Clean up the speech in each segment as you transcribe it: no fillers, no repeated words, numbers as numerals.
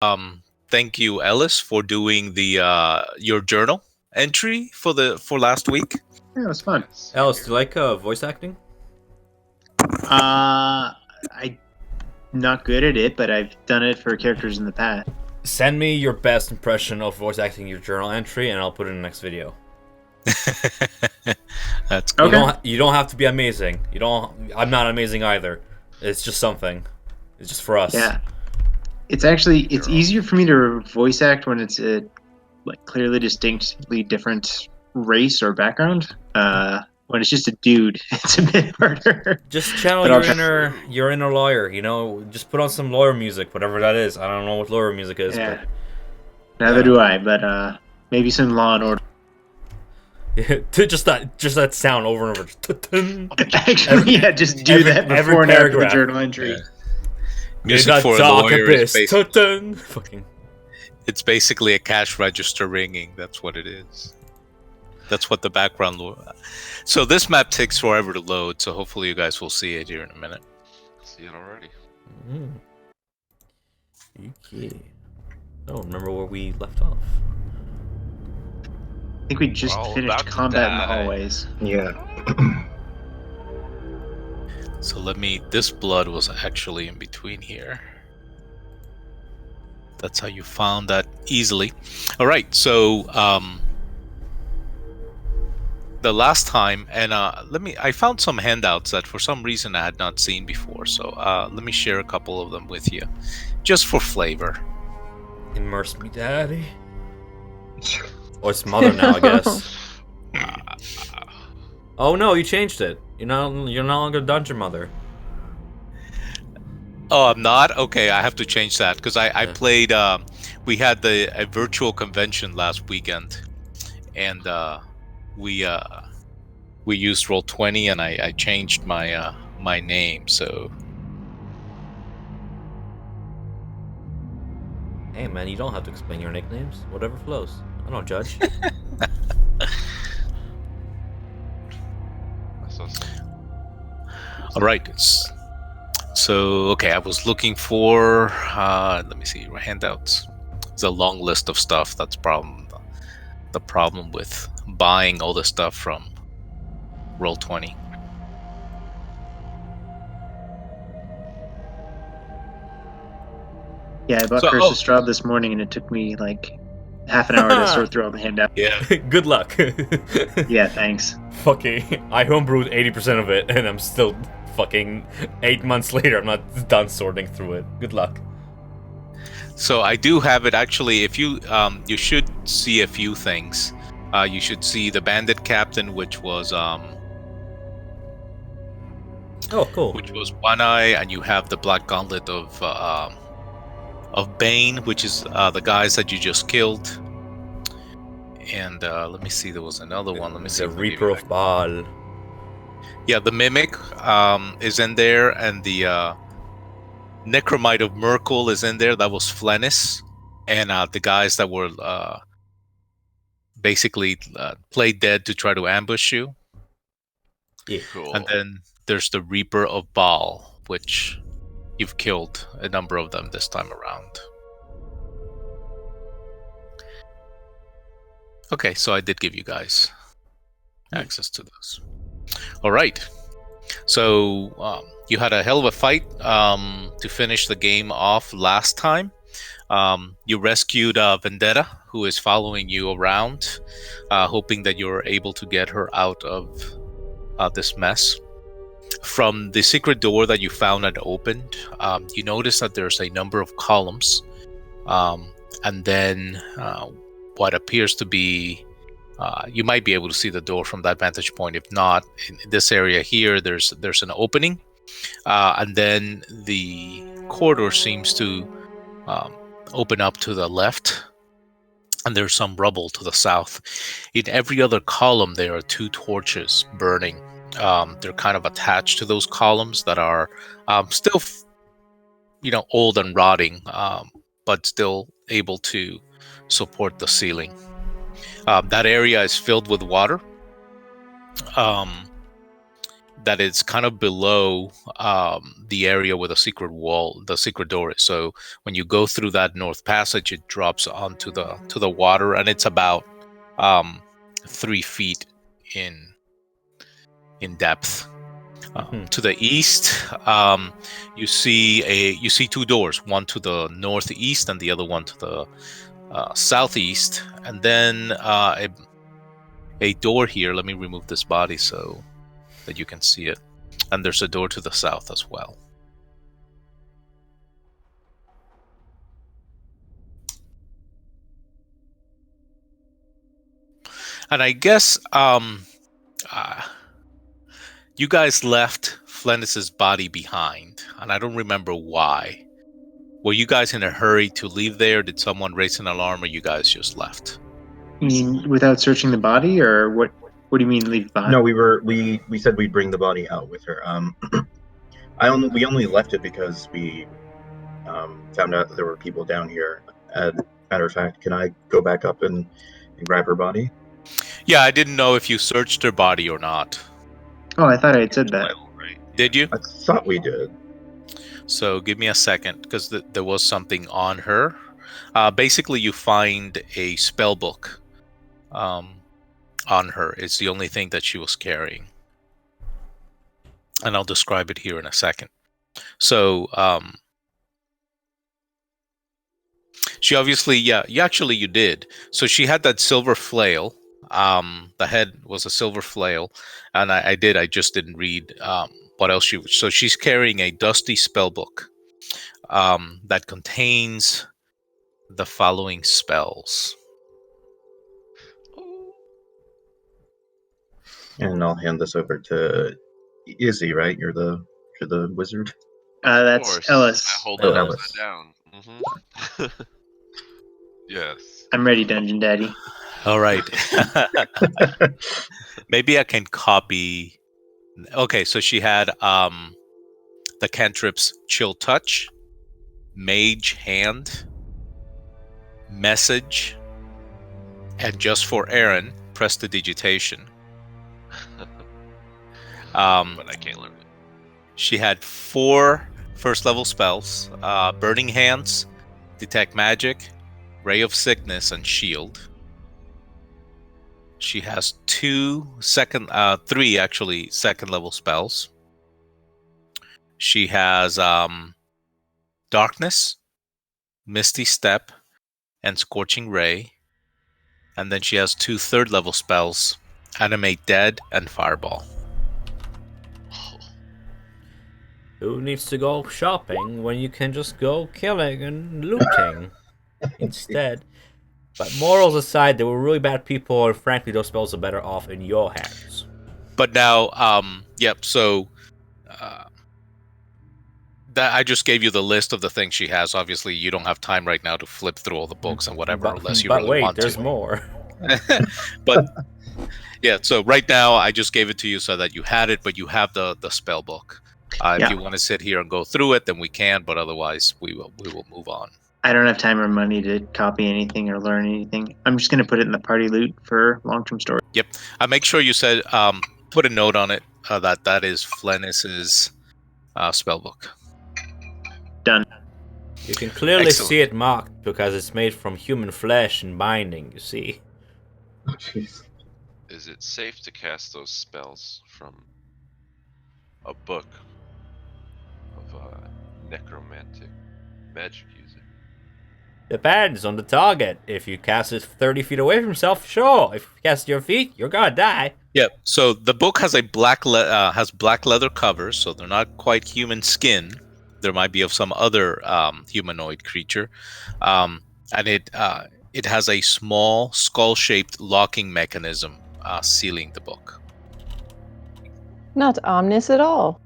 Thank you, Ellis, for doing the your journal entry for last week. Yeah, it was fun. Alice, do you like voice acting? I'm not good at it, but I've done it for characters in the past. Send me your best impression of voice acting your journal entry, and I'll put it in the next video. That's You good. Okay. don't have to be amazing. You don't. I'm not amazing either. It's just something. It's just for us. Yeah. It's easier for me to voice act when it's a like clearly distinctly different race or background. When it's just a dude, it's a bit harder. Just channel But I'll try. your inner lawyer. You know, just put on some lawyer music, whatever that is. I don't know what lawyer music is, Yeah. Neither do I, but maybe some Law and Order. but just that sound over and over. Actually, yeah, just do every- that every before and after the paragraph. journal entry. Yeah. Music for a lawyer is basically, Fucking. it's basically a cash register ringing. That's what it is. That's what the background. So this map takes forever to load. So hopefully you guys will see it here in a minute. See it already. Okay. I don't remember where we left off. I think we just Well, finished about to combat in the die. hallways. Yeah. So this blood was actually in between here. That's how you found that easily. All right, so the last time, and I found some handouts that for some reason I had not seen before. So let me share a couple of them with you, just for flavor. Immerse me, daddy. Or it's mother now, I guess. Oh no, you changed it. You're no longer dungeon mother. Oh, I'm not? Okay, I have to change that because I played. We had a virtual convention last weekend, and we used Roll20, and I changed my my name. So Hey man, you don't have to explain your nicknames. Whatever flows. I don't judge. all right. So okay, I was looking for. Let me see handouts. It's a long list of stuff. That's the problem with buying all the stuff from Roll20. Yeah, I bought Curse of Strahd this morning, and it took me like half an hour to sort through all the handouts. Yeah. Good luck. Yeah, thanks. Fucking, I homebrewed 80% of it, and I'm still fucking 8 months later. I'm not done sorting through it. Good luck. So I do have it actually. If you you should see a few things. You should see the Bandit Captain, which was Oh, cool. which was One Eye, and you have the Black Gauntlet of Bane, which is the guys that you just killed. And let me see, there was another one. Let me see. The Reaper of Bhaal. Yeah, the Mimic is in there, and the Necromite of Merkel is in there. That was Flennis, and the guys that were basically played dead to try to ambush you. Yeah. Cool. And then there's the Reaper of Bhaal, which you've killed a number of them this time around. Okay, so I did give you guys access to those. All right. So you had a hell of a fight to finish the game off last time. You rescued Vendetta, who is following you around, hoping that you're able to get her out of this mess. From the secret door that you found and opened, you notice that there's a number of columns, and then what appears to be you might be able to see the door from that vantage point. If not, in this area here, there's an opening, and then the corridor seems to open up to the left, and there's some rubble to the south. In every other column, there are two torches burning. They're kind of attached to those columns that are still, old and rotting, but still able to support the ceiling. That area is filled with water. that it's kind of below the area where the secret wall, the secret door is. So when you go through that north passage, it drops onto the water, and it's about 3 feet in depth. To the east, you see 2 doors, one to the northeast and the other one to the southeast, and then a door here. Let me remove this body so that you can see it. And there's a door to the south as well. And I guess you guys left Flennis's body behind, and I don't remember why. Were you guys in a hurry to leave there? Did someone raise an alarm, or you guys just left? You mean without searching the body, or what? What do you mean leave behind? No, we said we'd bring the body out with her. We only left it because we found out that there were people down here. Matter of fact, can I go back up and grab her body? Yeah, I didn't know if you searched her body or not. Oh, I thought I had said that. Did you? I thought we did. So give me a second, because there was something on her. Basically, you find a spell book on her. It's the only thing that she was carrying. And I'll describe it here in a second. So she obviously, you did. So she had that silver flail. The head was a silver flail, and I just didn't read what else so she's carrying a dusty spell book that contains the following spells. And I'll hand this over to Izzy, right? You're the wizard. That's Ellis. I hold Oh, that Ellis. down. Yes. I'm ready, Dungeon Daddy. All right. Maybe I can copy. Okay, so she had the cantrips Chill Touch, Mage Hand, Message, and just for Aaron, Prestidigitation. But I can't learn it. She had 4 first level spells: Burning Hands, Detect Magic, Ray of Sickness, and Shield. She has 3 actually second level spells. She has Darkness, Misty Step, and Scorching Ray. And then she has 2 third level spells: Animate Dead and Fireball. Who needs to go shopping when you can just go killing and looting instead? But morals aside, they were really bad people, and frankly, those spells are better off in your hands. But now, so that I just gave you the list of the things she has. Obviously, you don't have time right now to flip through all the books and whatever, unless you really want to. But wait, there's more. But yeah, so right now I just gave it to you so that you had it, but you have the spell book. If you want to sit here and go through it, then we can. But otherwise, we will move on. I don't have time or money to copy anything or learn anything. I'm just going to put it in the party loot for long-term storage. Yep. Make sure you said put a note on it that is Flennis's spell book. Done. You can clearly Excellent. see it marked because it's made from human flesh and binding, you see. Oh, jeez. Is it safe to cast those spells from a book of a necromantic magic user? Depends on the target. If you cast it 30 feet away from yourself, sure. If you cast it at your feet, you're gonna die. Yeah. So the book has a black leather covers, so they're not quite human skin. There might be of some other humanoid creature, and it has a small skull-shaped locking mechanism sealing the book. Not ominous at all.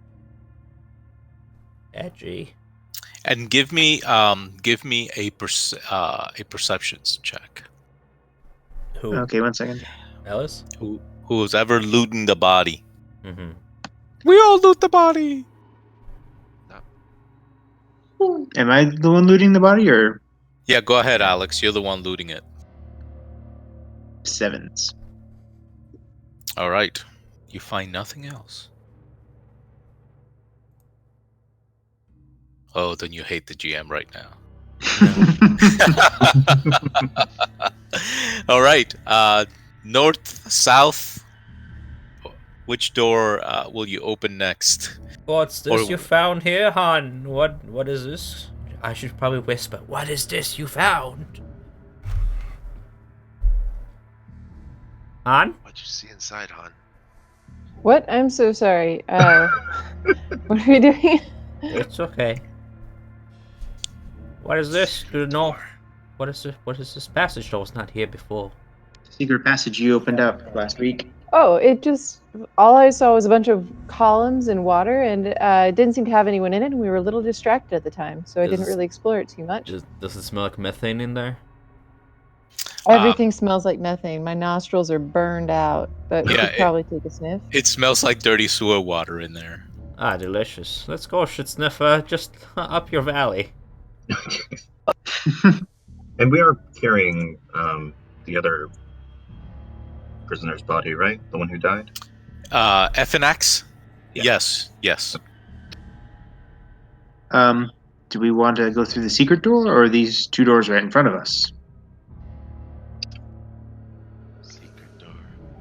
Edgy. And give me a perceptions check. Who? Okay, 1 second. Ellis? Who's ever looting the body? Mm-hmm. We all loot the body. Am I the one looting the body, or Yeah, go ahead, Alex. You're the one looting it. 7s? All right. You find nothing else. Oh, then you hate the GM right now. All right. North, south. Which door will you open next? What's this Or you found here, Han? What is this? I should probably whisper. What is this you found? Han? What'd you see inside, Han? What? I'm so sorry. What are we doing? It's okay. What is this? To the north. What is this? What is this passage that was not here before? Secret passage you opened up last week. Oh, all I saw was a bunch of columns and water, and it didn't seem to have anyone in it, and we were a little distracted at the time, so I didn't really explore it too much. Does it smell like methane in there? Everything smells like methane. My nostrils are burned out, but we could probably take a sniff. It smells like dirty sewer water in there. Ah, delicious. Let's go, shit sniffer. Just up your valley. And we are carrying the other prisoner's body, right? The one who died? FNX? Yeah. Yes. Do we want to go through the secret door, or are these two doors right in front of us? Secret door.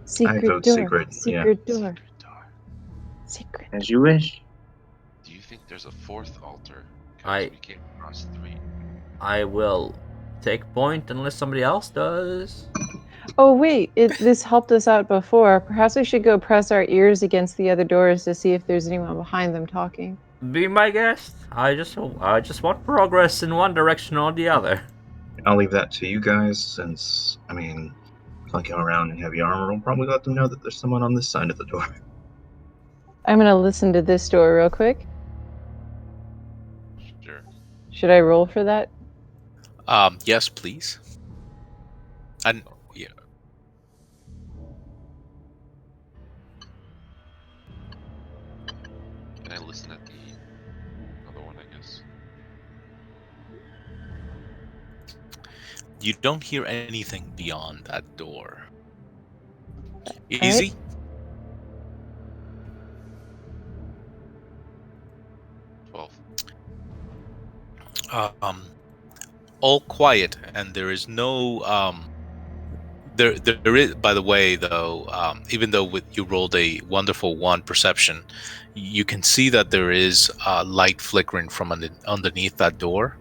Secret vote door. secret, Secret door. Secret door. Secret. As you wish. Do you think there's a fourth altar? 'Cause I- we came across 3. I will take point unless somebody else does. Oh wait, this helped us out before. Perhaps we should go press our ears against the other doors to see if there's anyone behind them talking. Be my guest. I just want progress in one direction or the other. I'll leave that to you guys, since, flanking around in heavy armor will probably let them know that there's someone on this side of the door. I'm gonna listen to this door real quick. Sure. Should I roll for that? Yes, please. And yeah. Can I listen at the other one, I guess? You don't hear anything beyond that door. Easy? Right. 12. All quiet, and there is no there is, by the way, though, even though you rolled a wonderful 1 perception, you can see that there is light flickering from underneath that door.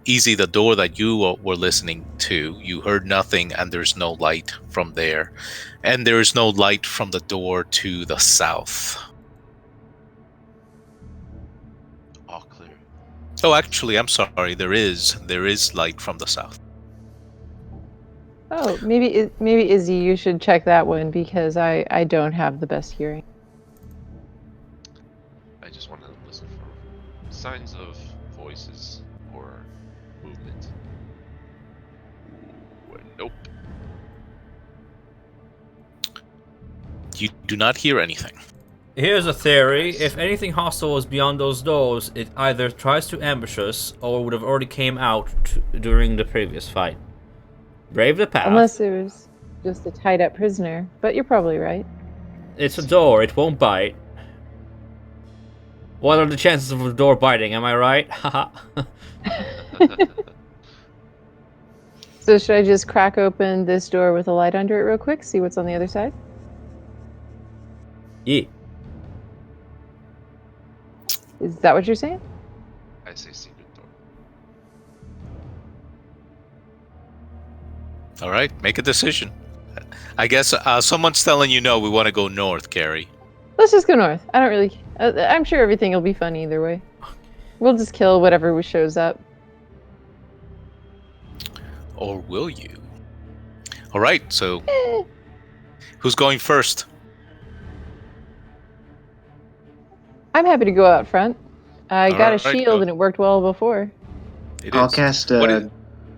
Easy, the door that you were listening to, you heard nothing, and there's no light from there, and there is no light from the door to the south. All clear. Oh, actually, I'm sorry. There is light from the south. Oh, maybe Izzy, you should check that one because I don't have the best hearing. I just wanted to listen for signs of voices or movement. Ooh, nope. You do not hear anything. Here's a theory. If anything hostile is beyond those doors, it either tries to ambush us or would have already came out during the previous fight. Brave the path. Unless it was just a tied up prisoner, but you're probably right. It's a door, it won't bite. What are the chances of a door biting, am I right? Haha. So should I just crack open this door with a light under it real quick, see what's on the other side? Yeah. Is that what you're saying? I say secret door. All right, make a decision. I guess someone's telling you no. We want to go north, Carrie. Let's just go north. I don't really... I'm sure everything will be fun either way. We'll just kill whatever shows up. Or will you? All right, so who's going first? I'm happy to go out front. I got a Alright, shield go. and it worked well before. I'll cast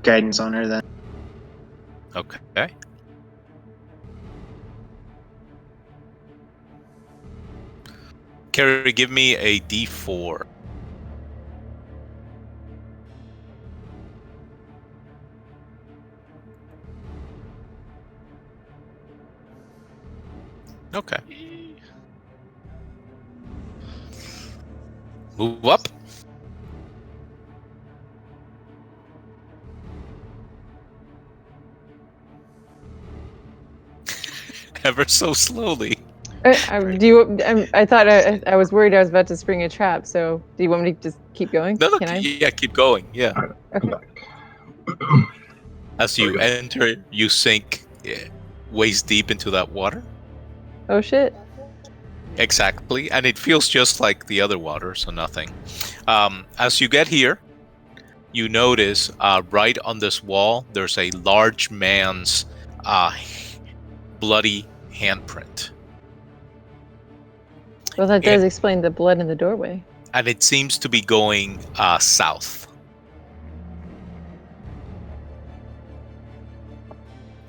guidance on her then. Okay. Carrie, give me a D4. Okay. Move up. ever so slowly. I thought I was worried I was about to spring a trap. So do you want me to just keep going? No, Can I? yeah, keep going. Yeah. Come back. As you enter, you sink waist deep into that water. Oh shit! Exactly, and it feels just like the other water, so nothing. As you get here, you notice right on this wall, there's a large man's bloody handprint. Well, that does explain the blood in the doorway. And it seems to be going south.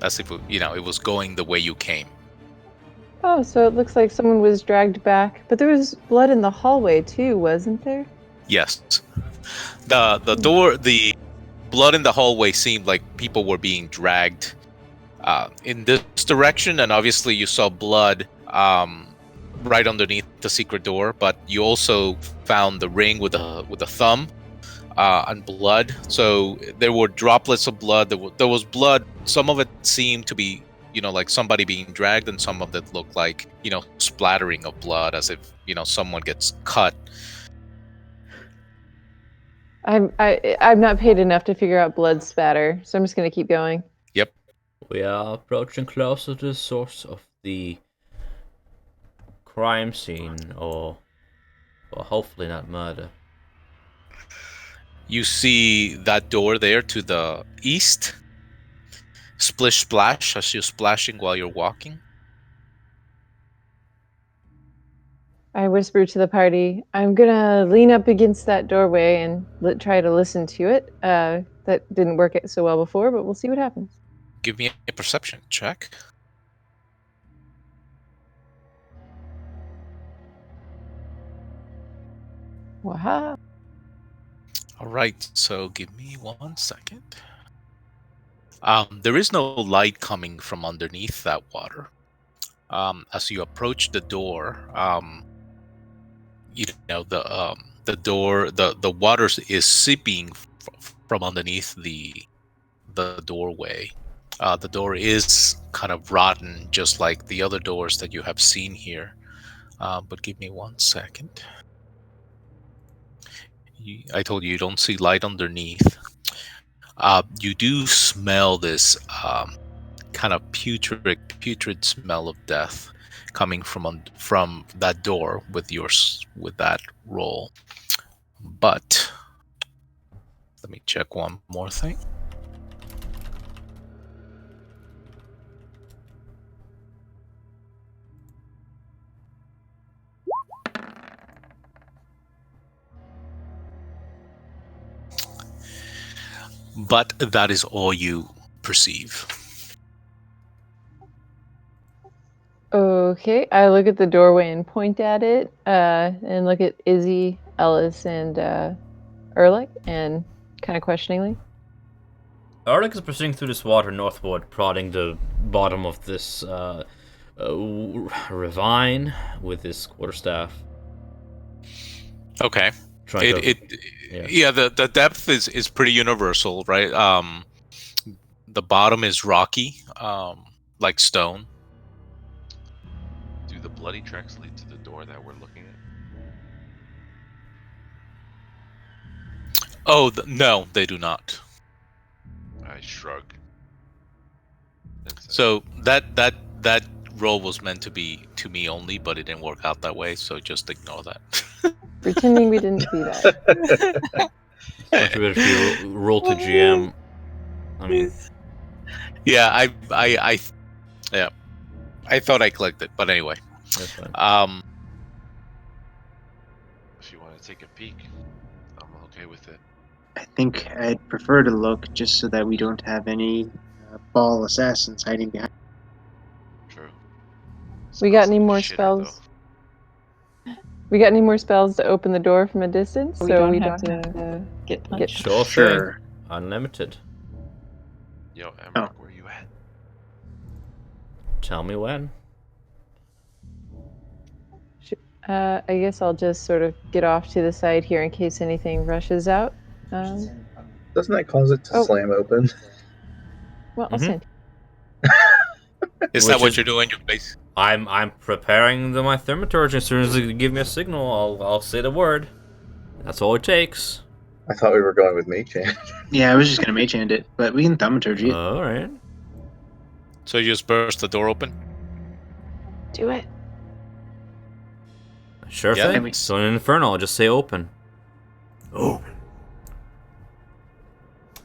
As if it was going the way you came. Oh, so it looks like someone was dragged back, but there was blood in the hallway too, wasn't there? Yes. The blood in the hallway seemed like people were being dragged in this direction, and obviously you saw blood right underneath the secret door. But you also found the ring with a thumb and blood. So there were droplets of blood. There was blood. Some of it seemed to be like somebody being dragged, and some of it looked like splattering of blood, as if someone gets cut. I'm not paid enough to figure out blood spatter, so I'm just gonna keep going. Yep. We are approaching closer to the source of the crime scene, or hopefully not murder. You see that door there to the east. Splish splash as you're splashing while you're walking. I whisper to the party, I'm gonna lean up against that doorway and try to listen to it. That didn't work so well before, but we'll see what happens. Give me a perception check. Wow. All right, so give me 1 second. There is no light coming from underneath that water. As you approach the door, the door, the water is seeping from underneath the doorway. The door is kind of rotten, just like the other doors that you have seen here. But give me 1 second. I told you don't see light underneath. You do smell this kind of putrid smell of death coming from that door with that roll. But let me check one more thing. But that is all you perceive. Okay, I look at the doorway and point at it, and look at Izzy, Ellis, and Erlich, and kind of questioningly. Erlich is proceeding through this water northward, prodding the bottom of this ravine with his quarterstaff. Okay. The depth is pretty universal, right? The bottom is rocky, like stone. Do the bloody tracks lead to the door that we're looking at? Oh, no, they do not. I shrug. So that roll was meant to be to me only, but it didn't work out that way, so just ignore that. Pretending we didn't see that. Much better if you roll to GM. I mean, yeah, I thought I clicked it, but anyway. That's fine. If you want to take a peek, I'm okay with it. I think I'd prefer to look just so that we don't have any Bhaal assassins hiding behind. True. We got any Smells more like shit, spells? We got any more spells to open the door from a distance, so we don't have to get punched? Sure. Unlimited. Yo, Emmerich, where you at? Tell me when. I guess I'll just sort of get off to the side here in case anything rushes out. Doesn't that cause it to slam open? Well, I'll send. Is that what you're doing, your base? I'm preparing my thermaturge. As soon as they give me a signal, I'll say the word. That's all it takes. I thought we were going with Mage Hand. Yeah, I was just gonna mage hand it, but we can thaumaturgy it. All right. So you just burst the door open? Do it. Sure Yeah, thing. we- So in Infernal, I'll just say open. Open.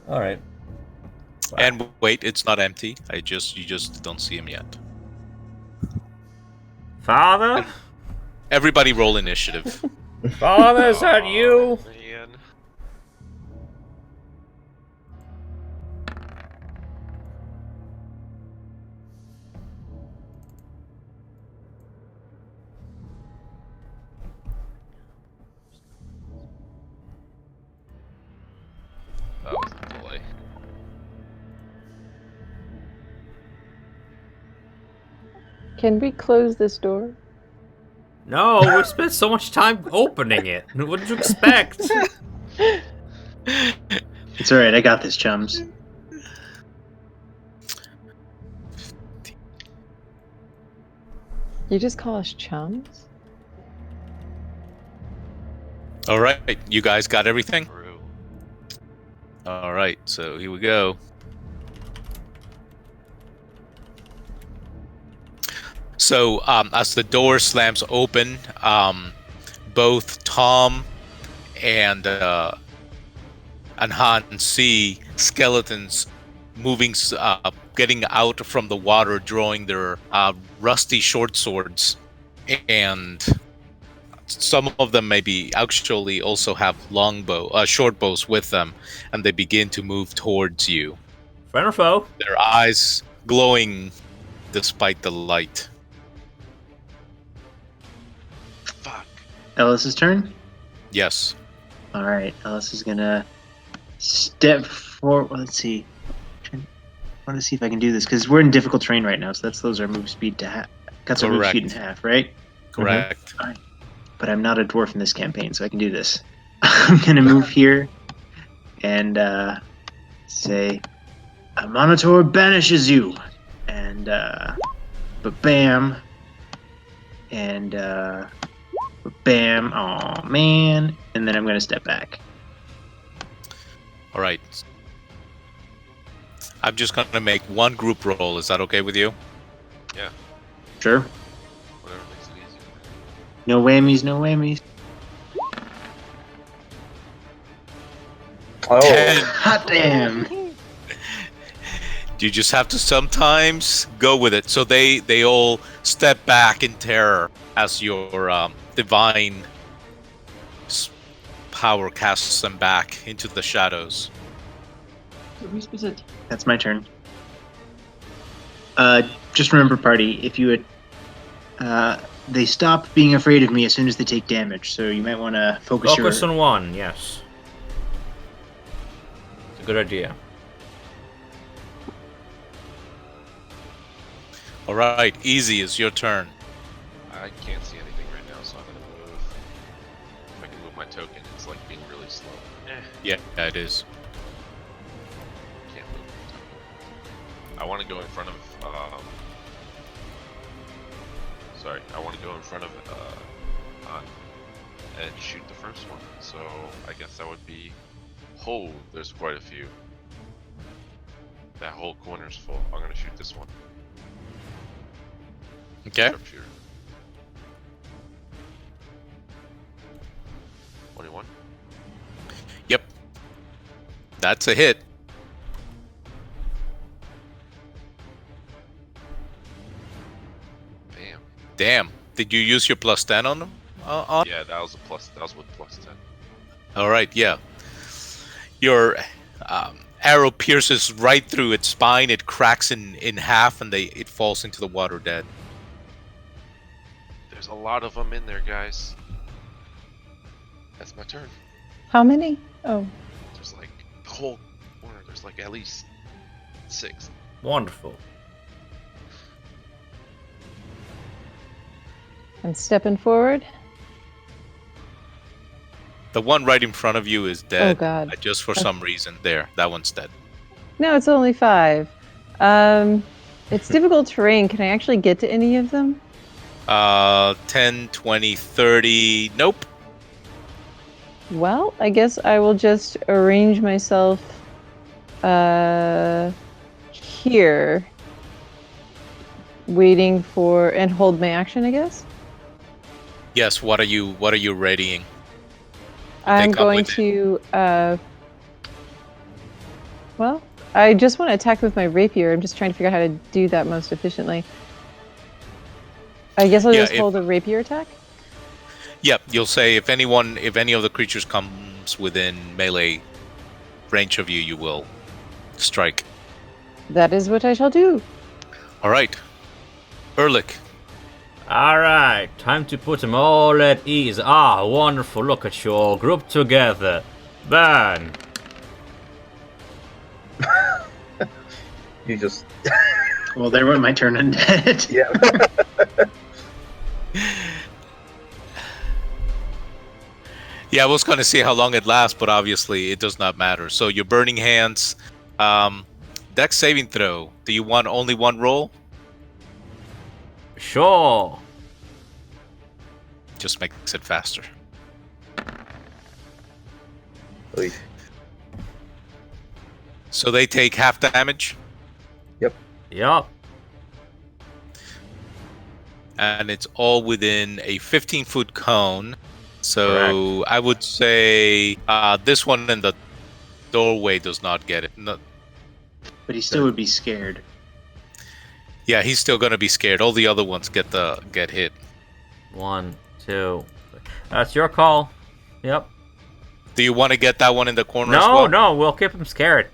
All right. And wait, it's not empty. You just don't see him yet. Father? Everybody roll initiative. Father, is that you? Man. That was a delay. Can we close this door? No, we spent so much time opening it. What did you expect? It's alright, I got this, chums. You just call us chums? All right, you guys got everything? True. All right, so here we go. So as the door slams open, both Tom and Han see skeletons moving, getting out from the water, drawing their rusty short swords, and some of them maybe actually also have short bows with them, and they begin to move towards you. Friend or foe? Their eyes glowing despite the light. Fuck. Ellis's turn? Yes. Alright, Ellis is gonna step forward. Well, let's see. I want to see if I can do this, because we're in difficult terrain right now, so that slows our move speed to half. Cuts our move Correct. speed in half, right? Correct. But I'm not a dwarf in this campaign, so I can do this. I'm gonna move here and say, "A Monitor banishes you," and bam, and bam. Oh man! And then I'm gonna step back. All right. I'm just gonna make one group roll. Is that okay with you? Yeah. Sure. Whatever makes it easier. No whammies. No whammies. Oh, 10. Hot damn! You just have to sometimes go with it. So they all step back in terror as your divine power casts them back into the shadows. So whose was it? That's my turn. Just remember, party, if you they stop being afraid of me as soon as they take damage, so you might want to focus your... on one, yes. It's a good idea. All right, easy is your turn. I can't see anything right now, so I'm gonna move. If I can move my token, it's like being really slow. Yeah, it is. Can't move my token. I want to go in front of. Sorry, I want to go in front of Han and shoot the first one. So I guess that would be. Oh, there's quite a few. That whole corner's full. I'm gonna shoot this one. Okay. Sharpshooter. 21. Yep. That's a hit. Damn. Damn. Did you use your plus 10 on them? Yeah, that was a plus. That was with plus 10. All right, yeah. Your arrow pierces right through its spine. It cracks in half, and it falls into the water dead. There's a lot of them in there, guys. That's my turn. How many? Oh, There's like the whole corner. There's like at least 6. Wonderful. and stepping forward. The one right in front of you is dead. Oh, God. Just for some reason. There, that one's dead. No, it's only 5. It's difficult terrain. Can I actually get to any of them? 10, 20, 30. Nope. Well, I guess I will just arrange myself here, waiting for and hold my action, I guess. Yes. What are you readying? I'm come going with to well, I just want to attack with my rapier. I'm just trying to figure out how to do that most efficiently. I guess I'll just hold a rapier attack. Yep. You'll say if any of the creatures comes within melee range of you, you will strike. That is what I shall do. All right. Erlich. Alright, time to put them all at ease. Ah, wonderful. Look at you all grouped together. Burn. You just Well, there went my turn undead. yeah. Yeah, I was going to see how long it lasts, but obviously it does not matter. So your burning hands, dex saving throw. Do you want only one roll? Sure. Just makes it faster. Oy. So they take half damage, Yup. and it's all within a 15-foot cone. So I would say this one in the doorway does not get it. No, But he still would be scared. yeah, he's still gonna be scared. All the other ones get hit. 1, 2. That's your call. Yep. Do you want to get that one in the corner as well? No, we'll keep him scared.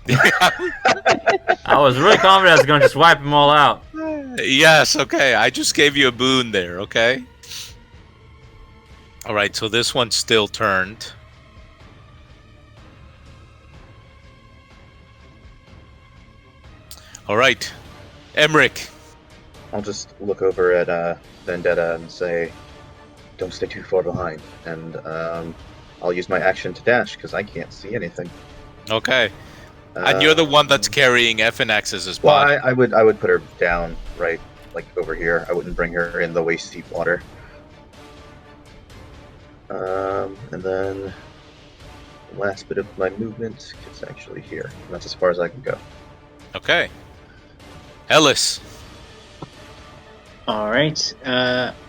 I was really confident I was going to just wipe them all out. Yes, okay. I just gave you a boon there, okay? All right, so this one's still turned. All right. Emmerich. I'll just look over at Vendetta and say, "Don't stay too far behind." And I'll use my action to dash because I can't see anything. Okay. And you're the one that's carrying FNX's Well, body. I would put her down right, like over here. I wouldn't bring her in the waist deep water. And then the last bit of my movement is actually here. And that's as far as I can go. Okay. Ellis. All right.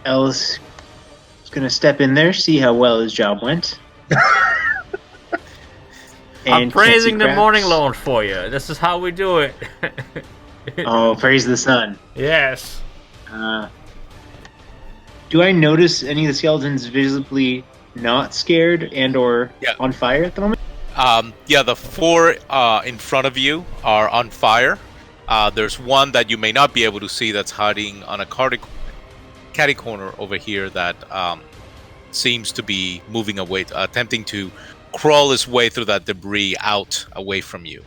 Ellis is going to step in there, see how well his job went. I'm praising the Crabs. morning loan for you. This is how we do it. Oh, praise the sun. Yes. Do I notice any of the skeletons visibly not scared and or Yeah. on fire at the moment? Yeah, the four in front of you are on fire. There's one that you may not be able to see that's hiding on a catty corner over here that seems to be moving away, attempting to crawl his way through that debris out away from you.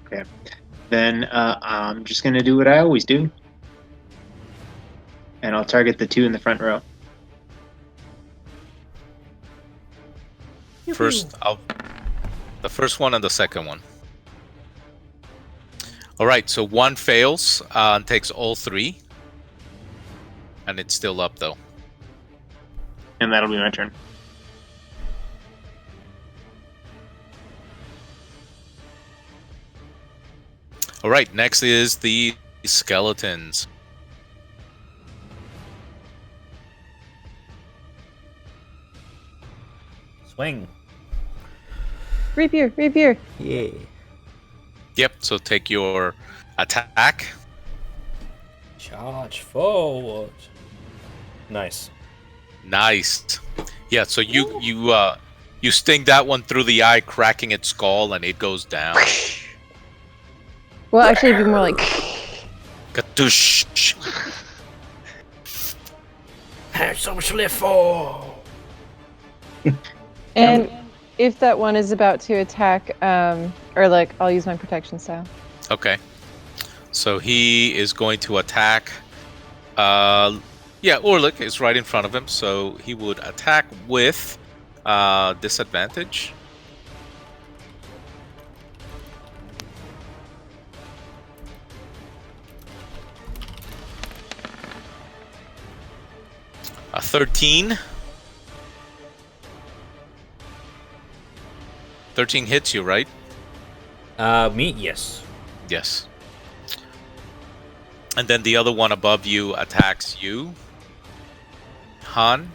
Okay. Then I'm just going to do what I always do. And I'll target the two in the front row. The first one and the second one. All right, so one fails and takes all three. And it's still up, though. And that'll be my turn. All right, next is the skeletons. Swing. Rapier, rapier. Yeah. Yep, so take your attack. Charge forward. Nice. Nice. Yeah, so you sting that one through the eye, cracking its skull, and it goes down. Well, actually, it'd be more like. Katoosh. There's so much left for. And if that one is about to attack, or like, I'll use my protection style. Okay. So he is going to attack. Yeah, Orlick is right in front of him, so he would attack with disadvantage. A 13. 13 hits you, right? Me? Yes. Yes. And then the other one above you attacks you, Han,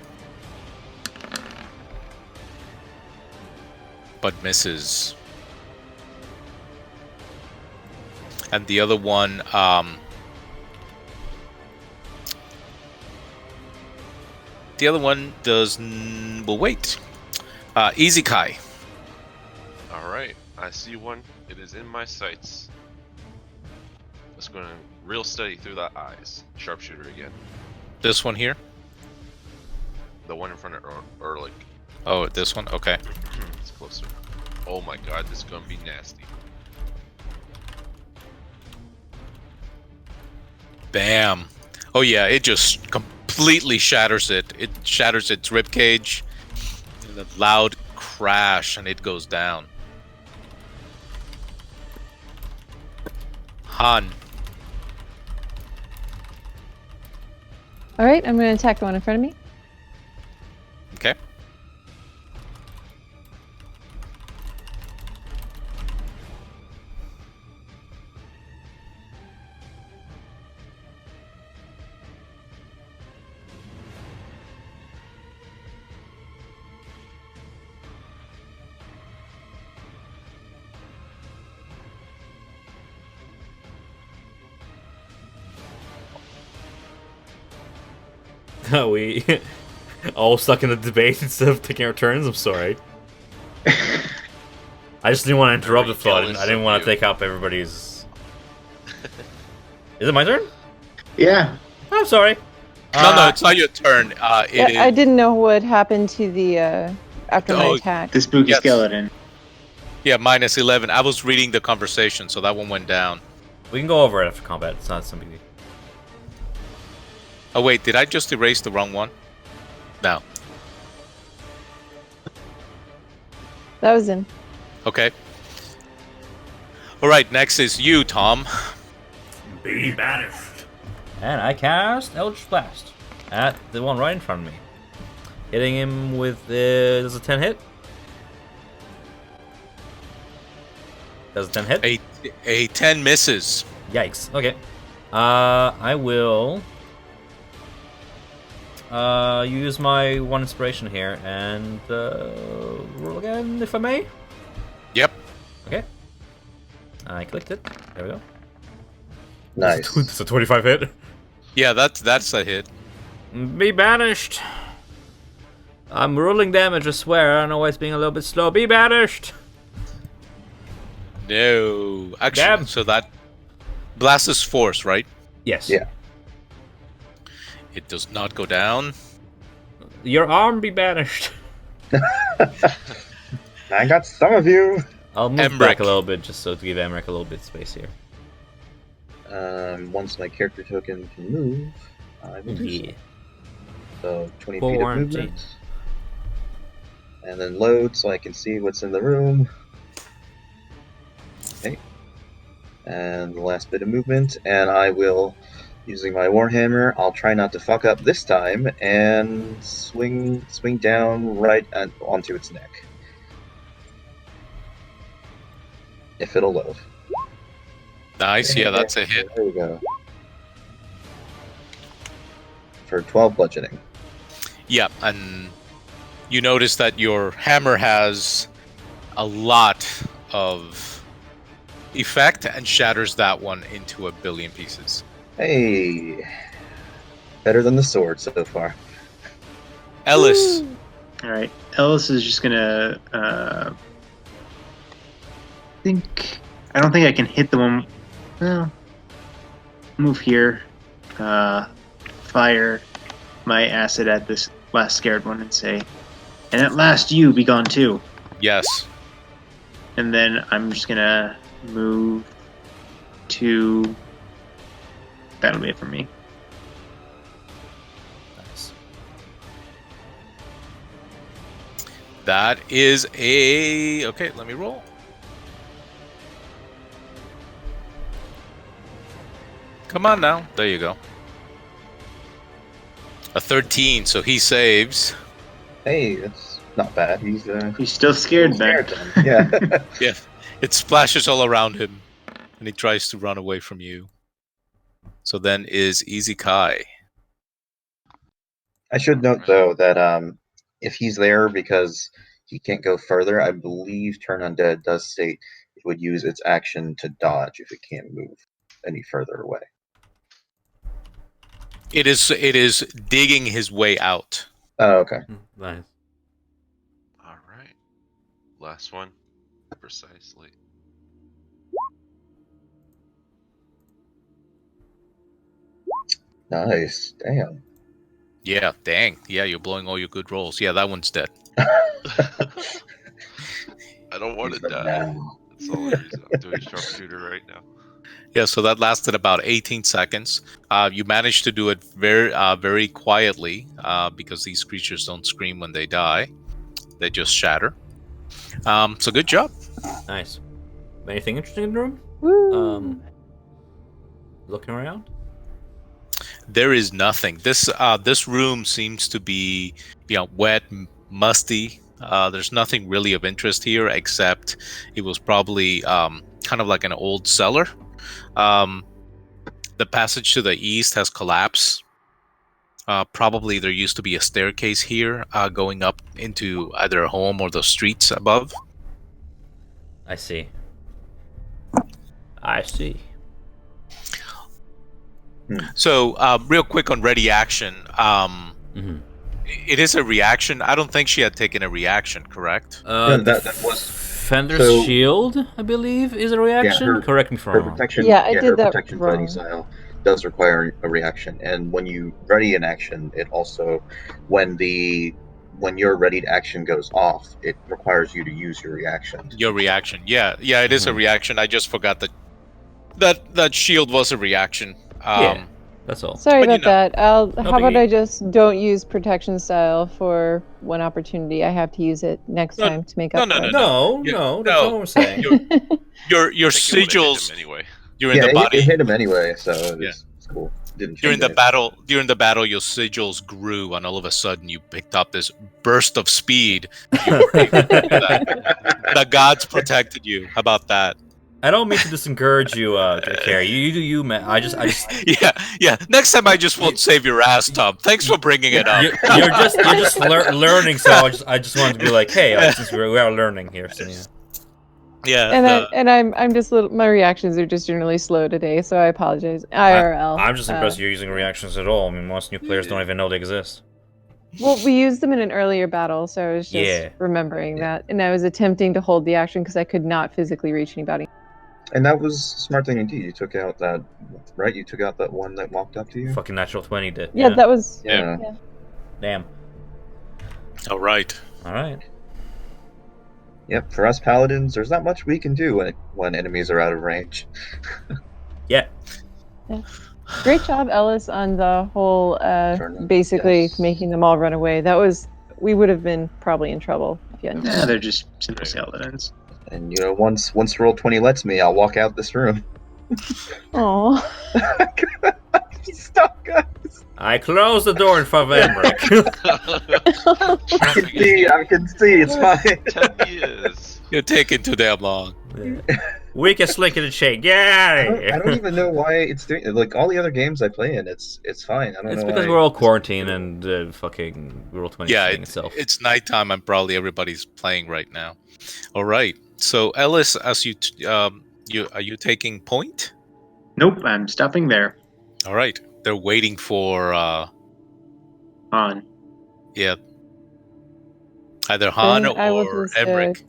but misses. And the other one, does. Well, wait. Easy Kai. Alright, I see one. It is in my sights. It's going real steady through the eyes. Sharpshooter again. This one here. The one in front of Erlich. Oh, this one. Okay. It's closer. Oh my god, this is gonna be nasty. Bam. Oh yeah, it just completely shatters it. It shatters its rib cage. And a loud crash, and it goes down. Han. All right, I'm going to attack the one in front of me. Okay. We all stuck in the debate instead of taking our turns. I'm sorry. I just didn't want to interrupt the flow. I didn't want to take up everybody's. Is it my turn? Yeah. I'm sorry. No, it's not your turn. I didn't know what happened to the after my Oh, attack. The spooky Yes. skeleton. Yeah, minus 11. I was reading the conversation, so that one went down. We can go over it after combat. It's not something. Oh wait, did I just erase the wrong one? No. That was in. Okay. All right, next is you, Tom. Be banished. And I cast Eldritch Blast at the one right in front of me, hitting him with does a 10 hit? Does a 10 hit? A 10 misses. Yikes. Okay. I will use my one inspiration here and roll again, if I may. Yep. Okay. I clicked it. There we go. Nice. It's a 25 hit. Yeah, that's a hit. Be banished. I'm rolling damage, I swear. I don't know why it's being a little bit slow. Be banished. No. Actually, Damn. so that blast is force, right? Yes. Yeah. It does not go down. Your arm be banished. I got some of you. I'll move Emmerich. back a little bit just so to give Emmerich a little bit of space here. Once my character token can move, I will do Yeah. so. So 20 feet of 14. movement. And then load so I can see what's in the room. Okay. And the last bit of movement, and I will, using my Warhammer, I'll try not to fuck up this time, and swing down right onto its neck. If it'll load. Nice. Yeah, that's a hit. There we go. For 12 bludgeoning. Yeah, and you notice that your hammer has a lot of effect and shatters that one into a billion pieces. Hey! Better than the sword so far. Ellis. All right. Ellis is just gonna. I don't think I can hit the one. Well, move here. Fire my acid at this last scared one and say, "And at last you be gone too." Yes. And then I'm just gonna move to. That'll be it for me. Nice. That is a... Okay, let me roll. Come on now. There you go. A 13, so he saves. Hey, that's not bad. He's still scared, man. Yeah. Yeah, it splashes all around him, and he tries to run away from you. So then is Easy Kai. I should note though that if he's there because he can't go further, I believe Turn Undead does state it would use its action to dodge if it can't move any further away. It is digging his way out. Oh, okay. Nice. All right. Last one. Precisely. Nice. Damn. Yeah, dang. Yeah, you're blowing all your good rolls. Yeah, that one's dead. I don't want He's to like, die. "No." That's all the reason I'm doing sharpshooter right now. Yeah, so that lasted about 18 seconds. You managed to do it very quietly because these creatures don't scream when they die. They just shatter. So good job. Nice. Anything interesting in the room? Woo! Looking around? There is nothing. This room seems to be wet, musty. There's nothing really of interest here except it was probably kind of like an old cellar. The passage to the east has collapsed. Probably there used to be a staircase here going up into either a home or the streets above. I see. I see. So real quick on ready action. Mm-hmm. It is a reaction. I don't think she had taken a reaction, correct? No, that was Fender's so- shield, I believe, is a reaction. her- Correct me if I'm her wrong. protection. Yeah, I did her that protection wrong. fighting style does require a reaction, and when you ready an action, it also when your readied action goes off, it requires you to use your reaction. Your reaction. Yeah, it is a Mhm. reaction. I just forgot that shield was a reaction. Yeah. That's all. Sorry But about that. How about biggie. I just don't use protection style for one opportunity? I have to use it next No, time to make no, up no, for no, it. No, Yeah, no, that's no. not what I'm saying. Your I think it would've hit sigils. him anyway. During Yeah, the body. it hit him anyway, so Yeah. it's cool. Didn't During change the anything. battle, your sigils grew, and all of a sudden, you picked up this burst of speed. You were able to do that. The gods protected you. How about that? I don't mean to discourage you, Carrie. You do you, man. I just Yeah. Next time, I just won't save your ass, Tom. Thanks for bringing it up. you're just learning, so I just wanted to be like, hey, since we are learning here, so yeah. Yeah. I'm just my reactions are just generally slow today, so I apologize. IRL. I'm just impressed you're using reactions at all. I mean, most new players don't even know they exist. Well, we used them in an earlier battle, so I was just Yeah. remembering that, and I was attempting to hold the action because I could not physically reach anybody. And that was a smart thing indeed. You took out that, right? You took out that one that walked up to you. Fucking natural 20 did. Yeah, that was. Yeah. Damn. All right. All right. Yep. For us paladins, there's not much we can do when enemies are out of range. Yeah. Great job, Ellis, on the whole Turn, basically yes. making them all run away. We would have been probably in trouble if you hadn't. Yeah, they're just simple skeletons. And once roll 20 lets me, I'll walk out this room. Aww. Stop, guys. I closed the door in front of Emmerich. I can see. It's fine. 10 years. You're taking too damn long. Weakest link in the chain. Get out of I here. don't even know why it's doing. Like all the other games I play in, it's fine. I don't It's know. because why. we're all quarantined and fucking Roll 20 Yeah, thing itself. it's nighttime, and probably everybody's playing right now. All right. So Ellis, as are you taking point? Nope, I'm stopping there. All right. They're waiting for On. yeah, either Han Then I will or just, Emmerich.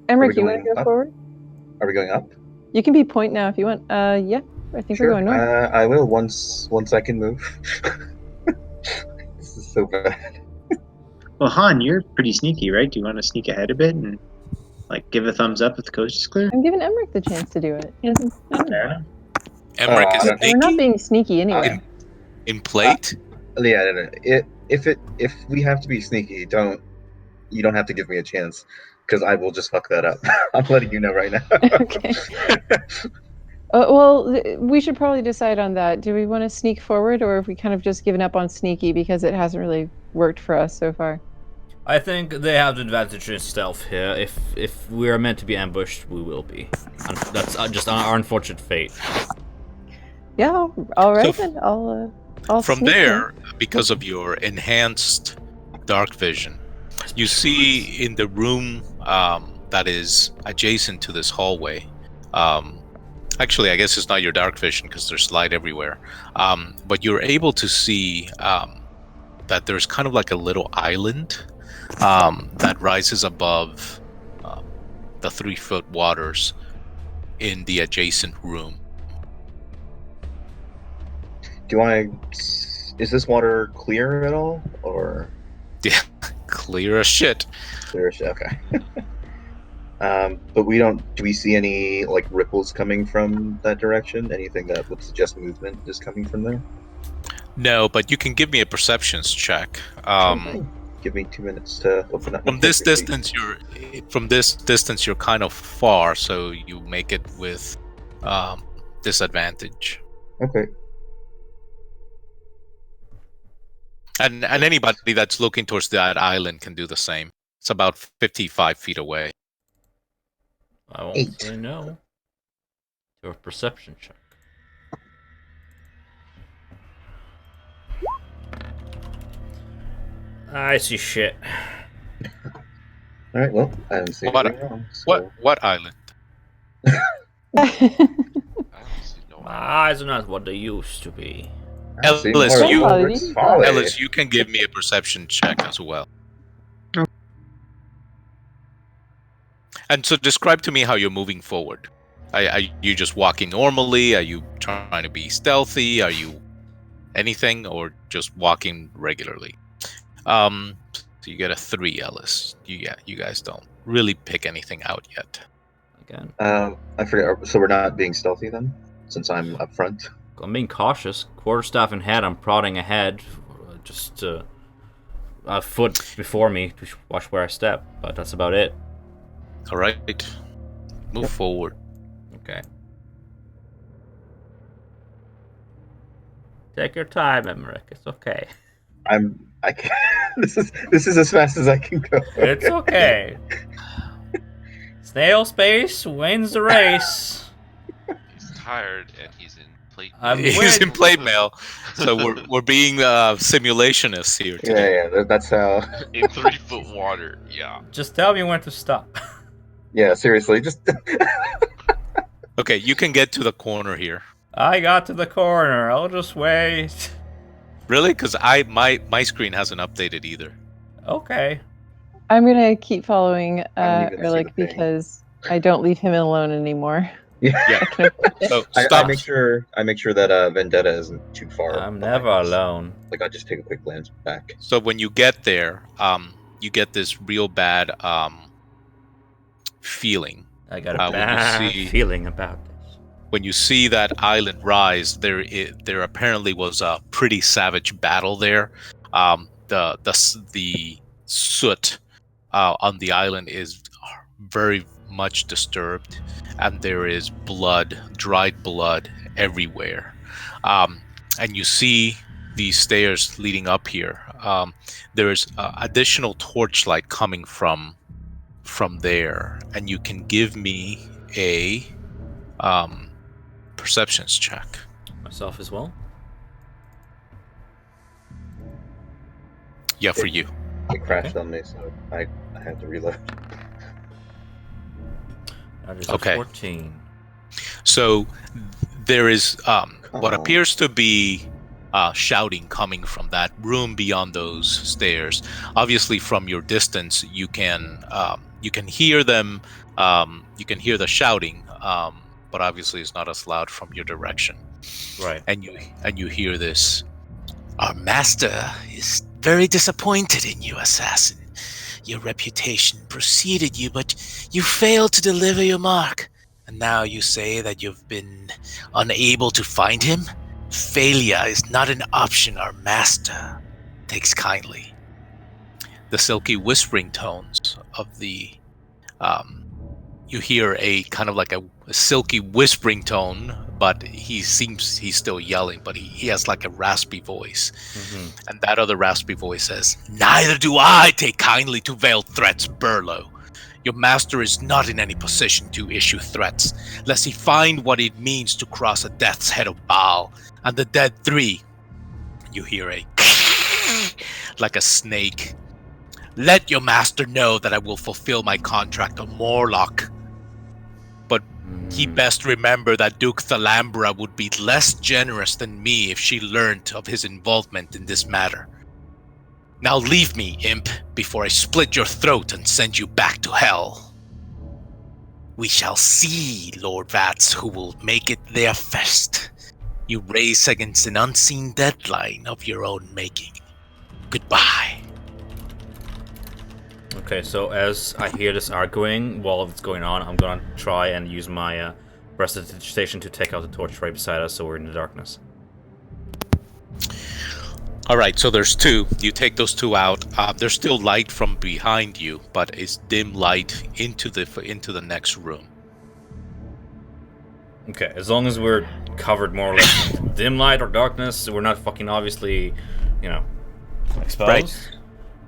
Emmerich, we you want to going go up? forward? Are we going up? You can be point now if you want. Yeah, I think we're going north. I will once I can move. This is so bad. Well, Han, you're pretty sneaky, right? Do you want to sneak ahead a bit and give a thumbs up if the coast is clear? I'm giving Emmerich the chance to do it. He doesn't- I don't know. Fair enough. Emmerich is I We're not sneaky being sneaky anyway. in plate. Yeah, no. If we have to be sneaky, you don't have to give me a chance, because I will just fuck that up. I'm letting you know right now. Okay. We should probably decide on that. Do we want to sneak forward, or have we kind of just given up on sneaky because it hasn't really worked for us so far? I think they have the advantage in stealth here. If we are meant to be ambushed, we will be. That's just our unfortunate fate. Yeah. All right So then. I'll from sneak there, because of your enhanced dark vision, you see in the room that is adjacent to this hallway. Actually, I guess it's not your dark vision because there's light everywhere. But you're able to see that there's kind of like a little island that rises above the 3-foot waters in the adjacent room. Is this water clear at all, or Yeah, clear as shit. clear as shit? Okay. But we don't. Do we see any like ripples coming from that direction? Anything that would suggest movement is coming from there? No, but you can give me a perceptions check. Give me 2 minutes to open up. From this distance, you're kind of far, so you make it with disadvantage. Okay. And anybody that's looking towards that island can do the same. It's about 55 feet away. I won't 8. say no. Do a perception check. I see shit. All right. Well, I haven't seen anything wrong. So... What island? I don't see no My eyes are not what they used to be. Ellis, you- Ellis, you can give me a perception check as well. And so describe to me how you're moving forward. Are you just walking normally? Are you trying to be stealthy? Are you anything, or just walking regularly? So you get a 3, Ellis. You guys don't really pick anything out yet. Again, I forget. So we're not being stealthy then, since I'm up front. I'm being cautious. Quarterstaff in hand, I'm prodding ahead, just a foot before me to watch where I step. But that's about it. All right, move forward. Okay. Take your time, Emmerich. It's okay. I can't. This is as fast as I can go. It's okay. Snail Space wins the race. He's tired and he's in plate. He's in plate mail, so we're being simulationists here today. Yeah. That's how. In 3-foot water. Yeah. Just tell me when to stop. Yeah, seriously, just. Okay, you can get to the corner here. I got to the corner. I'll just wait. Really? Because my screen hasn't updated either. Okay. I'm gonna keep following I don't even see Erlich the thing. because I don't leave him alone anymore. Yeah. So I stop. make sure that Vendetta isn't too far. I'm behind never us. alone. Like I just take a quick glance back. So when you get there, you get this real bad feeling. I got a when you bad see- feeling about this. When you see that island rise, there apparently was a pretty savage battle there. The soot on the island is very much disturbed, and there is dried blood everywhere. And you see these stairs leading up here. There is additional torchlight coming from there, and you can give me a perceptions check. Myself as well. Yeah, for you. It crashed on me, so I had to reload. That is Okay. a 14. So there is what Oh. appears to be shouting coming from that room beyond those stairs. Obviously, from your distance, you can hear them. You can hear the shouting, but obviously, it's not as loud from your direction. Right. And you hear this. Our master is very disappointed in you, assassin. Your reputation preceded you, but you failed to deliver your mark. And now you say that you've been unable to find him? Failure is not an option our master takes kindly. The silky whispering tones of the you hear a kind of like a silky whispering tone, but he seems he's still yelling, but he has like a raspy voice. And that other raspy voice says, "Neither do I take kindly to veiled threats, Burlo. Your master is not in any position to issue threats, lest he find what it means to cross a death's head of Bhaal, and the dead three." You hear a like a snake. "Let your master know that I will fulfill my contract on Morlock. But he best remember that Duke Thalambra would be less generous than me if she learned of his involvement in this matter. Now leave me, imp, before I split your throat and send you back to hell. We shall see, Lord Vaaz, who will make it there first. You race against an unseen deadline of your own making. Goodbye." Okay, so as I hear this arguing while it's going on, I'm gonna try and use my prestidigitation to take out the torch right beside us, so we're in the darkness. All right, so there's two. You take those two out. There's still light from behind you, but it's dim light into the next room. Okay, as long as we're covered more or less in dim light or darkness, we're not fucking obviously, exposed. Right.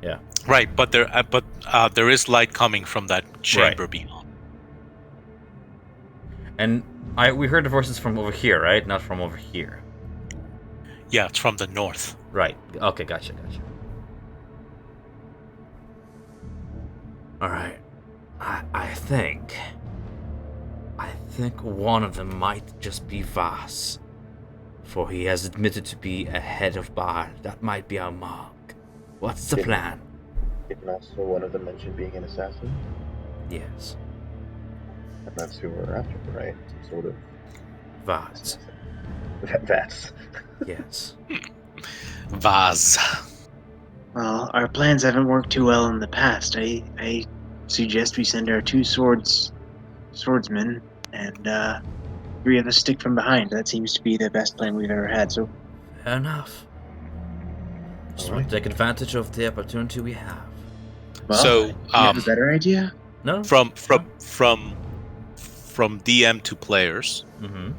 Yeah. Right, but there is light coming from that chamber beyond. And we heard the voices from over here, right? Not from over here. Yeah, it's from the north. Right. Okay, gotcha. Alright. I think one of them might just be Vaaz. For he has admitted to be ahead of Bhaal. That might be our mark. What's the plan? Didn't also one of them mention being an assassin? Yes. And that's who we're after, right? Some sort of... Vaaz. That's... Yes. Vaaz. Well, our plans haven't worked too well in the past. I suggest we send our two swordsmen, and 3 of us stick from behind. That seems to be the best plan we've ever had. So, Fair enough. Just want to take advantage of the opportunity we have. well, So, you have a better idea? No? from DM to players, Mm-hmm.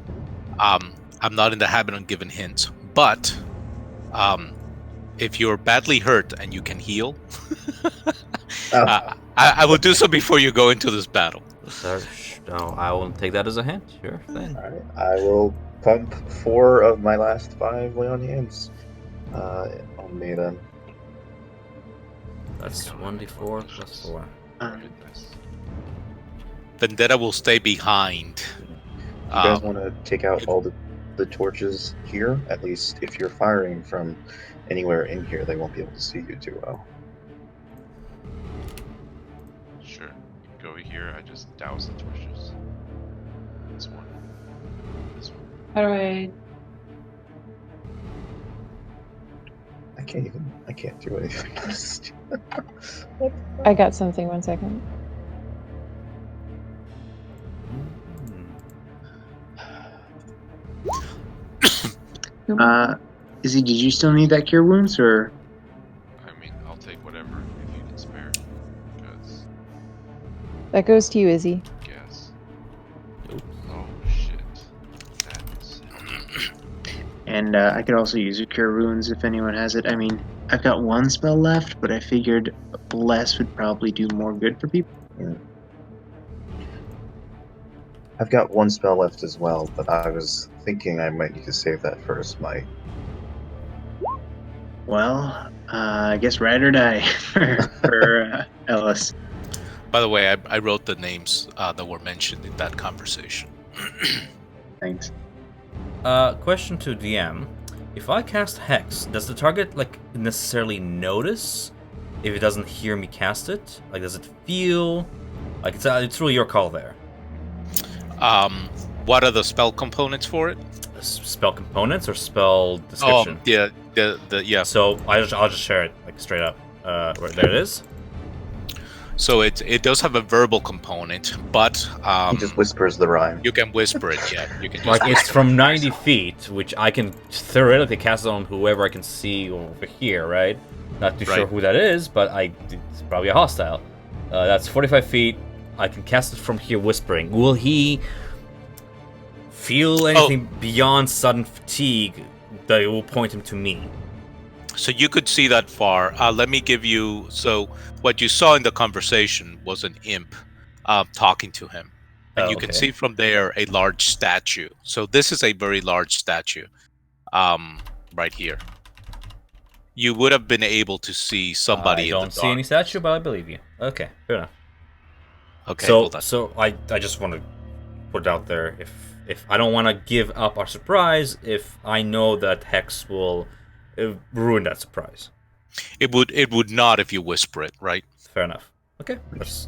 I'm not in the habit of giving hints, but if you're badly hurt and you can heal, I will do so before you go into this battle. No, I will take that as a hint. Sure thing. Alright, I will pump 4 of my last 5 Leonians on me then. That's 1d4 plus 4. Vendetta will stay behind. You guys want to take out all the torches here? At least if you're firing from anywhere in here, they won't be able to see you too well. Sure. Go over here. I just douse the torches. This one. This one. How do I? I can't do anything. I got something. 1 second. Izzy, did you still need that cure wounds, or? I mean, I'll take whatever if you can spare. Because That goes to you, Izzy. gas. Oh shit. That is. And I could also use a cure wounds if anyone has it. I mean, I've got 1 spell left, but I figured less would probably do more good for people. Yeah. I've got 1 spell left as well, but I was thinking I might need to save that for a smite. Well, I guess ride or die for Ellis. By the way, I wrote the names that were mentioned in that conversation. Thanks. Question to DM. If I cast Hex, does the target necessarily notice if it doesn't hear me cast it? Like, does it feel like it's really your call there? What are the spell components for it? Spell components or spell description? Oh, yeah. So I'll just share it straight up. Right, there it is. So it does have a verbal component, but He just whispers the rhyme. you can whisper it. Yeah, you can. Like, it's from 90 feet, which I can theoretically cast it on whoever I can see over here, right? Not too sure Right. who that is, but it's probably a hostile. That's 45 feet, I can cast it from here, whispering. Will he feel anything beyond sudden fatigue that it will point him to me? So you could see that far. Let me give you. So what you saw in the conversation was an imp talking to him, and you can see from there a large statue. So this is a very large statue, right here. You would have been able to see somebody. I don't see any statue, but I believe you. Okay, fair enough. Okay, so I just want to put it out there. If I don't want to give up our surprise, if I know that Hex will ruin that surprise. It would not if you whisper it, right? Fair enough. Okay, that's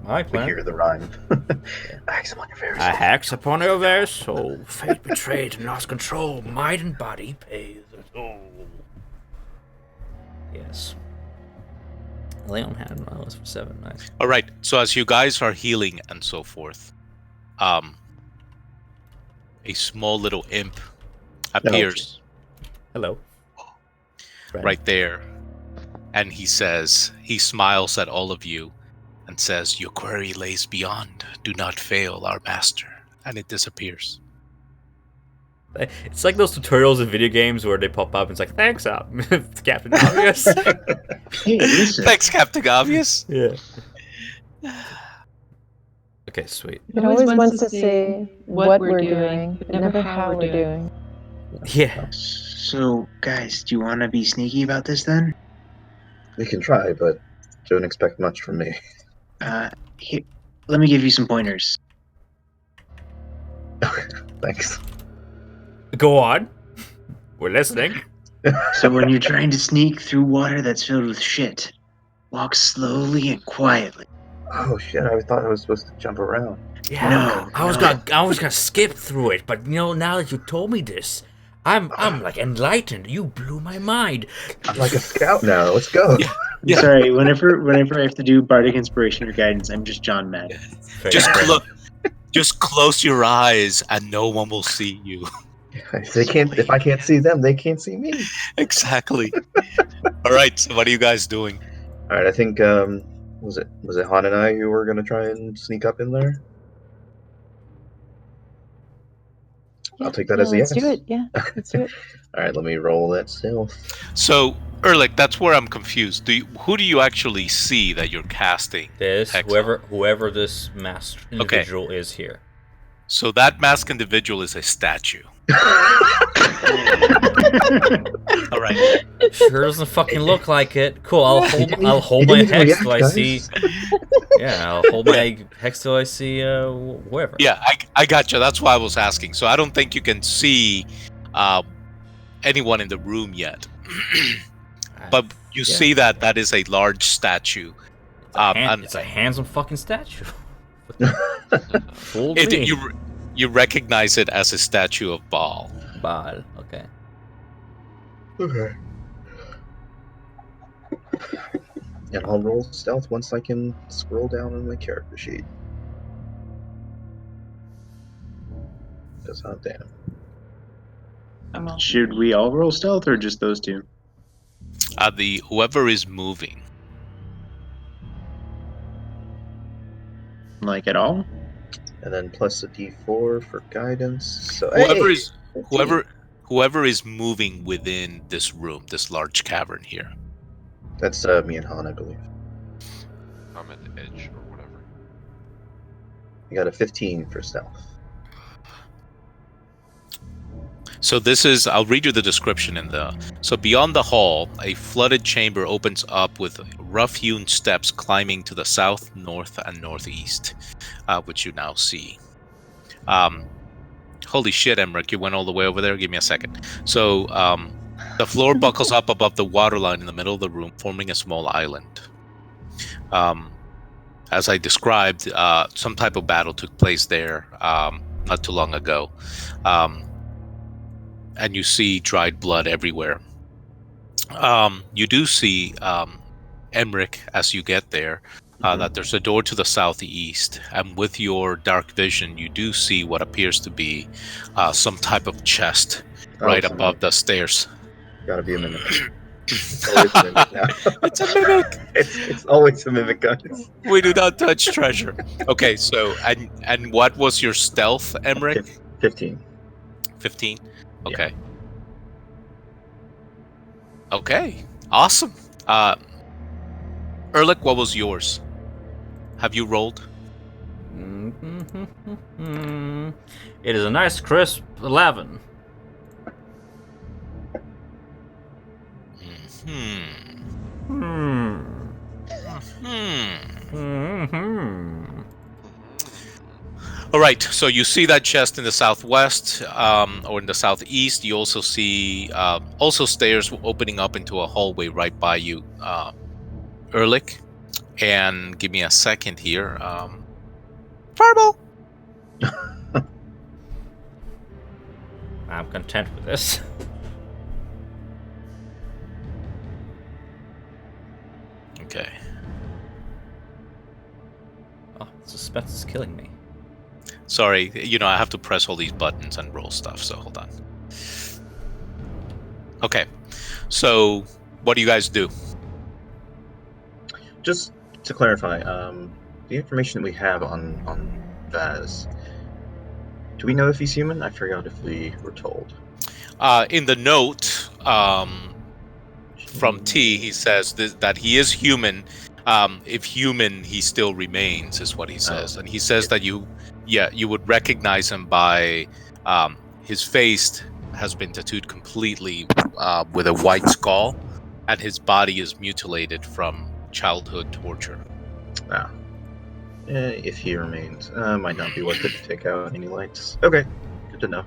my plan. We hear the rhyme. A hex upon your very soul. A hex upon your very soul. Fate betrayed and lost control. Mind and body pay the toll. Yes. Leon had one for 7. Nice. All right. So as you guys are healing and so forth, a small little imp appears. Hello. Right there. And he smiles at all of you and says, "Your query lays beyond. Do not fail our master." And it disappears. It's like those tutorials in video games where they pop up and it's like, "Thanks, Captain Obvious." Hey, listen. Thanks, Captain Obvious. Yeah. Okay, sweet. It always wants to say what we're doing, but never how we're doing. Yeah. So, guys, do you want to be sneaky about this then? We can try, but don't expect much from me. Here, let me give you some pointers. Thanks. Go on. We're listening. So when you're trying to sneak through water that's filled with shit, walk slowly and quietly. Oh shit! I thought I was supposed to jump around. Yeah. No, I was gonna skip through it, but now that you told me this, I'm like enlightened. You blew my mind. I'm like a scout now. Let's go. Yeah. Sorry, whenever I have to do bardic inspiration or guidance, I'm just John Madden. Just close your eyes and no one will see you. They can't. If I can't see them, they can't see me. Exactly. All right. So what are you guys doing? All right. I think was it Han and I who were gonna try and sneak up in there? I'll take that as a yes. Let's do it. Yeah, let's do it. All right. Let me roll that stealth. So, Erlich, that's where I'm confused. Who do you actually see that you're casting? This Hex whoever this masked individual is here. So that masked individual is a statue. All right. Sure doesn't fucking look like it. Cool. I'll hold my hex till I see. Yeah, I'll hold my hex till I see whoever. Yeah, I got you. That's why I was asking. So I don't think you can see anyone in the room yet, but you see that is a large statue. And it's a handsome fucking statue. Fooled me. You recognize it as a statue of Bhaal. Bhaal. Okay. Okay. And I'll roll stealth once I can scroll down on my character sheet. That's not damn. Should we all roll stealth or just those two? Whoever is moving. Like at all? And then plus a d4 for guidance. So whoever is moving within this room, this large cavern here. That's me and Han, I believe. I'm at the edge or whatever. You got a 15 for stealth. So this is, I'll read you the description so beyond the hall, a flooded chamber opens up with rough-hewn steps climbing to the south, north, and northeast, which you now see. Holy shit, Emmerich, you went all the way over there? Give me a second. So the floor buckles up above the waterline in the middle of the room, forming a small island. As I described, some type of battle took place there not too long ago. And you see dried blood everywhere. You do see, Emmerich, as you get there, that there's a door to the southeast, and with your dark vision, you do see what appears to be some type of chest right above the stairs. Gotta be a minute. It's always a mimic now. It's a mimic. It's always a mimic, guys. We do not touch treasure. Okay, so and what was your stealth, Emmerich? 15. 15. Yeah. Okay. Okay. Awesome. Erlich, what was yours? Have you rolled? It is a nice crisp 11. Hmm. Hmm. Hmm. All right. So you see that chest in the southwest, or in the southeast. You also see also stairs opening up into a hallway right by you, Erlich. And give me a second here. Fireball. I'm content with this. Okay. Oh, suspense is killing me. Sorry, I have to press all these buttons and roll stuff, so hold on. Okay. So, what do you guys do? Just to clarify, the information that we have on Vaaz, do we know if he's human? I forgot if we were told. In the note from T, he says that he is human. If human, he still remains, is what he says. And he says that you would recognize him by his face has been tattooed completely with a white skull, and his body is mutilated from childhood torture. If he remains, might not be worth it to take out any lights. Okay, good to know.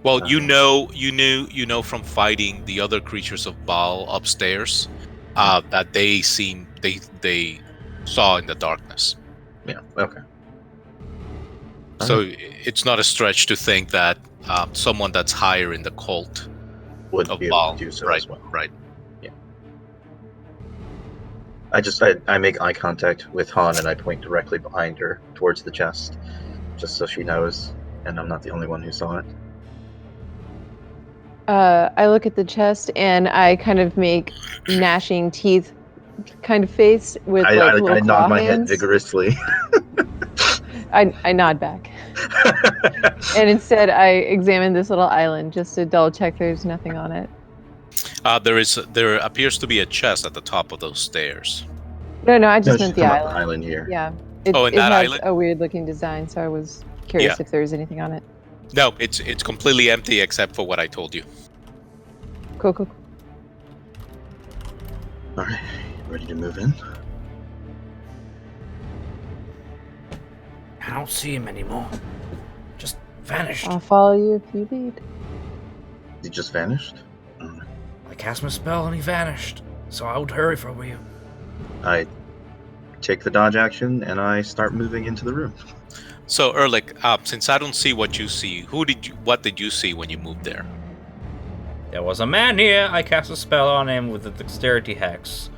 Well, you know from fighting the other creatures of Bhaal upstairs that they saw in the darkness. Yeah. Okay. So it's not a stretch to think that someone that's higher in the cult Would of be able Bhaal, to do so right? as well. Right. I make eye contact with Han and I point directly behind her towards the chest, just so she knows, and I'm not the only one who saw it. I look at the chest and I kind of make gnashing teeth kind of face with I little claw nod my head hands. vigorously. I nod back. And instead I examine this little island just to double check there's nothing on it. There appears to be a chest at the top of those stairs. No, I just meant she's the talking about island. the island here. Yeah. In It that has island? a weird looking design, so I was curious if there was anything on it. No, it's completely empty except for what I told you. Cool. All right, ready to move in? I don't see him anymore. Just vanished. I'll follow you if you lead. He just vanished. I cast my spell and he vanished. So I would hurry for you. I take the dodge action and I start moving into the room. So Erlich, since I don't see what you see, what did you see when you moved there? There was a man here. I cast a spell on him with the dexterity hex.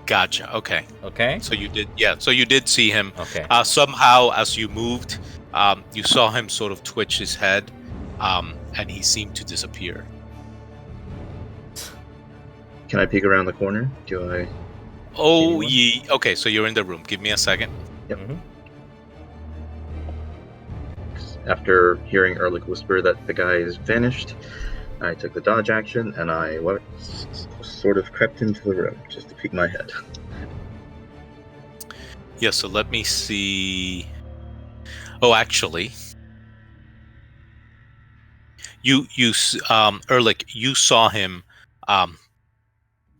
Gotcha. Okay. Okay? So you did, yeah. So you did see him. Okay. Somehow, as you moved, you saw him sort of twitch his head, and he seemed to disappear. Can I peek around the corner? Do I? Oh, Anyone? okay. So you're in the room. Give me a second. Yep. Mhm. After hearing Erlich whisper that the guy is vanished, I took the dodge action and I sort of crept into the room just to peek my head. Yeah. So let me see. Oh, actually, Erlich, you saw him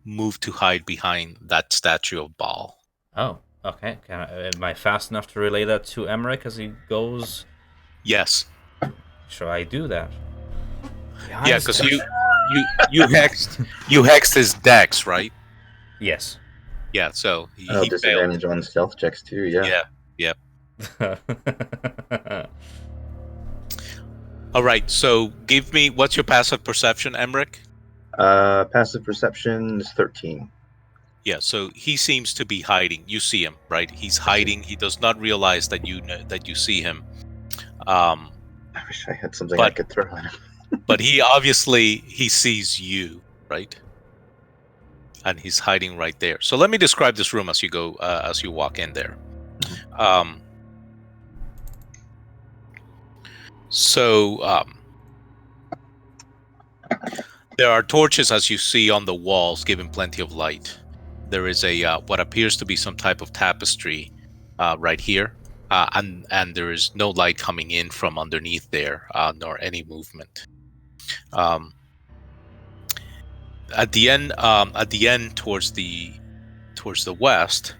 move to hide behind that statue of Bhaal. Oh, okay. Am I fast enough to relay that to Emmerich as he goes? Yes. Shall I do that? Yeah, because you hexed his dex, right? Yes. Yeah. So he failed. Disadvantage on stealth checks too. Yeah. Yeah. All right. So give me what's your passive perception, Emmerich? Passive perception is 13. Yeah. So he seems to be hiding. You see him, right? He's hiding. He does not realize that you see him. I wish I had something I could throw at him. But he sees you, right? And he's hiding right there. So let me describe this room as you walk in there. There are torches, as you see, on the walls, giving plenty of light. There is a what appears to be some type of tapestry right here, and there is no light coming in from underneath there, nor any movement. At the end, towards the west,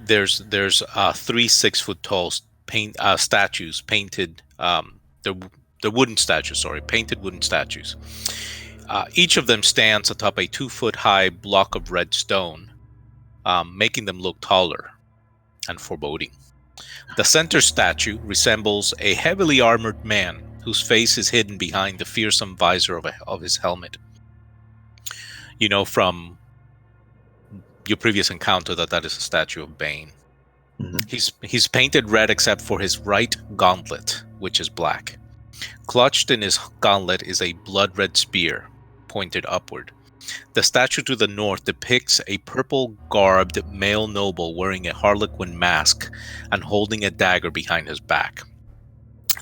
there's 3 6-foot tall statues painted. They're wooden statues, painted wooden statues. Each of them stands atop a 2-foot high block of red stone, making them look taller and foreboding. The center statue resembles a heavily armored man whose face is hidden behind the fearsome visor of his helmet. You know from your previous encounter that is a statue of Bane. Mm-hmm. He's painted red except for his right gauntlet, which is black. Clutched in his gauntlet is a blood-red spear, pointed upward. The statue to the north depicts a purple-garbed male noble wearing a harlequin mask and holding a dagger behind his back.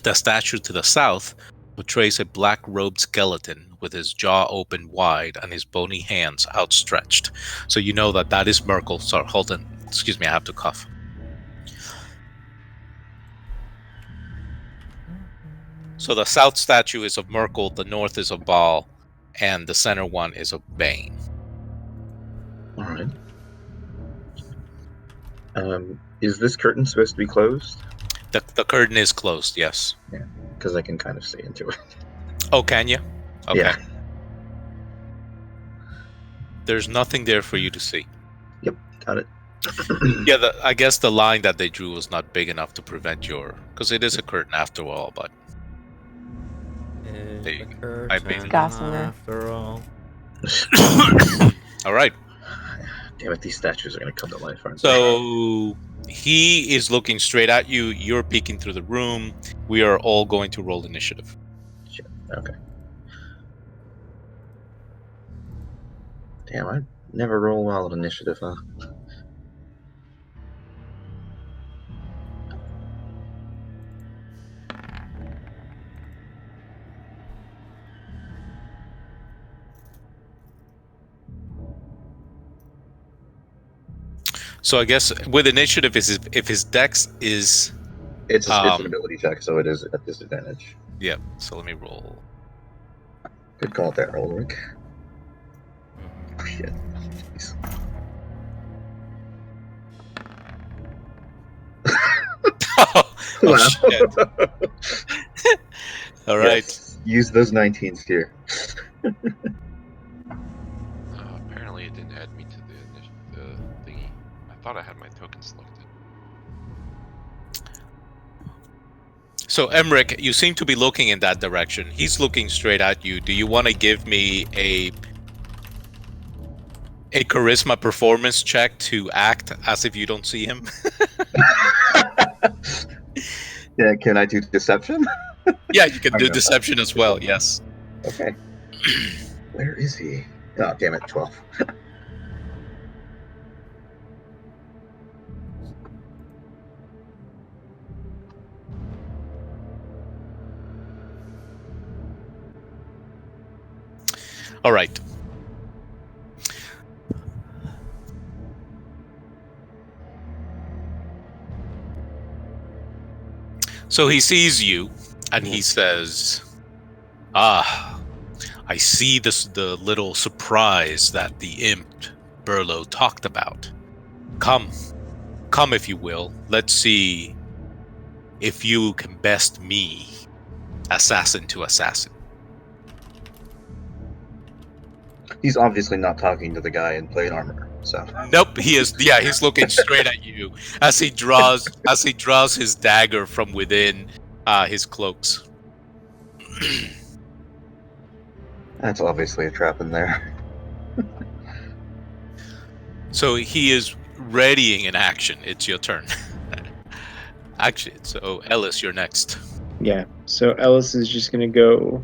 The statue to the south portrays a black-robed skeleton with his jaw open wide and his bony hands outstretched. So you know that is Merkel. Sorry, hold on. Excuse me, I have to cough. So the south statue is of Merkel, the north is of Bhaal, and the center one is of Bane. All right. Is this curtain supposed to be closed? The curtain is closed, yes. Yeah, because I can kind of see into it. Oh, can you? Okay. Yeah. There's nothing there for you to see. Yep, got it. Yeah, I guess the line that they drew was not big enough to prevent because it is a curtain after all, but... Gossamer. After all. All right. Damn it, these statues are going to come to life, aren't they? So he is looking straight at you. You're peeking through the room. We are all going to roll initiative. Shit. Okay. Damn, I never roll well at initiative, huh? So I guess with initiative, if his dex is... It's an ability check, so it is at disadvantage. Yeah, so let me roll. Good call there, Ulrich. Oh, shit. Jeez. Oh shit. All right. Yes, use those 19s here. Apparently it didn't add me to the thingy. I thought I had my token selected. So Emmerich, you seem to be looking in that direction. He's looking straight at you. Do you want to give me a charisma performance check to act as if you don't see him? Yeah, can I do deception? Yeah, you can do deception as well, yes. Okay. Where is he? Oh, damn it, 12. All right. So he sees you, and he says, "Ah, I see the little surprise that the imp Burlow talked about. Come if you will. Let's see if you can best me, assassin to assassin." He's obviously not talking to the guy in plate armor, so. Nope, he is. Yeah, he's looking straight at you as he draws his dagger from within his cloaks. That's obviously a trap in there. So he is readying an action. It's your turn. Action. So Ellis, you're next. Yeah. So Ellis is just gonna go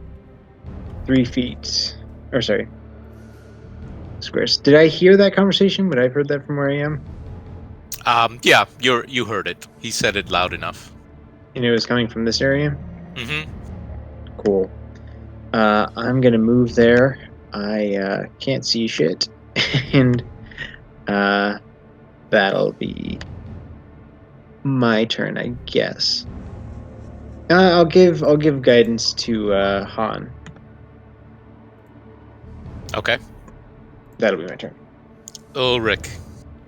3 feet. Or sorry. Squares. Did I hear that conversation? Would I have heard that from where I am? Yeah, you heard it. He said it loud enough. And it was coming from this area? Mm-hmm. Cool. I'm gonna move there. I can't see shit. And that'll be my turn, I guess. I'll give guidance to Han. Okay. That'll be my turn. Ulrich.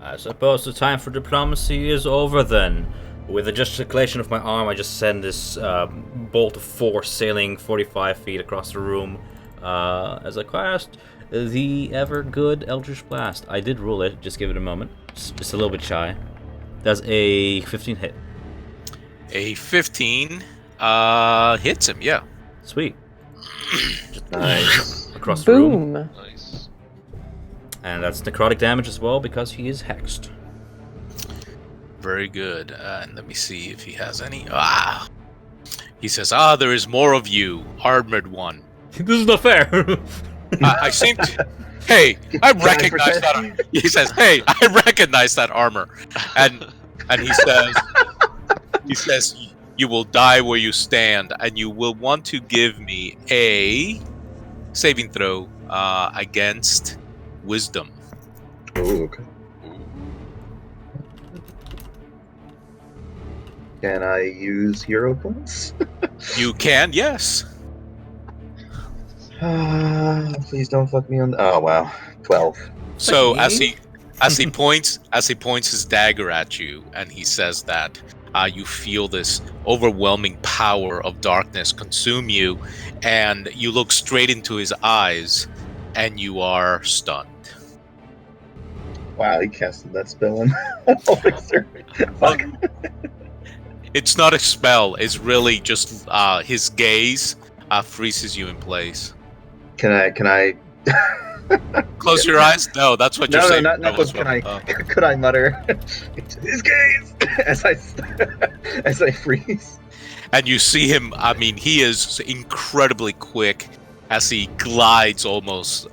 I suppose the time for diplomacy is over then. With a gesticulation of my arm, I just send this bolt of force sailing 45 feet across the room as I cast the ever good Eldritch Blast. I did roll it, just give it a moment. Just a little bit shy. That's a 15 hit. A 15 hits him, yeah. Sweet. Nice. Across the room. Boom. Nice. And that's necrotic damage as well because he is hexed. Very good. And let me see if he has any. He says, there is more of you, armored one. This is not fair. I seem to... Hey, I recognize that. He says, "Hey, I recognize that armor," and he says, "You will die where you stand, and you will want to give me a saving throw against wisdom." Ooh, okay. Can I use hero points? You can, yes. Please don't fuck me on. Oh wow, 12. So as he points his dagger at you, and he says that you feel this overwhelming power of darkness consume you, and you look straight into his eyes, and you are stunned. Wow, he casted that spell on Officer. Fuck. It's not a spell; it's really just his gaze freezes you in place. Can I? Close your eyes? No, that's what you're No, saying. not close. Can I? Could I mutter his gaze as I freeze? And you see him. I mean, he is incredibly quick as he glides almost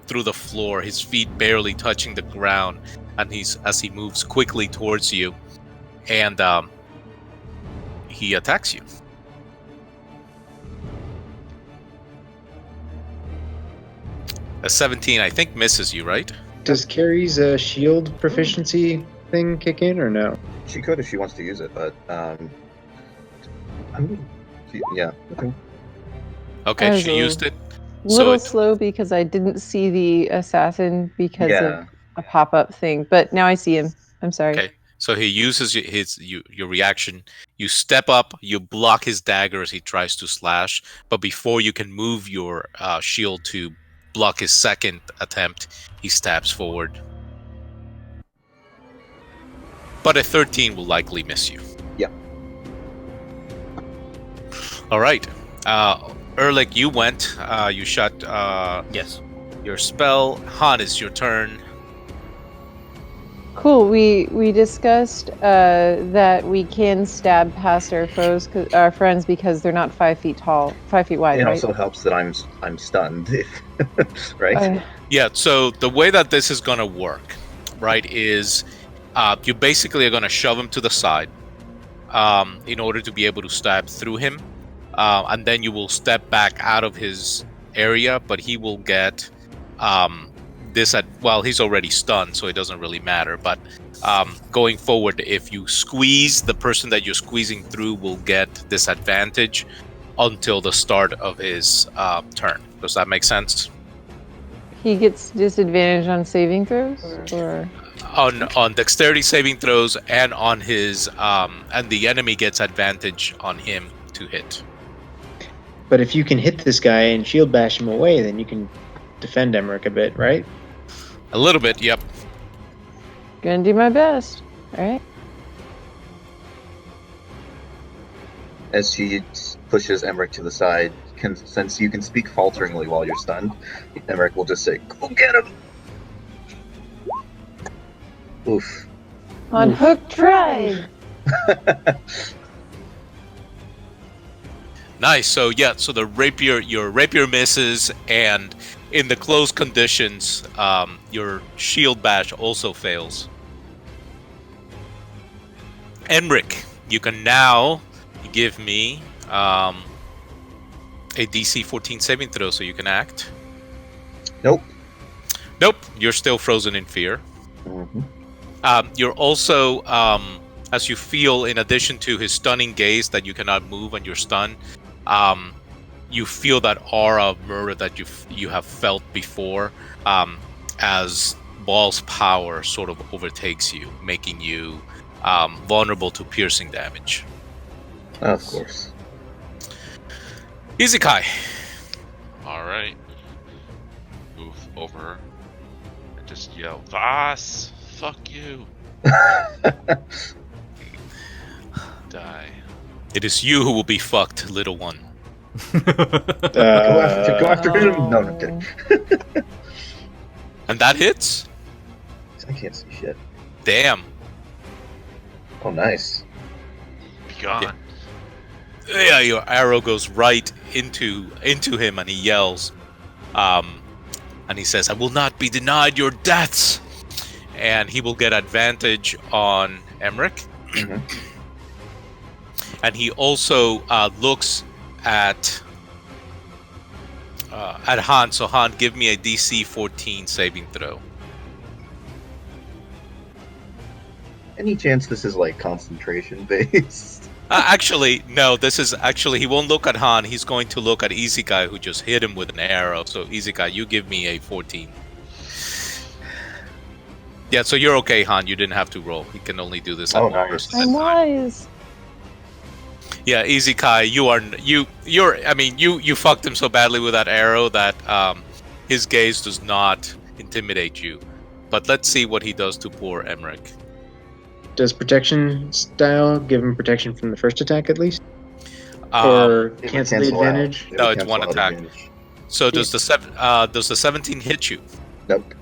through the floor, his feet barely touching the ground, and as he moves quickly towards you, and he attacks you. A 17, I think, misses you, right? Does Carrie's shield proficiency thing kick in or no? She could if she wants to use it, but yeah. Okay. Okay, As she used it. Little it- slow because I didn't see the assassin because Yeah. of a pop-up thing, but now I see him. I'm sorry. Okay, so he uses your reaction. You step up, you block his dagger as he tries to slash, but before you can move your shield to block his second attempt, he stabs forward. But a 13 will likely miss you. Yep. All right. Erlich, you went. You shot Yes. your spell. Han, it's your turn. Cool. We discussed that we can stab past our foes, our friends, because they're not 5 feet tall, 5 feet wide. It right? also helps that I'm stunned, right? Yeah, so the way that this is going to work, right, is you basically are going to shove him to the side in order to be able to stab through him. And then you will step back out of his area, but he will get he's already stunned, so it doesn't really matter. But going forward, if you squeeze, the person that you're squeezing through will get disadvantage until the start of his turn. Does that make sense? He gets disadvantage on saving throws, or On dexterity saving throws, and on his and the enemy gets advantage on him to hit. But if you can hit this guy and shield bash him away, then you can defend Emmerich a bit, right? A little bit, yep. gonna do my best. All right. As she pushes Emmerich to the side, since you can speak falteringly while you're stunned, Emmerich will just say, "Go get him!" Oof. On hook tried. Nice. So yeah, so the your rapier misses, and in the close conditions, your shield bash also fails. Enric, you can now give me a DC 14 saving throw, so you can act. Nope. Nope, you're still frozen in fear. Mm-hmm. You're also, as you feel, in addition to his stunning gaze that you cannot move and you're stunned, you feel that aura of murder that you have felt before, as Bhaal's power sort of overtakes you, making you vulnerable to piercing damage. Of course. Izikai. Alright. Move over and just yell, Vaaz! Fuck you! Die. It is you who will be fucked, little one. Go after him. No, I'm kidding. And that hits? I can't see shit. Damn. Oh, nice. Be gone. Yeah, your arrow goes right into him, and he yells, and he says, "I will not be denied your deaths," and he will get advantage on Emmerich. Mhm. And he also looks at Han. So Han, give me a DC 14 saving throw. Any chance this is like concentration based? Actually, no. This is actually, he won't look at Han. He's going to look at Izikai, who just hit him with an arrow. So Izikai, you give me a 14. Yeah, so you're okay, Han. You didn't have to roll. He can only do this at Oh, one nice. person at I'm a time. wise. Yeah, Izikai, you fucked him so badly with that arrow that his gaze does not intimidate you. But let's see what he does to poor Emmerich. Does protection style give him protection from the first attack at least? Um, Or It would cancel the cancel out. advantage? It No, would it's one cancel out attack. advantage. so does the 17 hit you? Nope.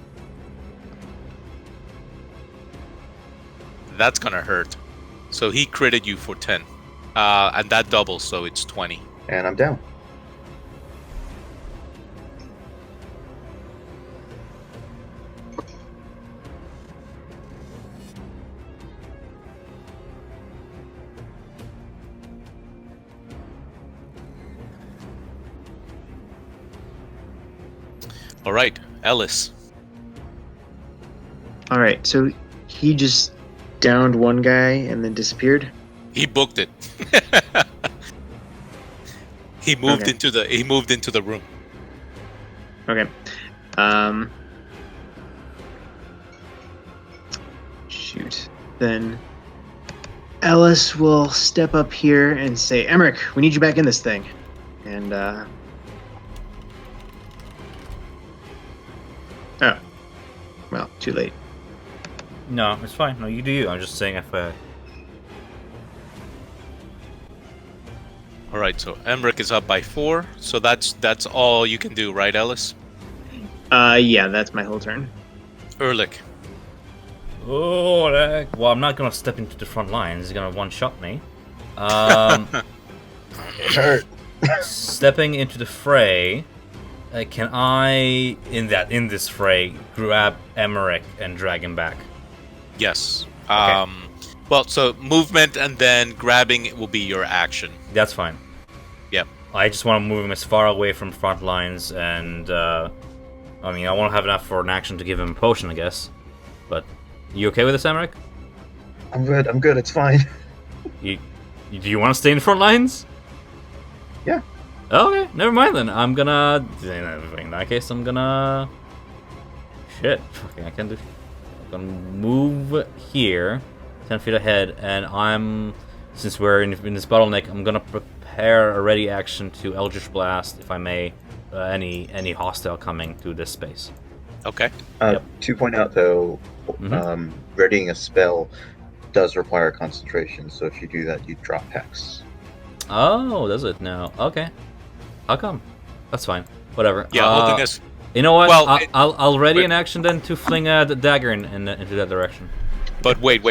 That's gonna hurt. So he critted you for 10. And that doubles, so it's 20. And I'm down. All right, Ellis. All right, so he just downed one guy and then disappeared. He booked it. He moved Okay. into the room. Okay. Shoot. Then Ellis will step up here and say, "Emmerich, we need you back in this thing." And oh, well, too late. No, it's fine. No, you do you. I'm just saying FYI. All right, so Emmerich is up by 4. So that's all you can do, right, Ellis? Yeah, that's my whole turn. Erlich. Oh, well, I'm not gonna step into the front lines. He's gonna one-shot me. It hurt. Stepping into the fray, can I, in this fray, grab Emmerich and drag him back? Yes. Okay. Well, so movement and then grabbing will be your action. That's fine. Yep. I just want to move him as far away from front lines, and I won't have enough for an action to give him a potion, I guess. But you okay with this, Emmerich? I'm good. It's fine. Do you want to stay in the front lines? Yeah. Okay, never mind then. I'm gonna. In that case, I'm gonna. Shit. Fucking, I can't do. I'm gonna move here, 10 feet ahead, and since we're in this bottleneck, I'm gonna prepare a ready action to Eldritch Blast, if I may, any hostile coming to this space. Okay. Yep. To point out though, Mhm. readying a spell does require concentration. So if you do that, you drop hex. Oh, does it now? Okay. How come? That's fine. Whatever. Yeah, holding this. You know what? Well, I'll ready wait. an action then to fling the dagger into that direction. But wait.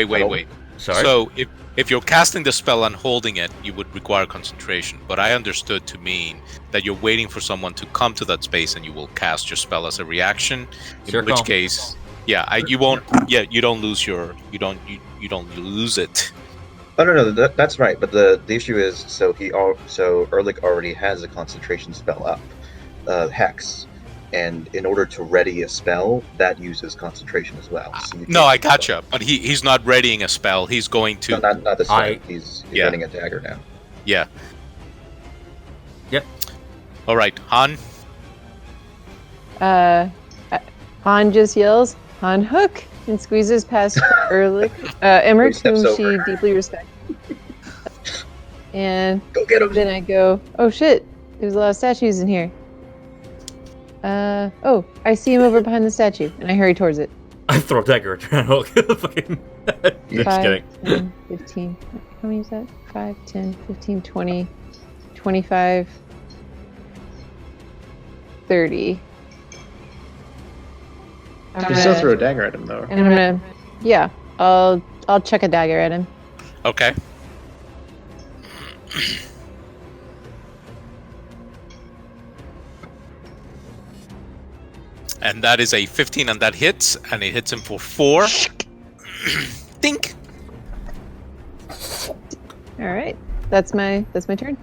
Sorry. So If you're casting the spell and holding it, you would require concentration. But I understood to mean that you're waiting for someone to come to that space and you will cast your spell as a reaction. It's In your which call. case, you won't. Yeah, you don't lose your. You don't lose it. Oh no, that's right. But the issue is, so Erlich already has a concentration spell up, Hex, and in order to ready a spell, that uses concentration as well. So No, I gotcha. But he's not readying a spell. He's going to. No, not this time. He's readying a dagger now. Yeah. Yep. All right, Han. Han just yells, "Han Hook!" and squeezes past Erlich, Emmerich, Steps whom she over. deeply respects. And Go get him! then I go, "Oh shit! There's a lot of statues in here." Oh, I see him over behind the statue, and I hurry towards it. I throw a dagger at Hook. Fucking. Just 5, kidding. 10, 15. How many is that? 5, 10, 15, 20, 25, 30. You can still throw a dagger at him, though. And I'm gonna, yeah, I'll chuck a dagger at him. Okay. And that is a 15, and that hits, and it hits him for 4. Dink. All right, that's my turn.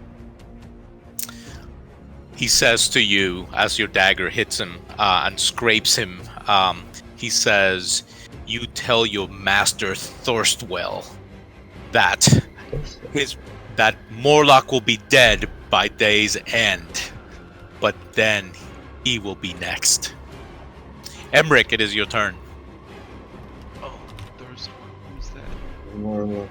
He says to you as your dagger hits him and scrapes him. He says, "You tell your master Thorstwell that Morlock will be dead by day's end, but then he will be next." Emmerich, it is your turn. Oh, there's who's that?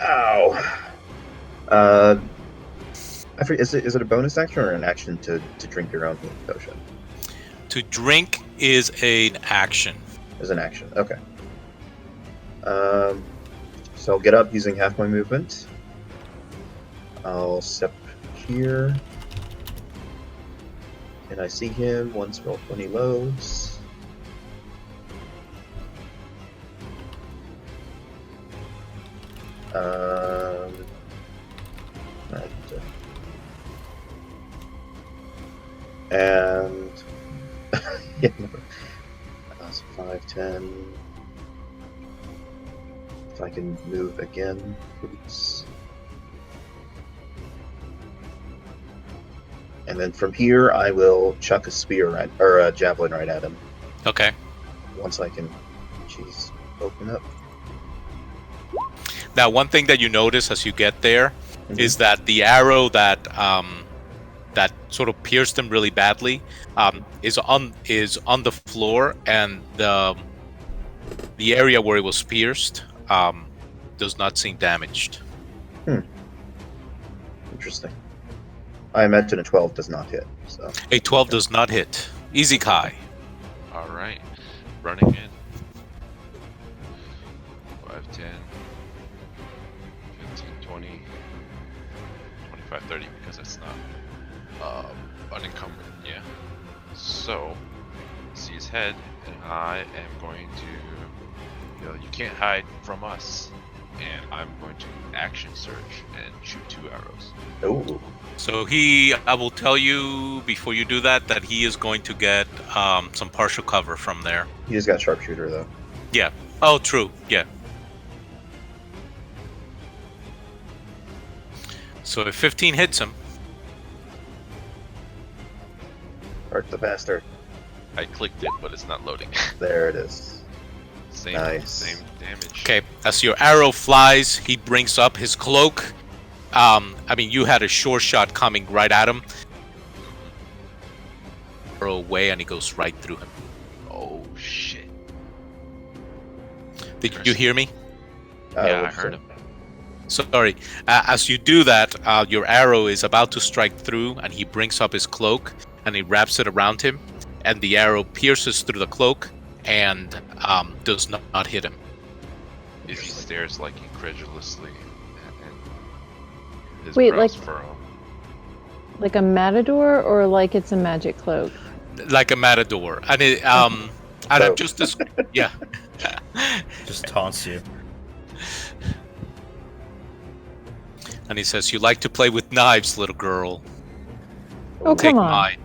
Ow. I forget, is it a bonus action or an action to drink your own healing potion? To drink is an action. As an action, okay. So I'll get up using half my movement. I'll step here. And I see him once Roll20 loads. And yeah, that's 5, 10. If I can move again, please. And then from here, I will chuck a spear or a javelin right at him. Okay. Once I can, open up. Now, one thing that you notice as you get there is that the arrow that that sort of pierced him really badly is on the floor, and the area where it was pierced does not seem damaged. Interesting. I imagine a 12 does not hit. So A 12 does not hit. Easy, Kai. Alright. Running in. 5, 10, 15, 20, 25, 30 because it's not unencumbered. Yeah. So, see his head, and I am going to. You can't hide from us. And I'm going to action search and shoot 2 arrows. oh, So I will tell you before you do that he is going to get some partial cover from there. he just got sharpshooter though. Yeah. Oh, true. Yeah. So if 15 hits him, Hurt the bastard. I clicked it, but it's not loading. There it is. Same damage. okay, as your arrow flies, he brings up his cloak. I mean, you had a short shot coming right at him. Arrow away, and he goes right through him. Oh shit! Did you hear me? Yeah, I heard him. Sorry. As you do that, your arrow is about to strike through, and he brings up his cloak, and he wraps it around him, and the arrow pierces through the cloak and does not hit him. He stares like incredulously, and his Wait, brows like- furrow. Like a matador, or like it's a magic cloak? Like a matador. And it, and I'm just yeah. Just taunts you. And he says, "You like to play with knives, little girl. Oh, Take come on. mine.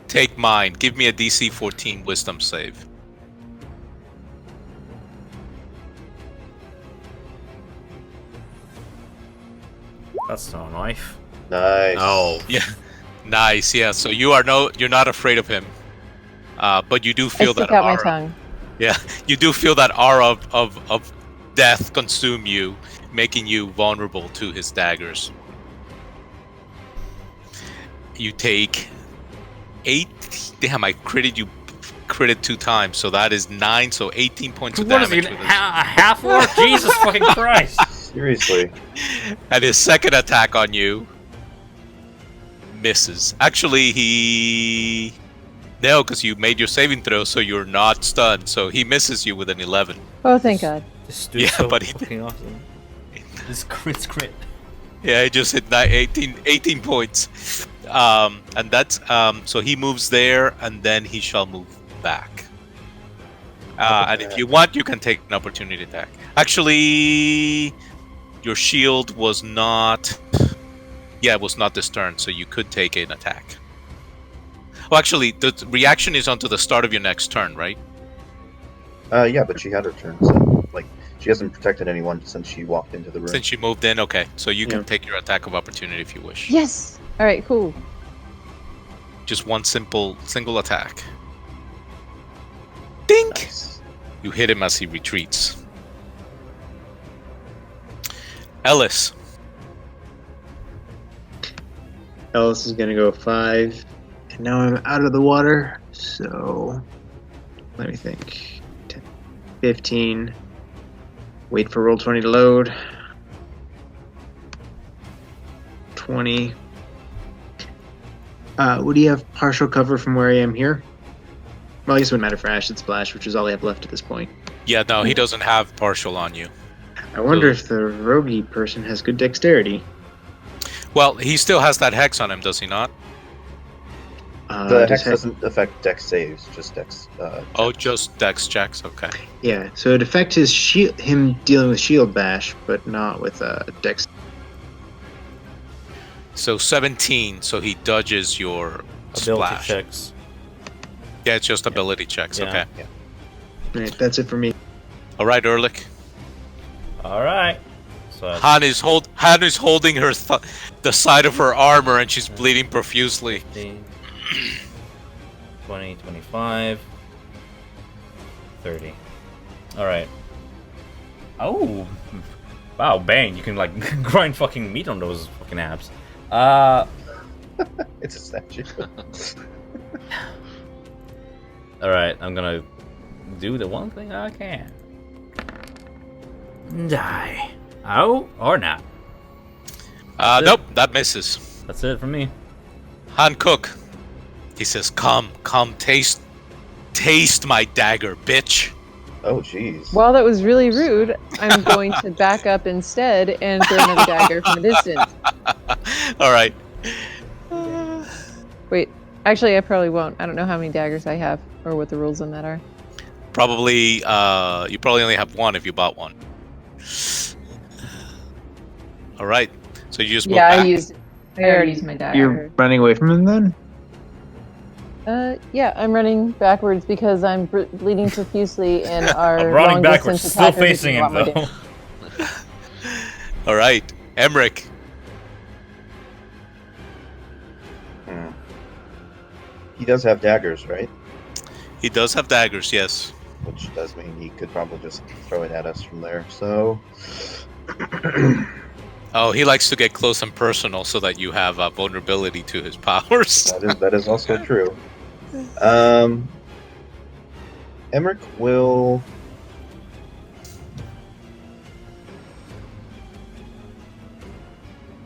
Take mine. Give me a DC 14 Wisdom save." That's not a knife. Nice. Oh. Yeah. Nice. Yeah. So you're not afraid of him, but you do I feel stick that out my aura. tongue. Yeah, you do feel that aura of death consume you, making you vulnerable to his daggers. You take 8. Damn, I critted 2 times, so that is 9. So 18 points of What is damage. he? With his, A half orc? Jesus fucking Christ! Seriously. and his second attack on you misses. Actually, no, because you made your saving throw, so you're not stunned. So he misses you with an 11. Oh, thank God. This dude's Yeah, so but he- fucking awesome. This crit. Yeah, he just hit 18 points. And that's so he moves there, and then he shall move back. And if you want, you can take an opportunity attack. Actually, your shield was not. Yeah, it was not this turn, so you could take an attack. Oh, actually, the reaction is onto the start of your next turn, right? Yeah, but she had her turn, so like she hasn't protected anyone since she walked into the room. Since you moved in, okay. So you can Yeah. take your attack of opportunity if you wish. Yes. All right, cool. Just one single attack. Dink! Nice. You hit him as he retreats. Ellis. Ellis is gonna go 5. And now I'm out of the water, so let me think. 10, 15. Wait for roll 20 to load. 20. What do you have partial cover from where I am here? Well, I guess it wouldn't matter for Acid Splash, which is all I have left at this point. Yeah, no, he doesn't have partial on you. I wonder if the roguey person has good dexterity. Well, he still has that hex on him, does he not? The Does hex he- doesn't affect dex saves, just dex. Oh, just dex checks. Okay. Yeah, so it affects his shield, him dealing with shield bash, but not with dex. So 17. So he dodges your Ability splash. checks. Yeah, it's just ability checks. Yeah. Okay. Right, that's it for me. All right, Ehrlich. All right. So Han is holding her the side of her armor, and she's bleeding profusely. 15, 20, 25, 30. All right. Oh, wow, Bane! You can like grind fucking meat on those fucking abs. It's a statue. All right, I'm gonna do the one thing I can. Die. Oh, or not. Nope, that misses. That's it for me. Han Cook. He says, "Come, taste my dagger, bitch." Oh, jeez. While that was really rude, I'm going to back up instead and throw another dagger from a distance. All right. Wait, actually, I probably won't. I don't know how many daggers I have or what the rules on that are. Probably, you probably only have one if you bought one. All right. So you just move Yeah, back. I already used my dagger. You're running away from him then? Yeah, I'm running backwards because I'm bleeding profusely and our I'm running long backwards, distance still attacker is facing doing him a lot more though. damage. All right, Emmerich. Hmm. He does have daggers, right? He does have daggers, yes. Which does mean he could probably just throw it at us from there. So, Oh, he likes to get close and personal so that you have vulnerability to his powers. that is also true. Emmerich will.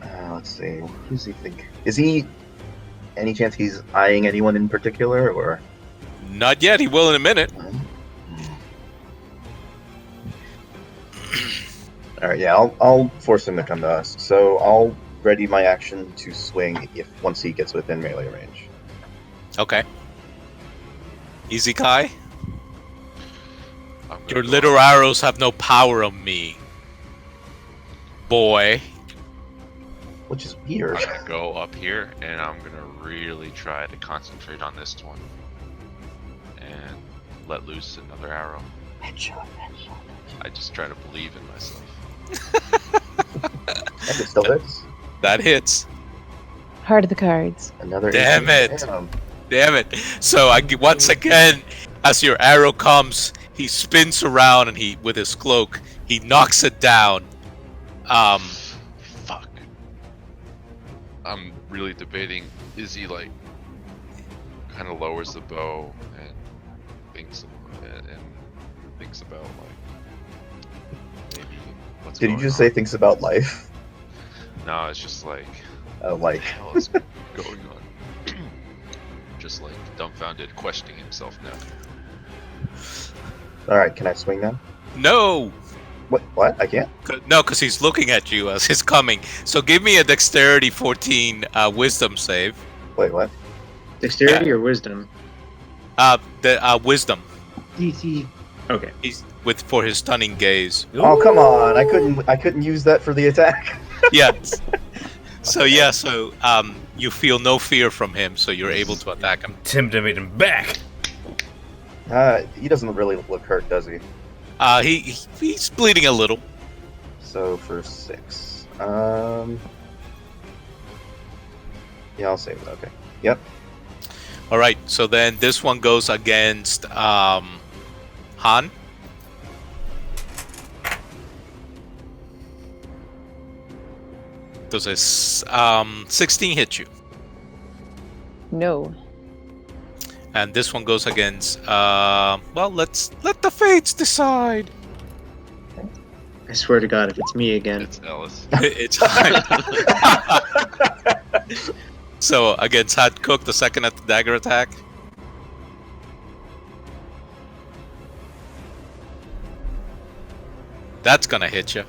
Let's see. What does he think? Is he? Any chance he's eyeing anyone in particular, or? Not yet. He will in a minute. All right, yeah, I'll force him to come to us. So I'll ready my action to swing once he gets within melee range. Okay. Easy Kai. I'm gonna Your go little up. arrows have no power on me, boy. Which is weird. I'm gonna go up here and I'm gonna really try to concentrate on this one and let loose another arrow. Headshot. I just try to believe in myself. And it still hits. That hits. Heart of the cards. Another. Damn 18. it. Damn. Damn it. So once again, as your arrow comes, he spins around and he, with his cloak, he knocks it down. Fuck. I'm really debating. Is he like kind of lowers the bow and thinks about like maybe what's Did you going just on? say things about life? No, it's just like Like, what the hell is going on? Just like dumbfounded, questioning himself now. all right, can I swing now? No! What? I can't? No, because he's looking at you as he's coming. So give me a dexterity 14 wisdom save. Wait, what? Dexterity or wisdom? The wisdom. DC. Okay. He's for his stunning gaze. Oh, come on! I couldn't use that for the attack. Yeah. So you feel no fear from him, so you're able to attack him. Intimidate him back. He doesn't really look hurt, does he? He's bleeding a little. So for 6. Yeah, I'll save it. Okay. Yep. All right. So then this one goes against Han. Does a 16 hit you? No. And this one goes against. Well, let the fates decide. I swear to God, if it's me again. It's Ellis. It's so against Had Cook, the second at the dagger attack. That's gonna hit you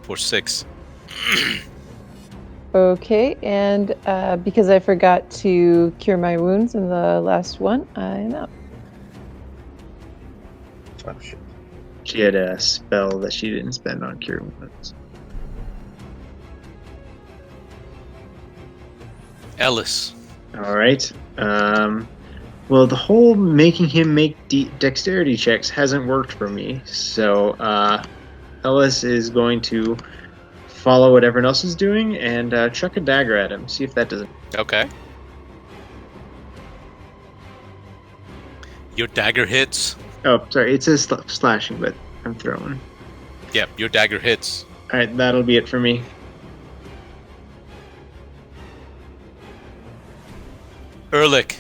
for 6. Okay, and because I forgot to cure my wounds in the last one, I'm out. Oh shit. She had a spell that she didn't spend on cure wounds. Ellis. All right. Well, the whole making him make dexterity checks hasn't worked for me. So Ellis is going to follow what everyone else is doing and chuck a dagger at him. See if that doesn't. Okay. Your dagger hits. Oh, sorry. It says slashing, but I'm throwing. Yep, your dagger hits. All right, that'll be it for me. Erlich.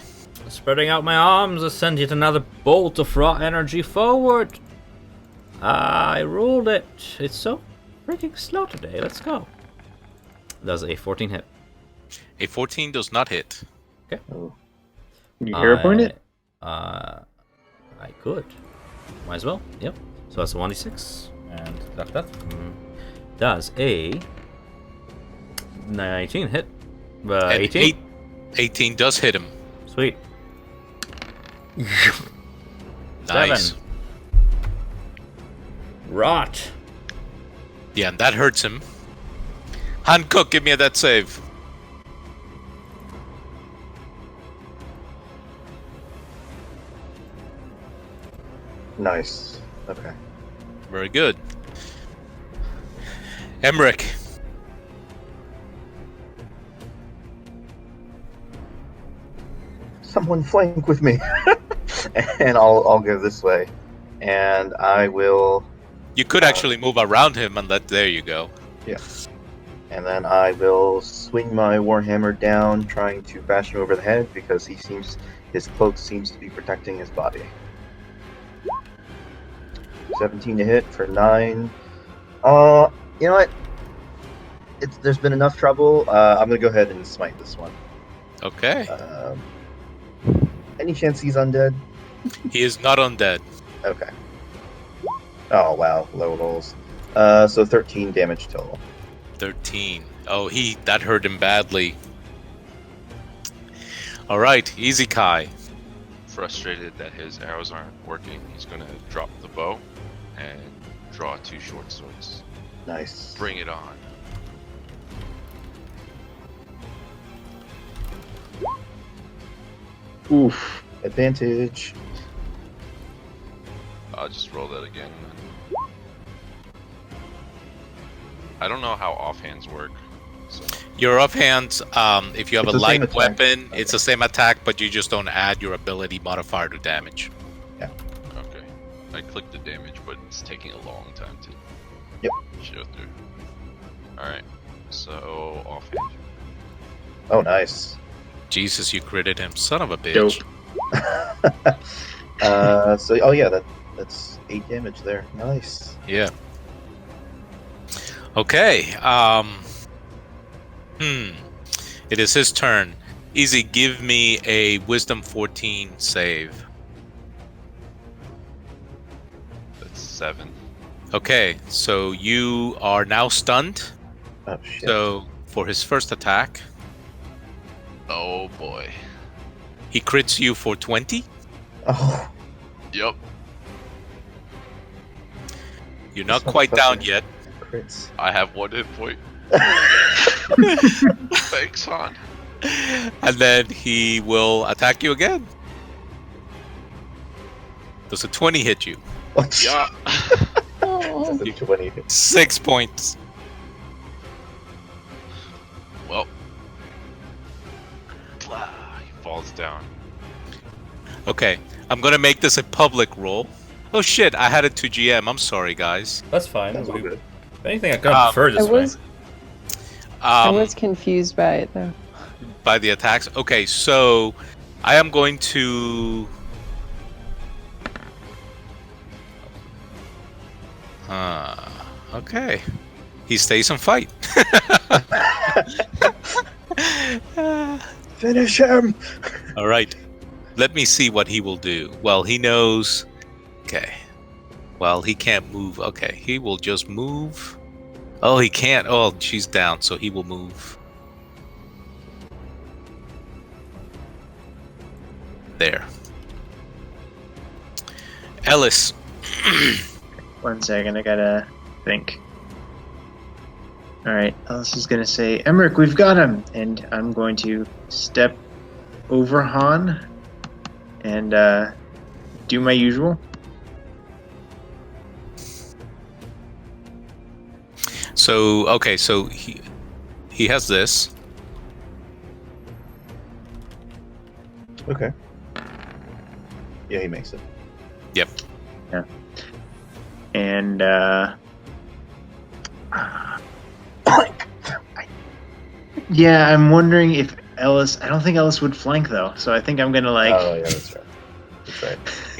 Spreading out my arms, I send yet another bolt of raw energy forward. I rolled it. It's so freaking slow today. Let's go. Does a 14 hit? A 14 does not hit. Okay. Can you hero point it? I could. Might as well. Yep. So that's a 1d6. And that does a 19 hit. And 18. 18 does hit him. Sweet. Nice. 7. Rot. Yeah, and that hurts him. Hancock, give me a death save. Nice. Okay. Very good. Emmerich. Someone flank with me. And I'll go this way. And I will. You could actually move around him and there you go. Yeah. And then I will swing my warhammer down, trying to bash him over the head because his cloak seems to be protecting his body. 17 to hit for 9. You know what? There's been enough trouble. I'm gonna go ahead and smite this one. Okay. Any chance he's undead? He is not undead. Okay. Oh wow, low rolls. So 13 damage total. 13. Oh, that hurt him badly. All right, easy Kai. frustrated that his arrows aren't working, he's gonna drop the bow and draw 2 short swords. Nice. Bring it on. Oof. Advantage. I'll just roll that again. I don't know how offhands work. So Your offhand, if you have It's a the same light attack. weapon, Okay. it's the same attack, but you just don't add your ability modifier to damage. okay. I clicked the damage, but it's taking a long time to Yep. show through. Alright. So offhand. Oh, nice. Jesus, you critted him, son of a bitch. Dope. So, oh yeah, that's 8 damage there. Nice. Yeah. Okay. It is his turn. Easy, give me a Wisdom 14 save. That's 7. Okay, so you are now stunned. Oh shit. So for his first attack, Oh boy. he crits you for 20. Oh, Yep. You're not This quite down motherfucker. yet. crits. I have 1 hit point. Thanks, Han. And then he will attack you again. Does a 20 hit you? Oh, Yeah. Oh. That's a 20. 6 points. Well. Blah, he falls down. Okay, I'm gonna make this a public roll. Oh shit, I had it to GM. I'm sorry, guys. That's fine. That's all good. If anything, I kind of prefer this I was way. I Um, was confused by it though. by the attacks. Okay, so I am going to. Okay. He stays and fight. Finish him. All right. Let me see what he will do. Well, he knows. Okay. Well, he can't move. Okay, he will just move. Oh, he can't. Oh, she's down, so he will move. There. Ellis. 1 second, I gotta think. Alright, Alice is gonna say, Emmerich, we've got him! And I'm going to step over Han and do my usual. So okay, so he has this. Okay. Yeah, he makes it. Yep. And yeah, I'm wondering if Ellis. I don't think Ellis would flank though, so I think I'm gonna like. Oh yeah, that's right. That's right.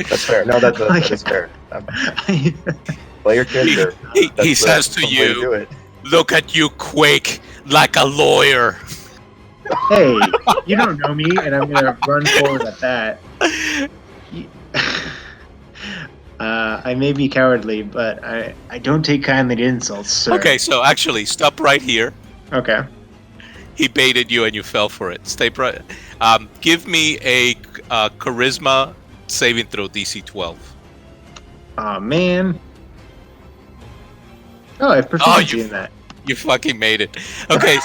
That's fair. No, that is fair. Play your character. He That's says to the way to do you, it. "Look at you quake like a lawyer." Hey, you don't know me, and I'm gonna run forward at that. I may be cowardly, but I don't take kindly to insults, sir. Okay, so actually, stop right here. Okay. He baited you and you fell for it. Stay right. Give me a charisma saving throw DC 12. Aw, man. Oh, I have proficiency in that. You fucking made it. Okay,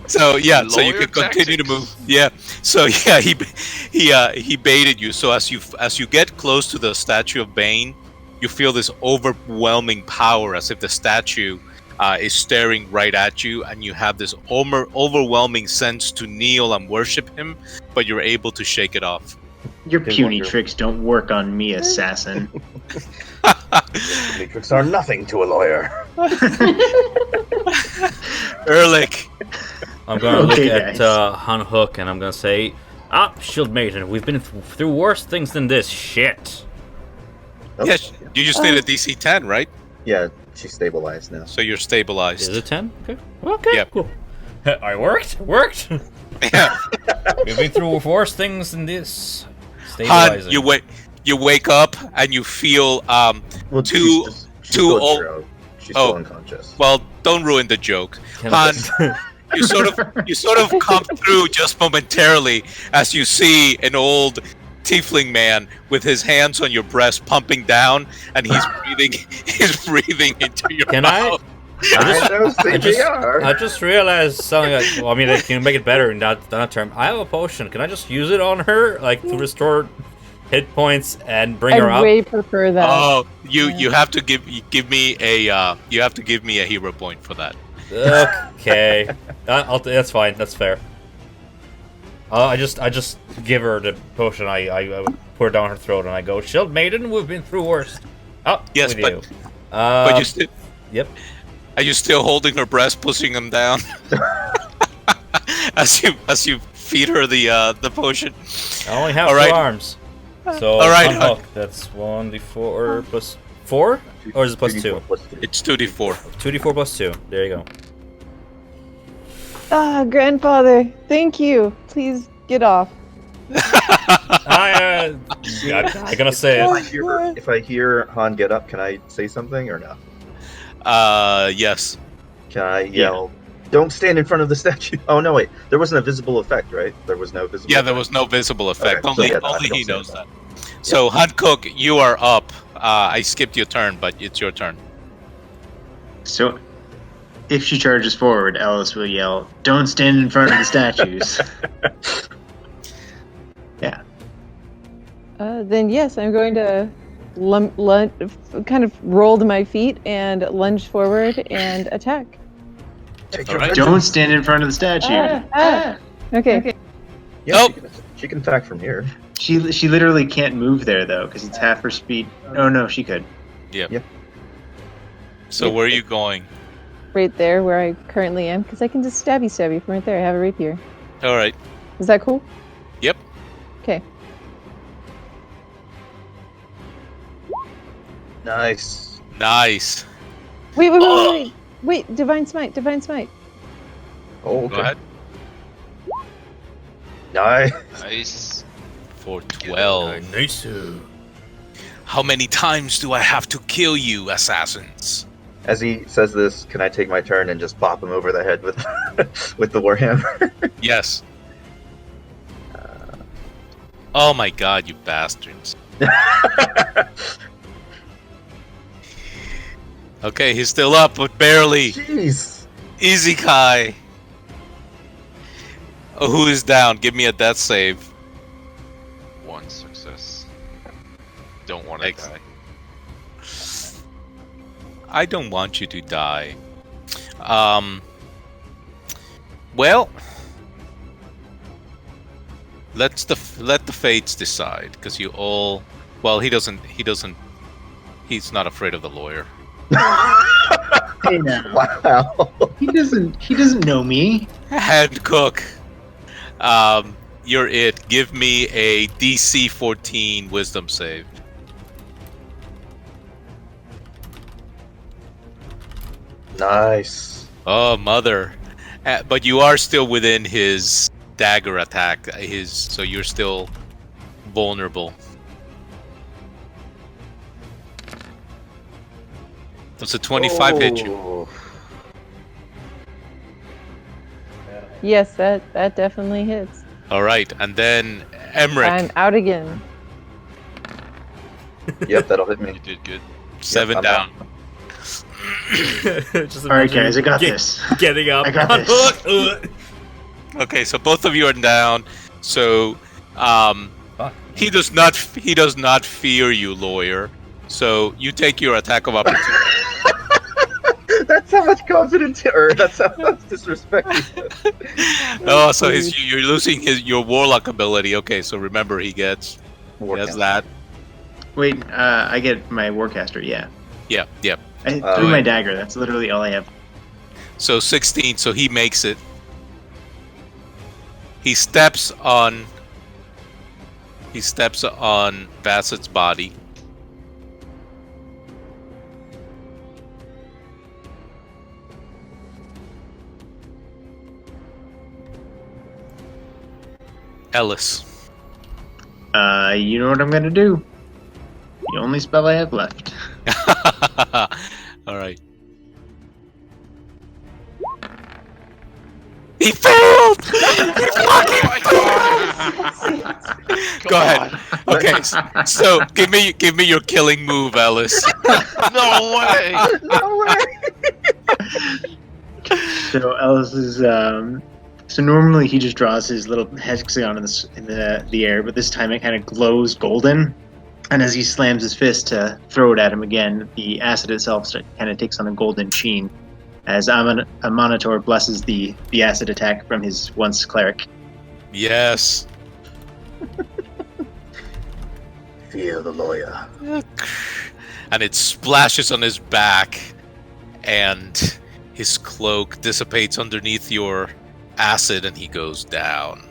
so yeah, so you Lawyer can continue to tactics. move. Yeah. So yeah, he baited you. So as you get close to the statue of Bane, you feel this overwhelming power, as if the statue is staring right at you, and you have this overwhelming sense to kneel and worship him, but you're able to shake it off. Your They puny wonder- tricks don't work on me, assassin. Matrix are nothing to a lawyer. Ehrlich. I'm gonna Okay, look at guys. Han Hook and I'm gonna say, Shield Maiden, we've been through worse things than this. Shit. Oh, Yes, you just need a DC 10, right? Yeah, she's stabilized now. So you're stabilized. Is it 10? Okay. Okay. Yep. Cool. I worked. Worked. Yeah. We've been through worse things than this. Han, Stabilizing. you wake up and you feel Well, Two- she's two still old- zero. She's Oh. still unconscious. well, don't ruin the joke. Can Han, I- you sort of come through just momentarily as you see an old tiefling man with his hands on your breast, pumping down, and he's breathing. He's breathing into your Can I? mouth. I know CPR. I just realized something. Like, well, I mean, it can make it better in that term. I have a potion. Can I just use it on her, like to restore hit points and bring her I'd up? way prefer that. Oh, you have to give me a hero point for that. Okay, that's fine. That's fair. I just give her the potion. I pour it down her throat and I go, "Shield maiden, we've been through worse." Oh, Yes, we but do. but you still. Yep. Are you still holding her breast, pushing him down? as you feed her the potion. I only have All right. 2 arms. So All right, unhook. That's 1d4 plus 4, or is it plus 2? It's 2d4. 2d4 plus 2. There you go. Ah, grandfather, thank you. Please get off. I'm gonna say it. If I hear Han get up, can I say something or no? Yes. Can I yell, "Don't stand in front of the statue"? Oh no, wait. There wasn't a visible effect, right? There was no visible. Yeah, there was no visible effect. Okay, so Only don't he say knows that. that. So, Hancock, you are up. I skipped your turn, but it's your turn. So, if she charges forward, Alice will yell, "Don't stand in front of the statues." Yeah. Then yes, I'm going to kind of roll to my feet and lunge forward and attack. All right. Don't stand in front of the statue. Okay. Yeah, Oh. she can attack from here. She literally can't move there though, because it's half her speed. Oh no, she could. So, where are you going? Right there where I currently am, because I can just stabby from right there. I have a rapier. All right. Is that cool? Yep. Okay. Nice. Nice. Wait, divine smite. Oh, okay. Go ahead. Nice. Nice. For 12. Nice. How many times do I have to kill you, assassins? As he says this, can I take my turn and just bop him over the head with with the warhammer? Yes. Oh my god, you bastards. Okay, he's still up, but barely. Jeez. Easy, Kai. Oh, who is down? Give me a death save. 1 success. Don't want to Ex- die. I don't want you to die. Well, let the fates decide, because you all. Well, he doesn't. He's not afraid of the lawyer. Hey now. Wow. He doesn't know me. Hancock, you're it. Give me a DC 14 Wisdom save. Nice. Oh, mother! But you are still within his dagger attack. So you're still vulnerable. Does a 25 hit you? Oh. Yes, that definitely hits. All right, and then Emmerich, I'm out again. Yep, that'll hit me. You did good. 7 I'm down. Just All right, imagine guys, I got this. Getting up. I got this. Okay, so both of you are down. So, he does not fear you, lawyer. So you take your attack of opportunity. That's how much confidence, or that's how much disrespect. Oh, so you're losing your warlock ability. Okay, so remember he has that. Wait, I get my warcaster. Yeah, Yeah. I threw my dagger. That's literally all I have. So 16. So he makes it. He steps on Bassett's body. Ellis. You know what I'm gonna do? The only spell I have left. All right. He failed! He fucking failed! Go ahead. God. Okay, so give me your killing move, Ellis. No way! No way! So Ellis is so normally he just draws his little hexagon in the air, but this time it kind of glows golden. And as he slams his fist to throw it at him again, the acid itself kind of takes on a golden sheen as a monitor blesses the acid attack from his once cleric. Yes. Fear the lawyer. And it splashes on his back, and his cloak dissipates underneath your acid, and he goes down.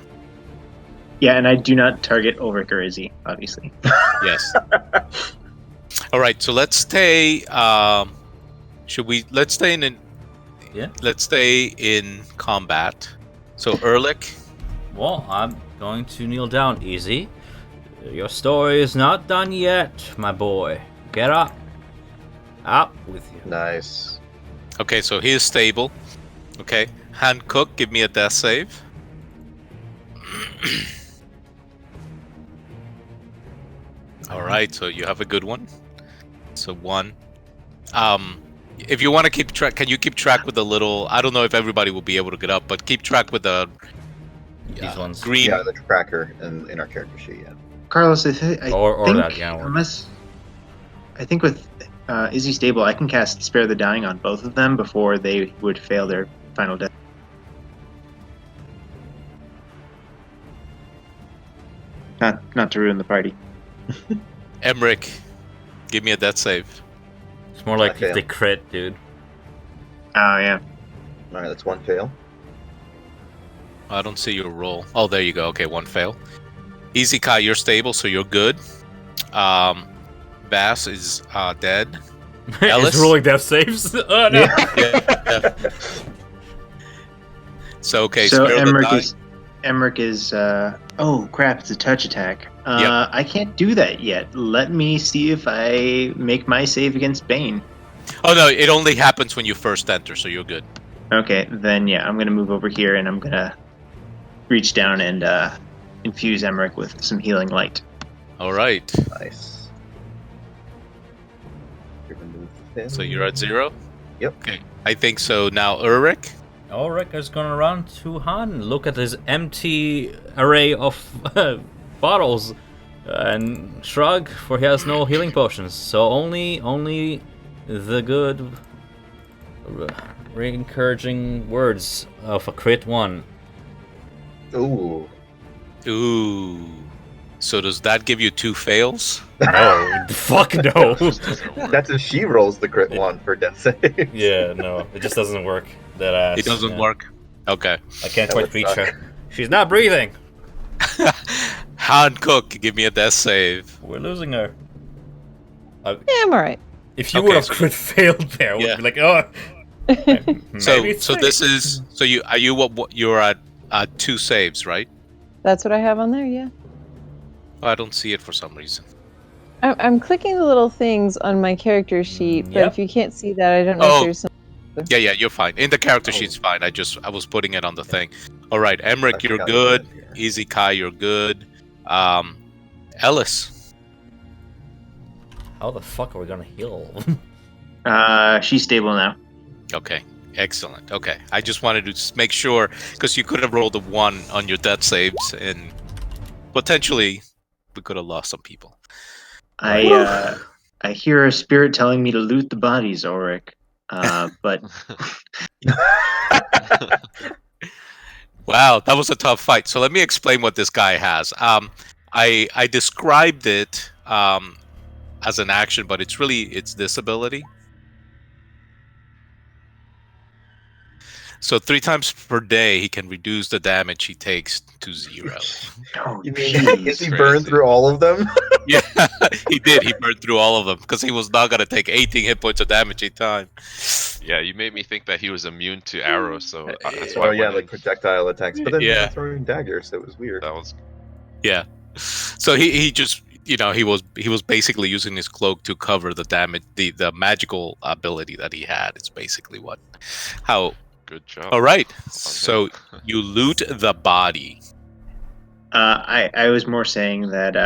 Yeah, and I do not target Ulrich or Izzy, obviously. Yes. All right. So let's stay. Let's stay in. Yeah. Let's stay in combat. So Ehrlich. Well, I'm going to kneel down, Easy. Your story is not done yet, my boy. Get up. Up with you. Nice. Okay, so he is stable. Okay. Hancock, give me a death save. All right, so you have a good one. So 1. If you want to keep track, can you keep track with the little? I don't know if everybody will be able to get up, but keep track with the These ones. green. Yeah, the tracker in our character sheet. Yeah. Carlos, Or think, that, yeah. unless I think with Izzy stable, I can cast Spare the Dying on both of them before they would fail their final death. Not to ruin the party. Emmerich, give me a death save. It's more like I fail. if they crit, dude. Oh yeah. All right, that's 1 fail. I don't see your roll. Oh, there you go. Okay, 1 fail. Easy Kai, you're stable, so you're good. Vaaz is dead. Ellis? It's rolling death saves. Oh no. Yeah. So okay, So spare the die. Emmerich is oh crap, it's a touch attack. Yep. I can't do that yet. Let me see if I make my save against Bane. Oh no, it only happens when you first enter, so you're good. Okay, then yeah, I'm gonna move over here and I'm gonna reach down and infuse Emmerich with some healing light. All right. Nice. Remove the So you're at 0? Yep. Okay. I think so. Now Ulrich. Ulrich is gonna run to Han, look at his empty array of bottles, and shrug, for he has no healing potions. So only the good, re-encouraging words of a crit 1. Ooh. Ooh. So does that give you 2 fails? No, fuck no. That's if she rolls the crit 1 for death save. Yeah, no, it just doesn't work. That ass. It doesn't yeah. work. Okay. I can't That quite would reach suck. her. She's not breathing. Hancock, give me a death save. We're losing her. Yeah, I'm alright. If you Okay, would have so- crit failed there, Yeah. would be like, oh. So Maybe so 3. this is so you what you're at 2 saves, right? That's what I have on there, yeah. Oh, I don't see it for some reason. I'm clicking the little things on my character sheet, but Yep. if you can't see that, I don't know Oh. if there's some. Yeah, you're fine. In the character Oh. sheet's fine. I was putting it on the thing. All right, Emmerich, I you're forgot good. about that, Easy Kai, you're good. Ellis. How the fuck are we gonna heal all of them? She's stable now. Okay, excellent. Okay, I just wanted to just make sure because you could have rolled a 1 on your death saves, and potentially we could have lost some people. I hear a spirit telling me to loot the bodies, Ulrich. But Wow, that was a tough fight. So let me explain what this guy has. I described it as an action, but it's this ability. So 3 times per day, he can reduce the damage he takes to 0. oh, You mean jeez. is he Crazy. burned through all of them? Yeah, he did. He burned through all of them because he was not gonna take 18 hit points of damage each time. Yeah, you made me think that he was immune to arrows, so that's why Oh I yeah, went like in. projectile attacks. But then Yeah. yeah, throwing daggers, so it was weird. That was Yeah. So he just he was basically using his cloak to cover the damage, the magical ability that he had. It's basically how. good job. All right. on So him. you loot the body. I was more saying that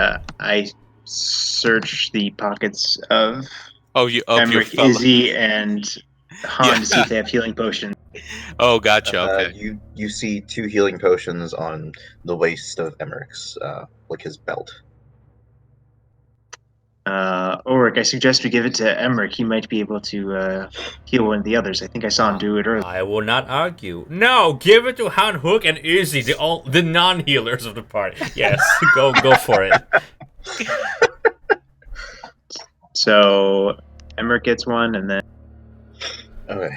I search the pockets of Oh, you of your Emmerich, fellow. Izzy, and Han Yeah. to see if they have healing potions. Oh, gotcha. Okay. You see 2 healing potions on the waist of Emmerich's, like his belt. Ulrich, I suggest we give it to Emmerich. He might be able to heal one of the others. I think I saw him do it earlier. I will not argue. No, give it to Han, Hook, and Izzy, the non-healers of the party. Yes, go for it. So Emmerich gets one, and then Okay.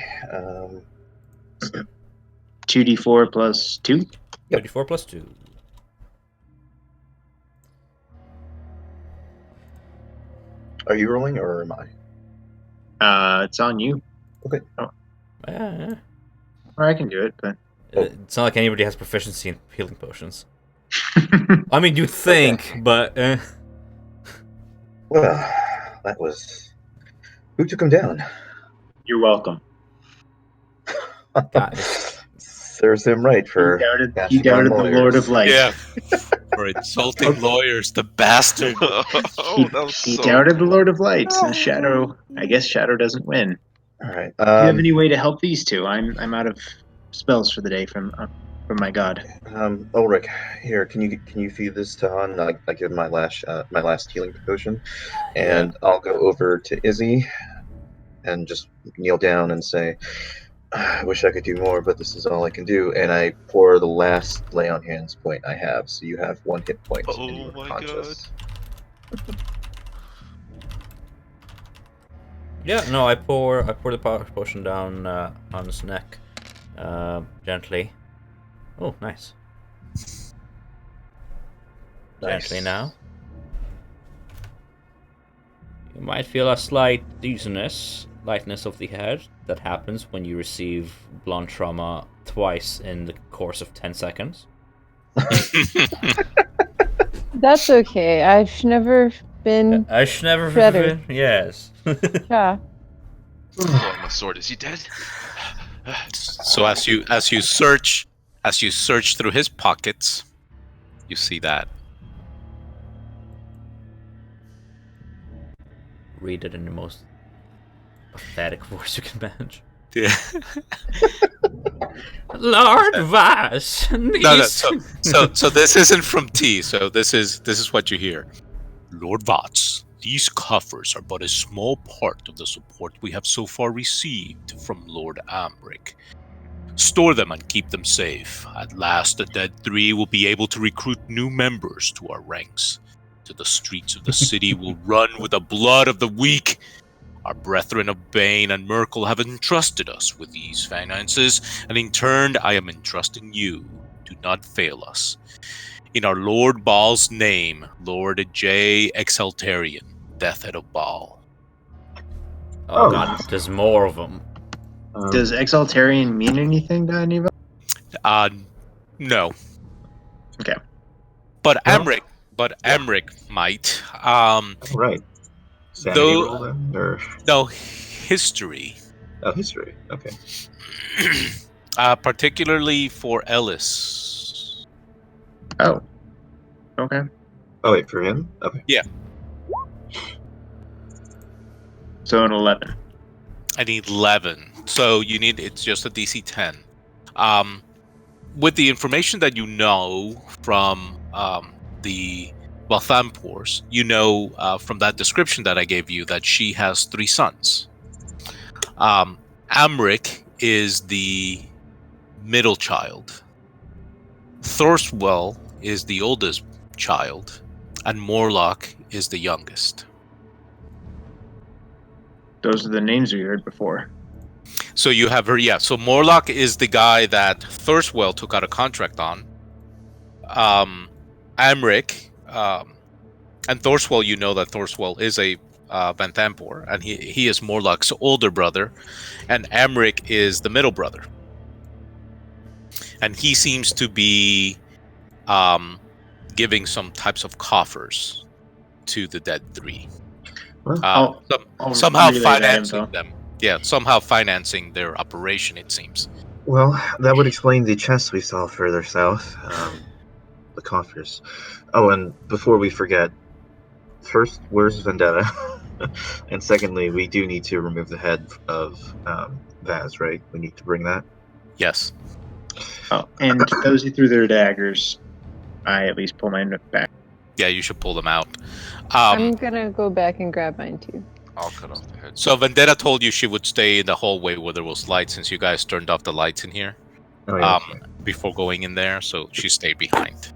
2d4 plus 2. Yep. 34 plus 2. Are you rolling or am I? It's on you. Okay. Yeah. Or I can do it, but It's not like anybody has proficiency in healing potions. I mean, you'd think, but... Well, that was... Who took him down? you're welcome. Guys. Serves him right for He doubted the Lord of Light. Yeah. For insulting lawyers, the bastard. Oh, that was He so doubted the cool. Lord of Light, and Shadow. I guess Shadow doesn't win. All right. Do you have any way to help these two? I'm out of spells for the day from my god. Ulrich, here, can you feed this to Han? I give him my last healing potion, and I'll go over to Izzy, and just kneel down and say, I wish I could do more, but this is all I can do. And I pour the last lay on hands point I have, so you have 1 hit point. Oh and you are my conscious. Yeah, no, I pour the potion down on his neck, gently. Oh, nice. Gently now. You might feel a slight dizziness, lightness of the head. That happens when you receive blunt trauma twice in the course of 10 seconds. That's okay. I've never been. I've never Better. Yes. Yeah. Oh, my sword. Is he dead? So as you search through his pockets, you see that. Read it in the most pathetic voice you can manage. Yeah. Lord Vaaz. No. So this isn't from T. So this is what you hear. Lord Vaaz, these coffers are but a small part of the support we have so far received from Lord Amric. Store them and keep them safe. At last, the Dead Three will be able to recruit new members to our ranks. To the streets of the city will run with the blood of the weak. Our brethren of Bane and Merkel have entrusted us with these finances, and in turn, I am entrusting you. Do not fail us. In our Lord Bhaal's name, Lord J. Exaltarian, Death Head of Bhaal. Oh god, there's more of them. Does Exaltarian mean anything to any of us? No. Okay. But No? Amric might. Right. Sanity Though- roll then? Or... No, history. Oh, history. Okay. Particularly for Ellis. Oh. Okay. Oh, wait, for him? Okay. So an 11. I need 11. So it's just a DC 10. With the information that you know from the Balthampors, you know from that description that I gave you that she has 3 sons. Amric is the middle child. Thorswell is the oldest child, and Morlock is the youngest. Those are the names we heard before. So you have her, yeah. So Morlock is the guy that Thorswell took out a contract on. Amric, and Thorswell, you know that Thorswell is a Vanthampor, and he is Morlock's older brother, and Amric is the middle brother. And he seems to be giving some types of coffers to the Dead Three. Well, I'll somehow relay that financing info. them. Yeah, somehow financing their operation, it seems. Well, that would explain the chest we saw further south. the coffers. Oh, and before we forget, first, where's Vendetta? And secondly, we do need to remove the head of Vaaz, right? We need to bring that. Yes. Oh, and those who threw their daggers, I at least pull mine back. Yeah, you should pull them out. I'm gonna go back and grab mine too. I'll cut off the head. So Vendetta told you she would stay in the hallway where there was light, since you guys turned off the lights in here Oh, yeah, that's right. before going in there. So she stayed behind.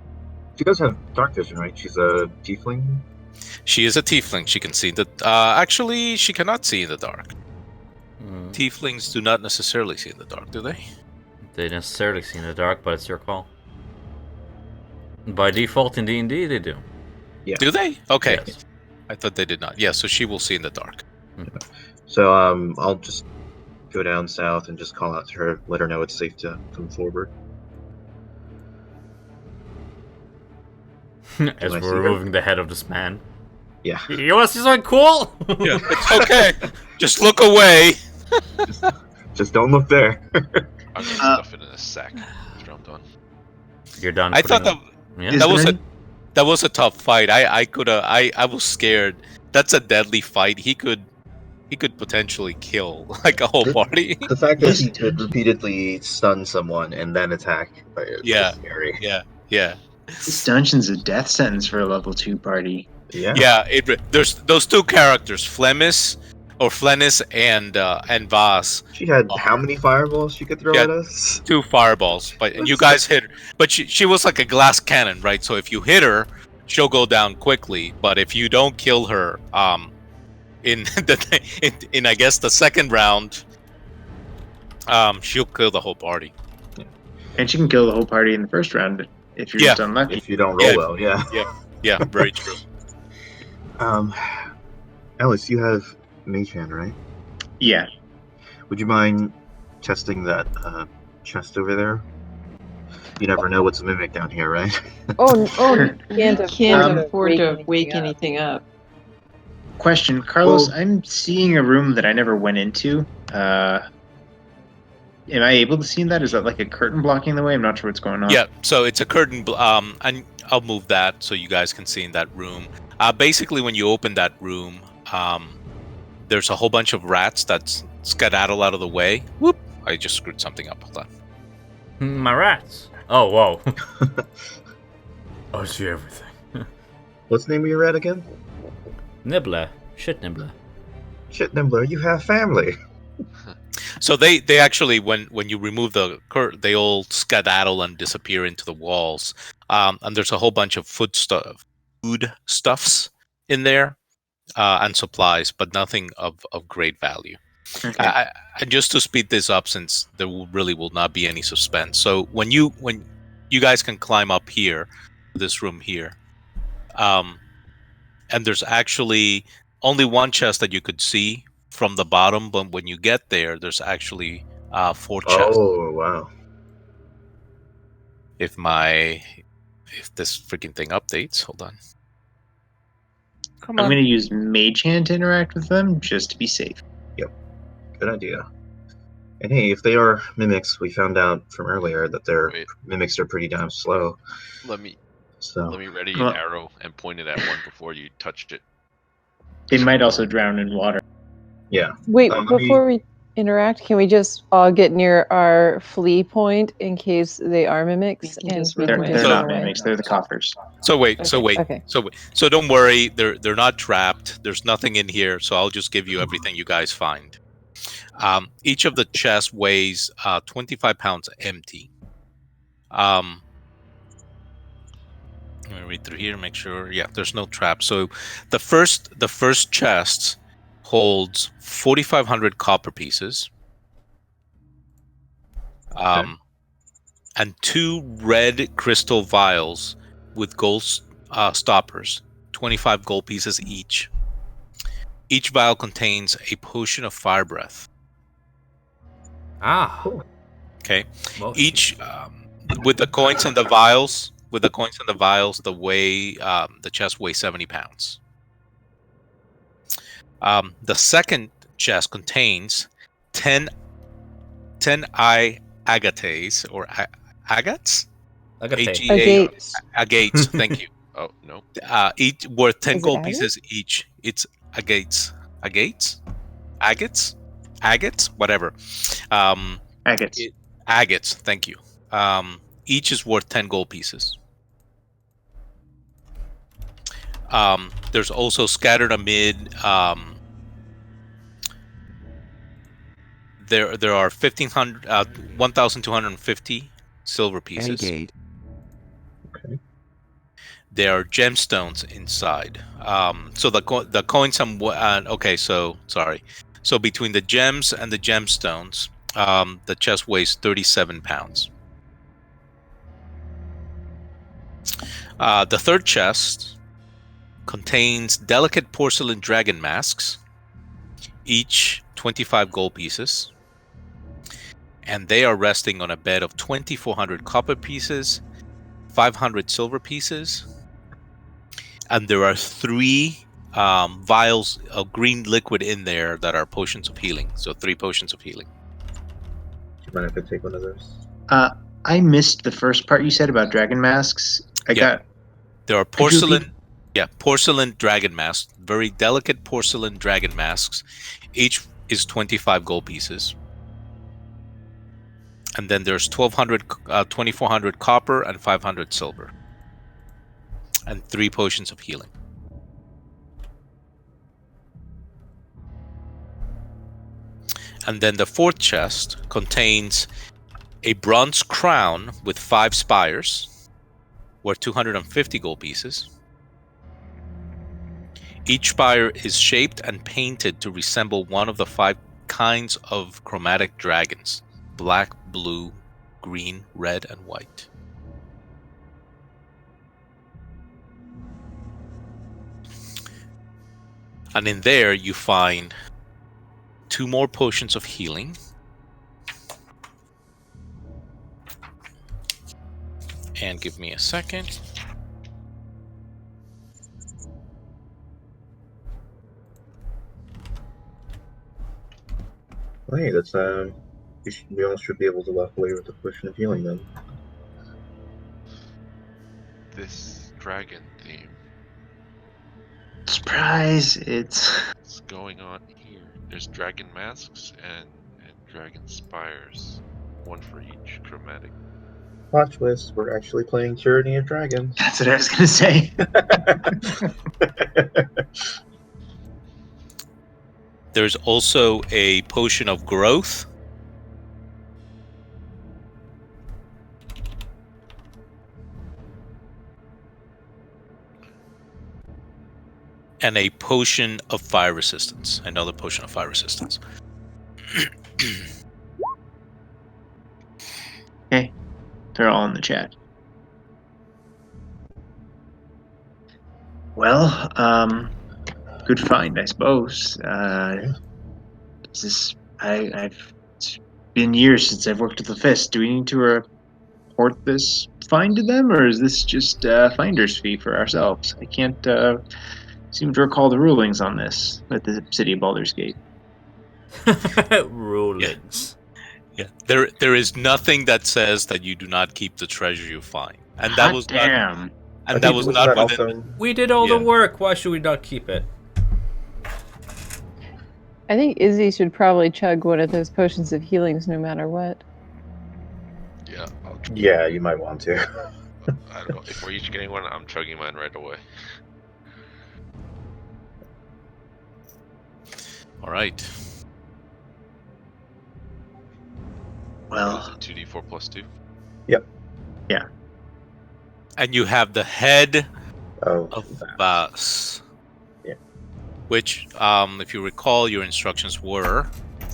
She does have dark vision, right? She's a tiefling. She is a tiefling. She can see the. Actually, she cannot see in the dark. Tieflings do not necessarily see in the dark, do they? They necessarily see in the dark, but it's your call. By default in D&D, they do. Yeah. Do they? Okay. Yes. I thought they did not. Yeah, so she will see in the dark. So I'll just go down south and just call out to her, let her know it's safe to come forward. As I see we're her? removing the head of this man. Yeah. You want to see something cool? Yeah, it's okay. Just look away. Just don't look there. I'm gonna stuff it in a sack after I'm done. You're done. I thought that Yeah. that was a tough fight. I was scared. That's a deadly fight. He could potentially kill like a whole party. The fact that he could repeatedly stun someone and then attack is Yeah. scary. Yeah. This dungeon's a death sentence for a level 2 party. Yeah. Yeah, there's those two characters, Flennis and Vaaz. She had how many fireballs she could throw Yeah. at us? 2 fireballs, but you guys hit her. But she was like a glass cannon, right? So if you hit her, she'll go down quickly. But if you don't kill her, in I guess the second round, she'll kill the whole party. And she can kill the whole party in the first round if you're Yeah. just unlucky. If you don't roll well, yeah. Yeah, very true. Alice, you have Mage Hand, right? Yeah. Would you mind testing that chest over there? You never know what's a mimic down here, right? Oh, Can't can't afford to wake anything up. Question, Carlos, Well- I'm seeing a room that I never went into. Am I able to see in that? Is that like a curtain blocking the way? I'm not sure what's going on. Yeah, so it's a curtain, and I'll move that so you guys can see in that room. Basically, when you open that room, there's a whole bunch of rats that skedaddle out of the way. Whoop! I just screwed something up. Hold on. My rats. Oh, whoa. I see everything. What's the name of your rat again? Nibbler. Shit Nibbler. Shit, Nimbler, you have family. So they actually, when you remove the curtain, they all skedaddle and disappear into the walls. And there's a whole bunch of food stuffs in there, and supplies, but nothing of great value. Okay. And just to speed this up, since there really will not be any suspense. So when you guys can climb up here, this room here, and there's actually only one chest that you could see from the bottom, but when you get there, there's actually 4 chests. Oh, wow. If this freaking thing updates, hold on. Come I'm on. going to use Mage Hand to interact with them just to be safe. Good idea. And hey, if they are mimics, we found out from earlier that their Wait. mimics are pretty damn slow. Let me So ready Well- an arrow and point it at one before you touched it. They might also drown in water. yeah, Wait, let before we interact, can we just all get near our flee point in case they are mimics? We can just we They're, run can away. they're just not run away? mimics. They're the coffers. So wait, so Okay. don't worry, they're not trapped. There's nothing in here, so I'll just give you everything you guys find. Each of the chests weighs 25 pounds empty. Let me read through here, make sure. Yeah, there's no trap. So the first chest holds 4,500 copper pieces. And 2 red crystal vials with gold stoppers, 25 gold pieces each. Each vial contains a potion of fire breath. Ah. Okay. Most Each with the coins and the vials. The chest weighs 70 pounds. The second chest contains 10 agates or agates. Agate. Agates. Agates. Thank you. Oh no. Each worth 10 Is it gold agates? pieces each. It's agates. Agates, whatever. Agates. Agates. Thank you. Each is worth 10 gold pieces. There's also scattered amid. There are 1,250 silver pieces. Agate. There are gemstones inside. So the coins. Okay, so sorry. So between the gems and the gemstones, the chest weighs 37 pounds. The third chest contains delicate porcelain dragon masks, each 25 gold pieces, and they are resting on a bed of 2,400 copper pieces, 500 silver pieces, and there are 3 vials of green liquid in there that are potions of healing. So 3 potions of healing. Do you mind if I take one of those? I missed the first part you said about dragon masks. There are Could you repeat? porcelain dragon masks, very delicate porcelain dragon masks. Each is 25 gold pieces. And then there's 2,400 copper and 500 silver. And 3 potions of healing. And then the fourth chest contains a bronze crown with 5 spires, worth 250 gold pieces. Each spire is shaped and painted to resemble one of the 5 kinds of chromatic dragons: black, blue, green, red, and white. And in there you find 2 more potions of healing. And give me a second. Well, hey, that's we all should be able to walk away with a potion of healing then. This dragon theme. Surprise! What's going on here? There's dragon masks and dragon spires. One for each chromatic. Plot twist, we're actually playing Tyranny of Dragons. That's what I was gonna say. There's also a potion of growth. And a potion of fire resistance. Another potion of fire resistance. Okay. They're all in the chat. Well, good find, I suppose. It's been years since I've worked with the Fist. Do we need to report this find to them, or is this just finder's fee for ourselves? I can't seem to recall the rulings on this at the City of Baldur's Gate. Rulings. Yeah. There is nothing that says that you do not keep the treasure you find. And that was damn. not, and that was not within We did all the Yeah. work. Why should we not keep it? I think Izzy should probably chug one of those potions of healings no matter what. Yeah, Yeah, you might want to. I don't know. If we're each getting one, I'm chugging mine right away. All right. Well, 2d4 plus 2. And you have the head Oh, of Vaaz. Yeah. Which, if you recall, your instructions were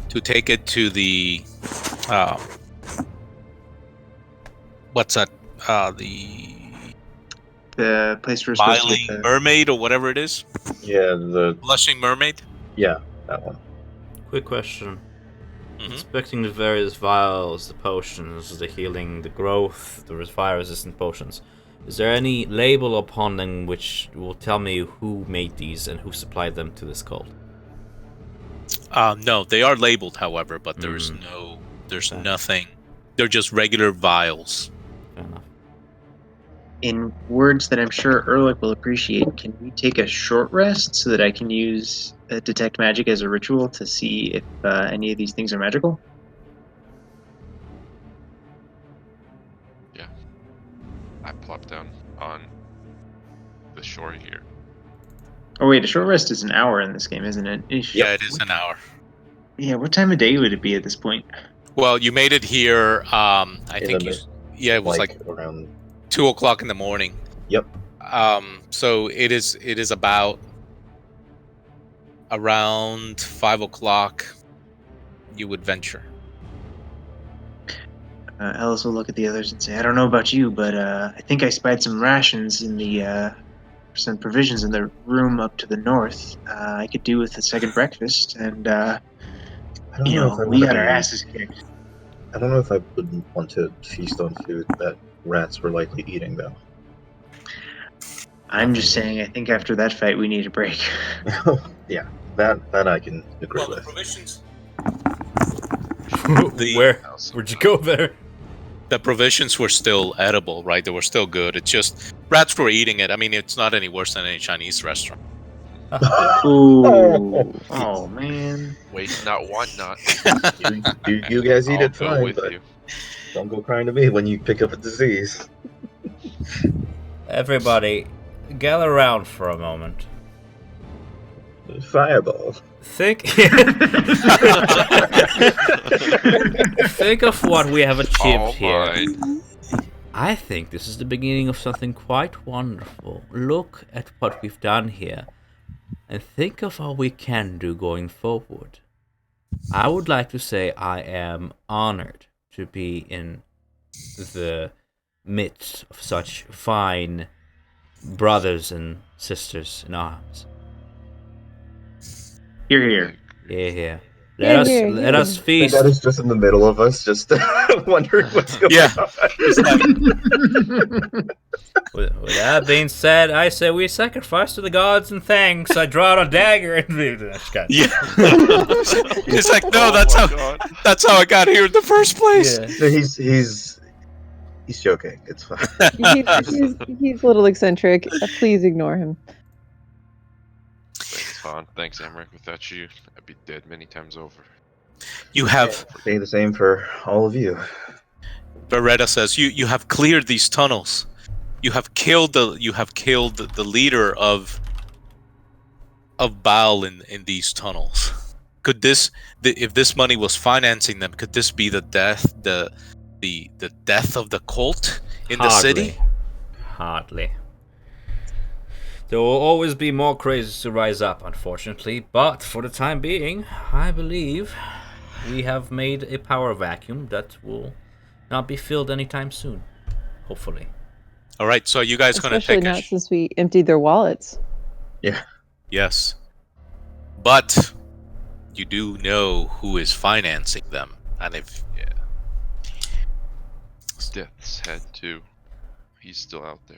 to take it to the what's that? the place we're supposed to Smiling get the... mermaid or whatever it is. yeah, Blushing mermaid. that one. Quick question. Mhm. Inspecting the various vials, the potions, the healing, the growth, the fire-resistant potions. Is there any label upon them which will tell me who made these and who supplied them to this cult? No, they are labeled, however, but there's Okay. nothing. They're just regular vials. Fair enough. in words that I'm sure Erlich will appreciate, can we take a short rest so that I can use detect magic as a ritual to see if any of these things are magical? Yeah. I plop down on the shore here. Oh wait, a short rest is an hour in this game, isn't it? Ish. Yeah, it is an hour. Yeah, what time of day would it be at this point? Well, you made it here. I In think the you. mid- Yeah, it was like around. 2 o'clock in the morning. Yep. So it is about around 5 o'clock. You would venture. Ellis will look at the others and say, "I don't know about you, but I think I spied some rations in the some provisions in the room up to the north. I could do with a second breakfast, and I don't you know if know, I we want got to our be. asses kicked." I don't know if I would want to feast on food that rats were likely eating, though. I'm just Nothing. saying, I think after that fight, we need a break. Yeah, that I can agree Well, the with. provisions. Where'd you go there? The provisions were still edible, right? They were still good. It's just rats were eating it. I mean, it's not any worse than any Chinese restaurant. Ooh, oh man. Wait, not, want not. You guys eat I'll it go fine, with but you. don't go crying to me when you pick up a disease. Everybody, gather around for a moment. Fireball. Think Think of what we have achieved All here. mine. I think this is the beginning of something quite wonderful. Look at what we've done here, and think of how we can do going forward. I would like to say I am honored to be in the midst of such fine brothers and sisters in arms. Here, here. Yeah. Here, Let here. us I think feast. that is just in the middle of us, just wondering what's going Yeah. on. With that being said, I say we sacrifice to the gods and thanks. I draw out a dagger and Yeah. It's like, no, Oh that's my how God. that's how I got here in the first place. Yeah. No, he's joking. It's fine. He's a little eccentric. Please ignore him. Thanks, Han. Thanks, Emmerich. Without you, I'd be dead many times over. You have, Say the same for all of you. Beretta says, you have cleared these tunnels. You have killed the leader of Bhaal in these tunnels. Could this, if this money was financing them, could this be the death the death of the cult in the city? Hardly. There will always be more crazes to rise up, unfortunately, but for the time being, I believe we have made a power vacuum that will not be filled anytime soon. Hopefully. All right, so are you guys going to Especially take not since we emptied their wallets. Yeah. Yes. But you do know who is financing them. And if Death's head, too. He's still out there.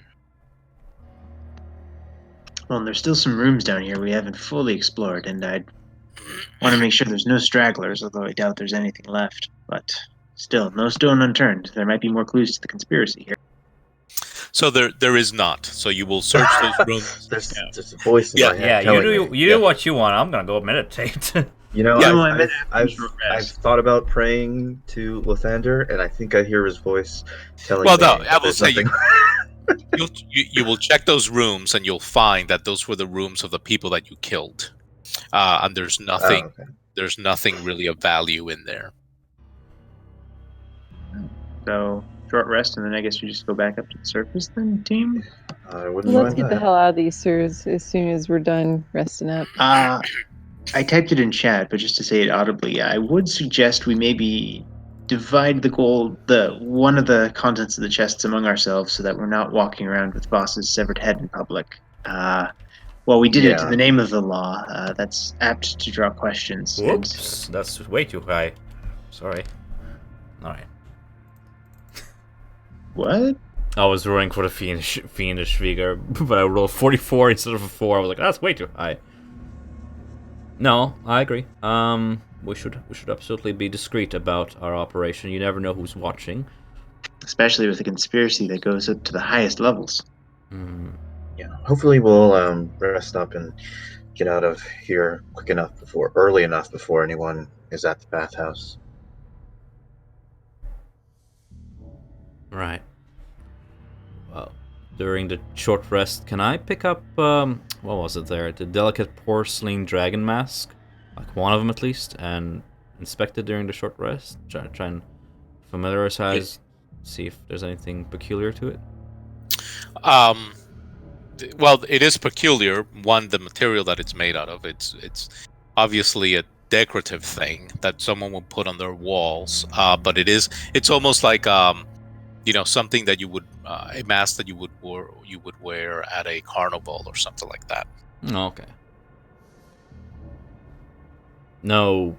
Well, and there's still some rooms down here we haven't fully explored, and I'd want to make sure there's no stragglers, although I doubt there's anything left. But still, no stone unturned. There might be more clues to the conspiracy here. so there is not. So you will search those rooms. There's just a voice in Yeah, my head Yeah, you telling do me. you do what you want. I'm gonna go meditate. You know, Yeah, I've thought about praying to Lathander, and I think I hear his voice telling Well, me no, I that will there's say nothing. you will check those rooms and you'll find that those were the rooms of the people that you killed. And there's nothing Oh, okay. there's nothing really of value in there. So, short rest, and then I guess we just go back up to the surface then, team? I wouldn't Let's mind get the that. hell out of these sewers as soon as we're done resting up. I typed it in chat, but just to say it audibly, I would suggest we maybe divide the gold, one of the contents of the chests among ourselves, so that we're not walking around with Voss's severed head in public. Well, we did it in Yeah. the name of the law. That's apt to draw questions. and- Whoops, that's way too high. Sorry. Alright. What? I was rolling for the fiendish vigor, but I rolled 44 instead of a 4. I was like, that's way too high. No, I agree. We should absolutely be discreet about our operation. You never know who's watching. especially with a conspiracy that goes up to the highest levels. Yeah. Hopefully we'll rest up and get out of here early enough before anyone is at the bathhouse. Right. Well, during the short rest, can I pick up, what was it there? The delicate porcelain dragon mask? Like one of them at least, and inspect it during the short rest? Try and familiarize, see if there's anything peculiar to it? Well, it is peculiar. One, the material that it's made out of. It's obviously a decorative thing that someone would put on their walls. But it's almost like something that you would a mask that you would wear at a carnival or something like that. Okay. No,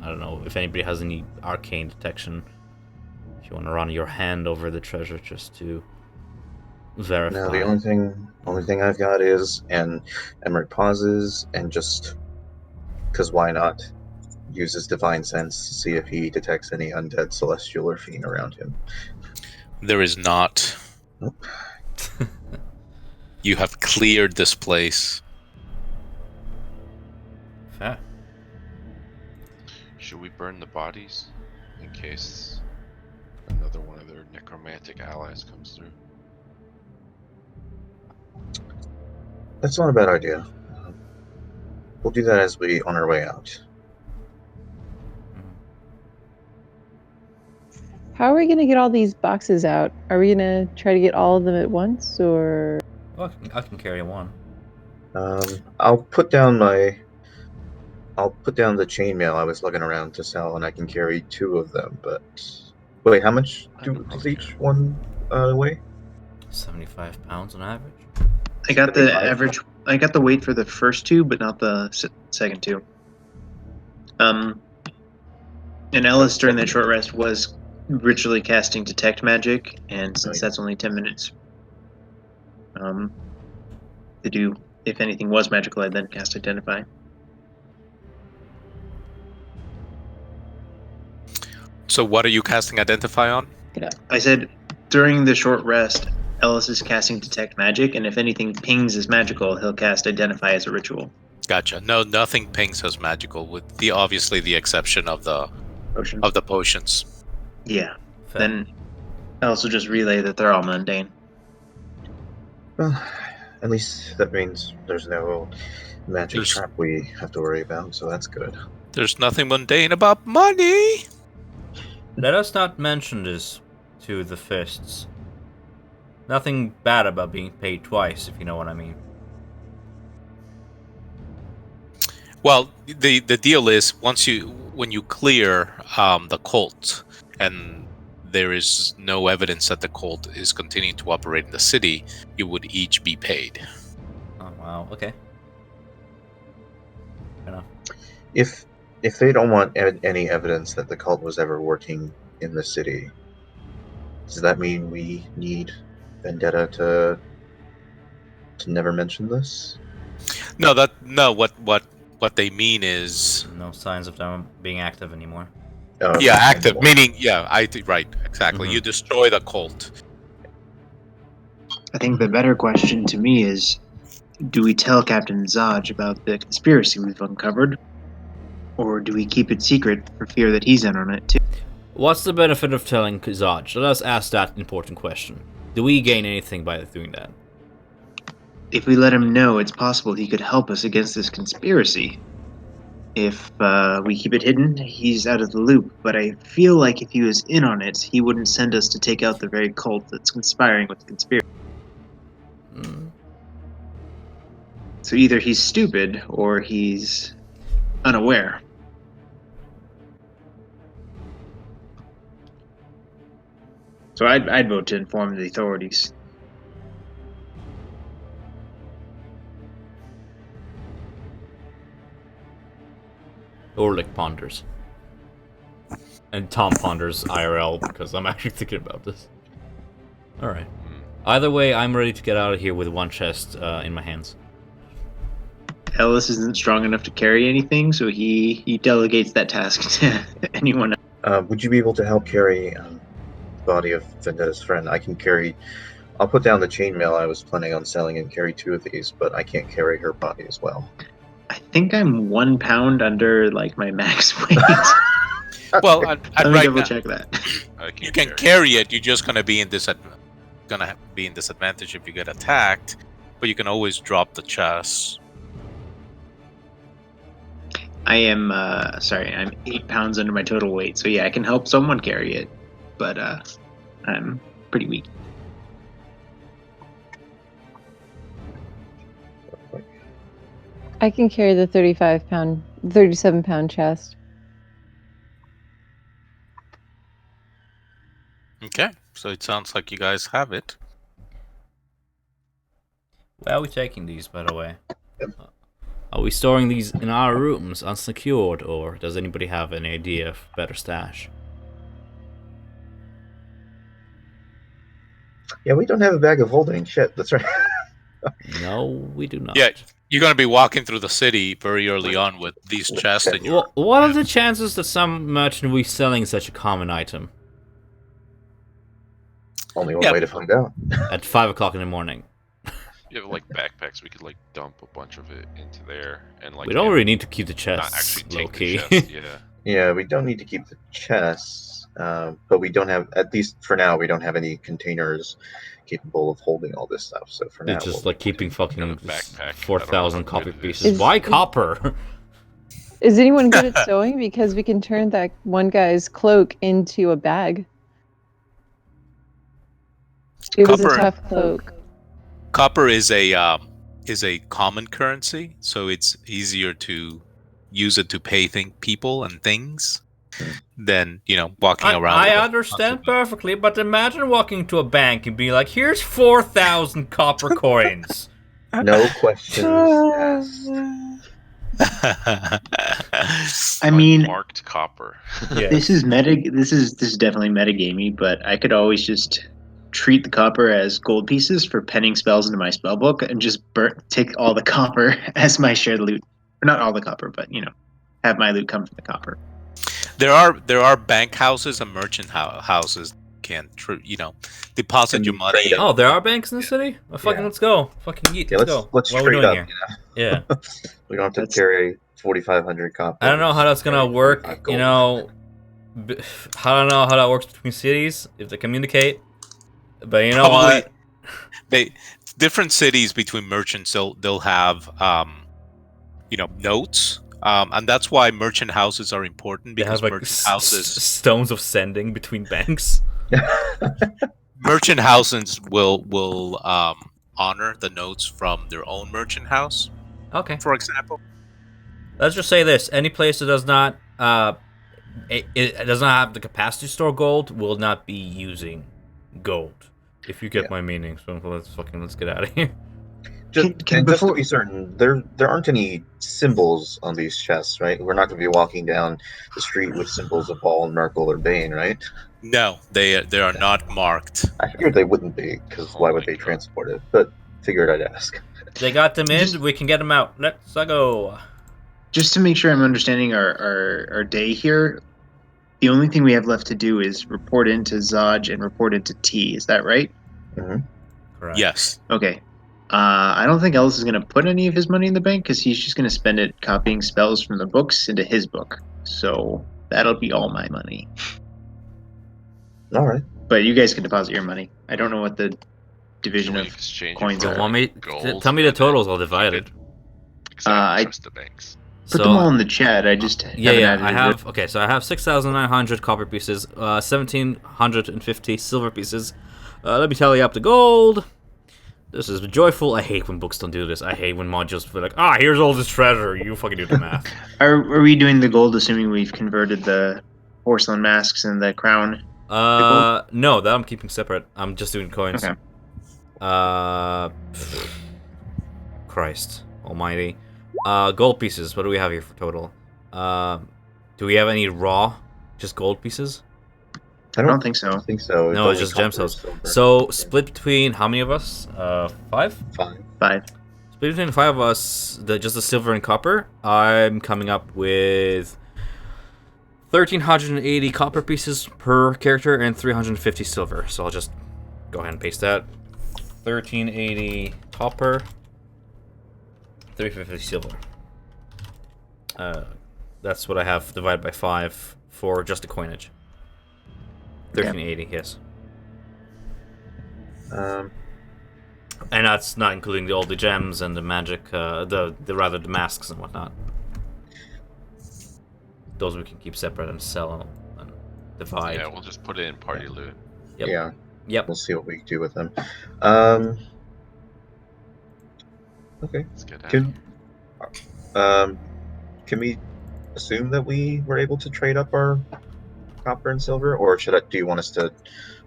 I don't know if anybody has any arcane detection. If you want to run your hand over the treasure just to verify. No, the only thing I've got is and Emmerich pauses and just because why not use his divine sense to see if he detects any undead celestial or fiend around him. There is not. Nope. You have cleared this place. Fair. Should we burn the bodies in case another one of their necromantic allies comes through? That's not a bad idea. We'll do that as we on our way out. How are we going to get all these boxes out? Are we going to try to get all of them at once, or? Well, I can carry one. I'll put down the chainmail I was looking around to sell, and I can carry 2 of them. But wait, how much does each one weigh? 75 pounds on average. I got the 75? average. I got the weight for the first 2, but not the second 2. And Ellis during that short rest was ritually casting detect magic, and since that's only 10 minutes, to do if anything was magical, I'd then cast identify. So what are you casting identify on? I said during the short rest, Ellis is casting detect magic, and if anything pings as magical, he'll cast identify as a ritual. Gotcha. No, nothing pings as magical, with obviously the exception of the potions. Yeah. Fair. Then Ellis will just relay that they're all mundane. Well, at least that means there's no magic trap we have to worry about, so that's good. There's nothing mundane about money. Let us not mention this to the fists. Nothing bad about being paid twice, if you know what I mean. Well, the deal is when you clear the cult, and there is no evidence that the cult is continuing to operate in the city, you would each be paid. Oh wow, okay. Fair enough. If they don't want any evidence that the cult was ever working in the city, does that mean we need Vendetta to never mention this? No, what they mean is No signs of them being active anymore. yeah, active meaning right, exactly. Mhm. You destroy the cult. I think the better question to me is, do we tell Captain Zaj about the conspiracy we've uncovered, or do we keep it secret for fear that he's in on it too? What's the benefit of telling Zaj? Let us ask that important question. Do we gain anything by doing that? If we let him know, it's possible he could help us against this conspiracy. If we keep it hidden, he's out of the loop, but I feel like if he was in on it, he wouldn't send us to take out the very cult that's conspiring with the conspiracy. So either he's stupid, or he's unaware. So I'd vote to inform the authorities. Orlick ponders. And Tom ponders IRL because I'm actually thinking about this. Alright. Either way, I'm ready to get out of here with one chest in my hands. Ellis isn't strong enough to carry anything, so he delegates that task to anyone else. Would you be able to help carry body of Vendetta's friend. I can carry. I'll put down the chainmail I was planning on selling and carry 2 of these, but I can't carry her body as well. I think I'm 1 pound under like my max weight. Well, and Let me right double now, check that. I can't you can carry it. You're just gonna be in disadvantage if you get attacked. But you can always drop the chest. I am I'm 8 pounds under my total weight, so yeah, I can help someone carry it, but I'm pretty weak. I can carry the 37-pound chest. Okay, so it sounds like you guys have it. Where are we taking these, by the way? Are we storing these in our rooms, unsecured, or does anybody have an idea of better stash? Yeah, we don't have a bag of holding. Shit, that's right. No, we do not. Yeah, you're gonna be walking through the city very early on with these chests in your. What are the chances that some merchant will be selling such a common item Only one way to find out. at 5 o'clock in the morning? You have like backpacks. We could like dump a bunch of it into there and like. We don't really need to keep the not chests actually low take key. the chest. Yeah. Yeah, we don't need to keep the chests, but we don't have, at least for now, we don't have any containers capable of holding all this stuff. So for now, It's just we'll like keeping fucking Got a backpack. 4,000 I don't know how copper good it is. pieces. Is- Why copper? Is anyone good at sewing? Because we can turn that one guy's cloak into a bag. It was a Copper- tough cloak. Copper is a common currency, so it's easier to use it to pay people and things than walking around. I with a- understand perfectly, but imagine walking to a bank and being like, "Here's 4,000 copper coins." no questions asked. I mean, marked copper. Yeah. this is definitely metagamey, but I could always just treat the copper as gold pieces for penning spells into my spell book and just take all the copper as my shared loot. Or not all the copper, but have my loot come from the copper. There are bank houses and merchant houses can deposit your money. trade Oh, there are banks in the city? Oh, fucking Yeah. let's go. Fucking yeet, Yeah, let's go. let's What are we trade doing up. here? Yeah. We don't have to That's- carry 4,500 copper. I don't know how that's gonna Carry work, 45 you gold. know. I don't know how that works between cities, if they communicate. But you know Probably- what? Different cities between merchants, they'll have notes, and that's why merchant houses are important, They because have like merchant houses stones of sending between banks. merchant houses will honor the notes from their own merchant house, Okay. for example. Let's just say this: any place that does not it does not have the capacity to store gold will not be using gold. If you get Yeah. my meaning, so let's get out of here. Just to be certain, there aren't any symbols on these chests, right? We're not going to be walking down the street with symbols of Bhaal, Merkel, or Bane, right? No, they are not marked. I figured they wouldn't be, because why would they transport it? But figured I'd ask. They got them in. Just- We can get them out. Let's go. Just to make sure I'm understanding our day here, the only thing we have left to do is report into Zodge and report into T. Is that right? Correct. Yes. Okay. I don't think Ellis is going to put any of his money in the bank because he's just going to spend it copying spells from the books into his book. So that'll be all my money. All right. But you guys can deposit your money. I don't know what the division Can we of exchange coins it are. for Want me? gold Tell me the and then totals. I'll divide we it. could exactly I- trust the banks. Put them all in the chat. I just haven't Yeah. added I it. have. Okay, so I have 6,900 copper pieces, 1,750 silver pieces. Let me tally up the gold. This is joyful. I hate when books don't do this. I hate when modules feel like, here's all this treasure. You fucking do the math. Are we doing the gold assuming we've converted the porcelain masks and the crown? No, that I'm keeping separate. I'm just doing coins. Okay. Christ almighty. Gold pieces. What do we have here for total? Do we have any raw, just gold pieces? I don't think so. think so. No, it's only just copper, gemstones. silver. So split between how many of us? 5? Fine. 5. Split between 5 of us, just the silver and copper. I'm coming up with 1,380 copper pieces per character and 350 silver. So I'll just go ahead and paste that. 1,380 copper, 350 silver. That's what I have divided by 5 for just the coinage. 1,380, yes. And that's not including all the gems and the magic, the masks and whatnot. Those we can keep separate and sell and divide. Yeah, we'll just put it in party loot. Yep. Yeah. Yep. We'll see what we do with them. Okay. Let's get at it. Can we assume that we were able to trade up our copper and silver, or do you want us to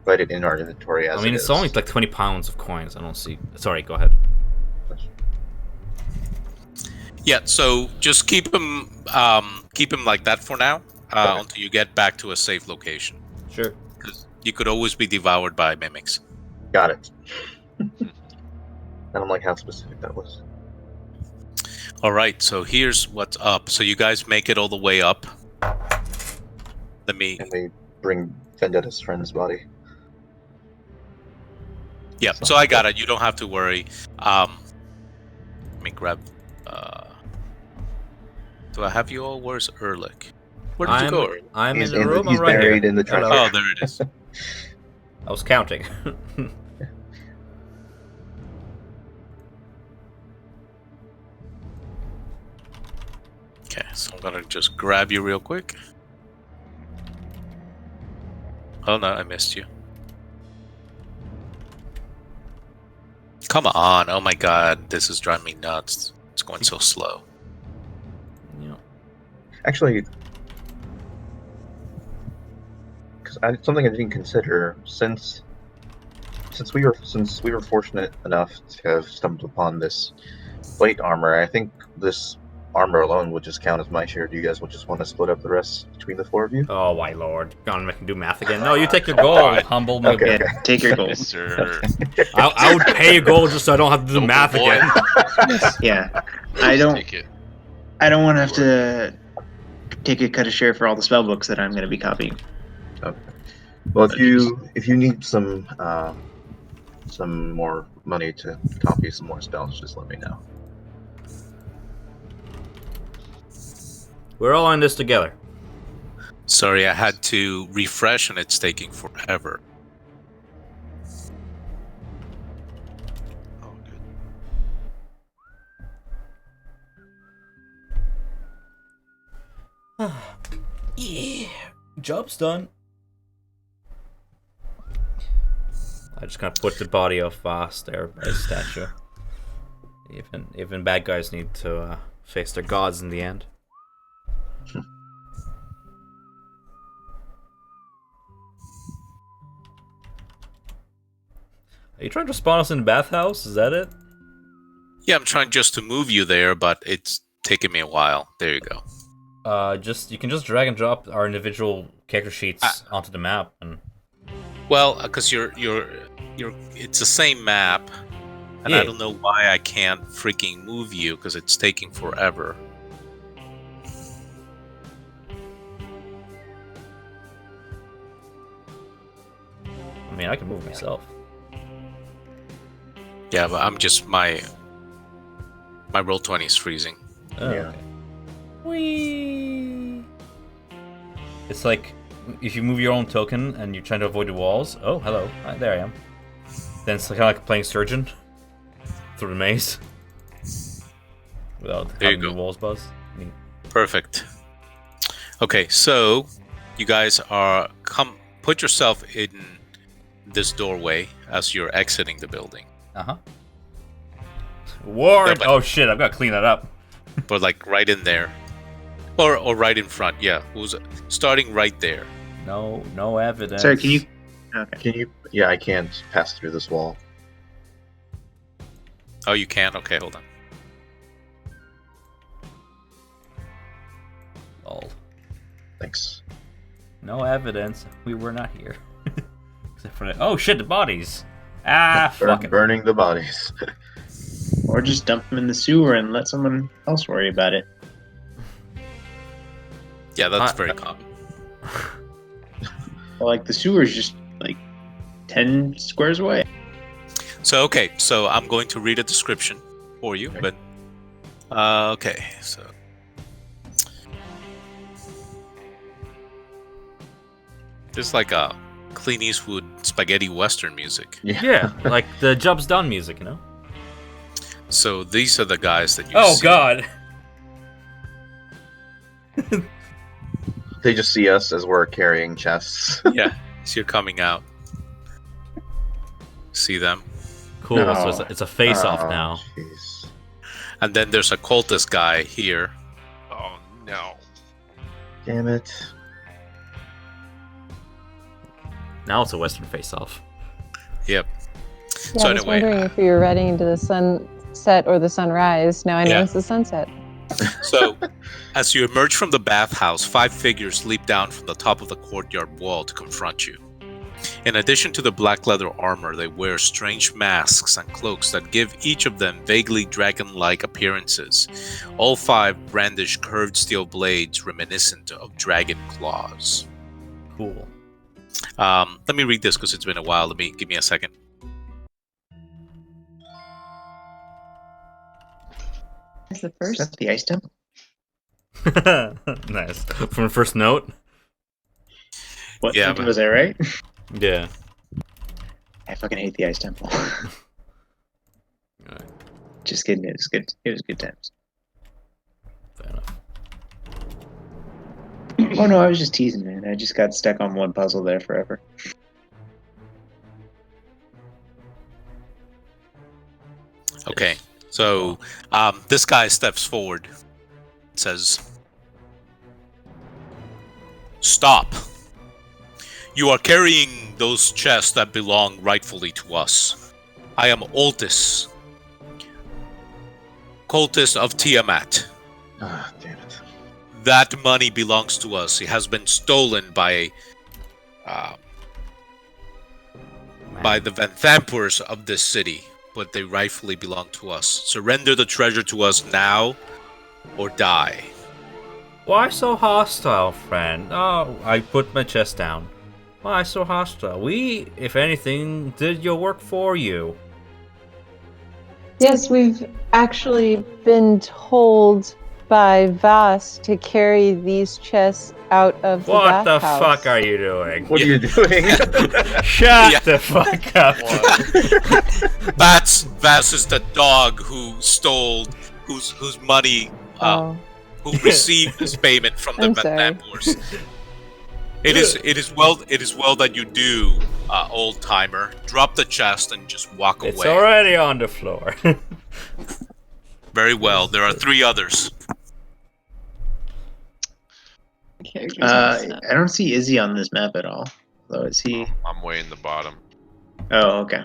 write it in our inventory as I mean, it it's is? only like 20 pounds of coins. I don't see. Sorry, go ahead. Yeah, so just keep him like that for now, Okay. until you get back to a safe location. Sure. Because you could always be devoured by mimics. Got it. I don't like how specific that was. All right, so here's what's up. So you guys make it all the way up. Let me. And we bring Vendetta's friend's body. Yeah, so I got it. You don't have to worry. Let me grab. Do I have you all? Where's Erlich? Where did you go? Erlich? I'm He's in the room. he's I'm right buried here. in the treasure. Hello. Oh, there it is. I was counting. Okay, so I'm gonna just grab you real quick. Oh no, I missed you. Come on! Oh my god, this is driving me nuts. It's going so slow. Yeah. Actually, because something I didn't consider, since we were fortunate enough to have stumbled upon this plate armor, I think this armor alone would just count as my share. Do you guys would just want to split up the rest between the 4 of you? Oh my lord! Gonna make him do math again. No, you take your gold, humble me. Okay. Yeah, take your gold. Yes, sir. I would pay gold just so I don't have to do Noble math boy. again. Yeah, I don't. Take it. I don't want to have to take a cut of share for all the spell books that I'm going to be copying. Well, if you need some more money to copy some more spells, just let me know. We're all in this together. Sorry, I had to refresh and it's taking forever. Oh, good. Yeah, job's done. I just kind of put the body of Vaaz there by his statue. Even bad guys need to face their gods in the end. Are you trying to spawn us in the bathhouse? Is that it? Yeah, I'm trying just to move you there, but it's taking me a while. There you go. You can just drag and drop our individual character sheets onto the map, and Well, because it's the same map, and Yeah. I don't know why I can't freaking move you because it's taking forever. I mean, I can move myself. Yeah, but I'm just my Roll20 is freezing. Oh, Yeah. okay. Whee! It's like if you move your own token and you're trying to avoid the walls. Oh, hello. Right, there I am. Then it's kind of like playing surgeon through the maze without There you having the go. walls buzz. Neat. Perfect. Okay, so you guys put yourself in this doorway as you're exiting the building. Uh-huh. Ward! Yeah, but- Oh shit, I've got to clean that up. But like right in there. Or right in front, yeah. Who's starting right there. No evidence. Sorry, can you? Okay. Can you? Yeah, I can't pass through this wall. Oh, you can? Okay, hold on. Oh, Thanks. no evidence. We were not here. Except for oh shit, the bodies. Ah, fuck it. Burning the bodies. Or just dump them in the sewer and let someone else worry about it. Yeah, that's very common. Like the sewer's just like 10 squares away. So okay, so I'm going to read a description for you, but okay, so there's like a Clint Eastwood spaghetti western music. Yeah, like the job's done music, you know? So these are the guys that you Oh, see. God. They just see us as we're carrying chests. Yeah, so you're coming out. See them? Cool, No. so it's a face-off Oh, now. jeez. And then there's a cultist guy here. Oh no. Damn it. Now it's a Western face-off. Yep. Yeah, So I was anyway, wondering if we were riding into the sunset or the sunrise. Now I know Yeah. it's the sunset. So as you emerge from the bathhouse, 5 figures leap down from the top of the courtyard wall to confront you. In addition to the black leather armor, they wear strange masks and cloaks that give each of them vaguely dragon-like appearances. All 5 brandish curved steel blades reminiscent of dragon claws. Cool. Let me read this because it's been a while. Give me a second. Is the Is first? that the ice temple? Nice. From the first note? What? Yeah, Was I right? Yeah. I fucking hate the ice temple. Alright, Just kidding. It was good. It was good times. fair enough. Oh no, I was just teasing, man. I just got stuck on one puzzle there forever. Okay, so this guy steps forward, says, "Stop! You are carrying those chests that belong rightfully to us. I am Oltis, cultist of Tiamat. Ah, damn it. That money belongs to us. It has been stolen by the Vanthampurs of this city, but they rightfully belong to us. Surrender the treasure to us now, or die." Why so hostile, friend? Oh, I put my chest down. Why so hostile? We, if anything, did your work for you. Yes, we've actually been told by Vaaz to carry these chests out of the What the bathhouse. fuck are you doing? What are you doing? Shut Yeah. the fuck up. Vaaz is the dog who stole, whose money, Oh, who received this payment from the I'm sorry. Vanthampurs. It is well that you do, old timer. Drop the chest and just walk It's away. already on the floor. Very well. There are 3 others. Characters on the I don't see Izzy on this map at all. Though is he? I'm way in the bottom. Oh, okay.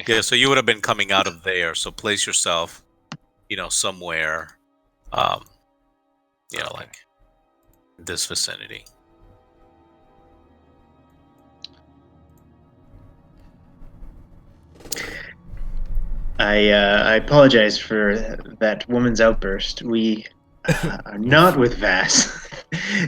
Yeah, so you would have been coming out of there. So place yourself, somewhere, like this vicinity. I apologize for that woman's outburst. We are not with Vass.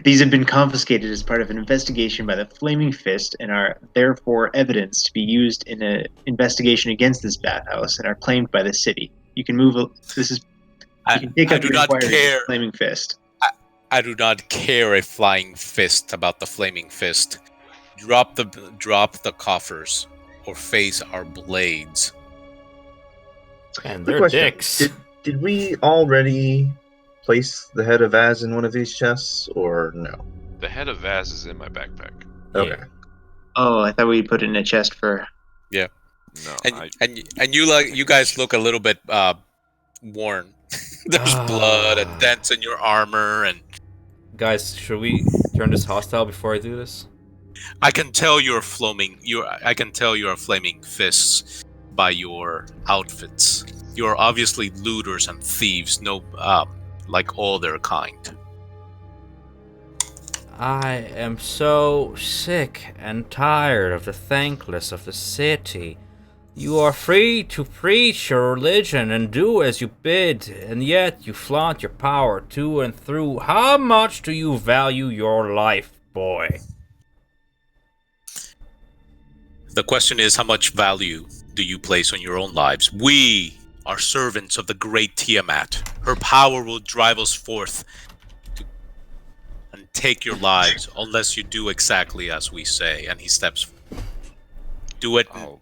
These have been confiscated as part of an investigation by the Flaming Fist and are therefore evidence to be used in an investigation against this bathhouse and are claimed by the city. You can move. This is. You I, can take I up do your not inquiry with the care. Flaming Fist. I do not care a flying fist about the flaming fist. Drop the coffers, or face our blades. And Quick they're question. dicks. Did we already place the head of Vaaz in one of these chests, or no? The head of Vaaz is in my backpack. Okay. Oh, I thought we put it in a chest for. No, And you guys look a little bit worn. There's blood and dents in your armor, and Guys, should we turn this hostile before I do this? I can tell you're flaming. I can tell you are flaming fists by your outfits. You are obviously looters and thieves, like all their kind. I am so sick and tired of the thankless of the city. You are free to preach your religion and do as you bid, and yet you flaunt your power to and through. How much do you value your life, boy? The question is, how much value do you place on your own lives? We are servants of the great Tiamat. Her power will drive us forth and take your lives unless you do exactly as we say. And he steps. Do it. I'll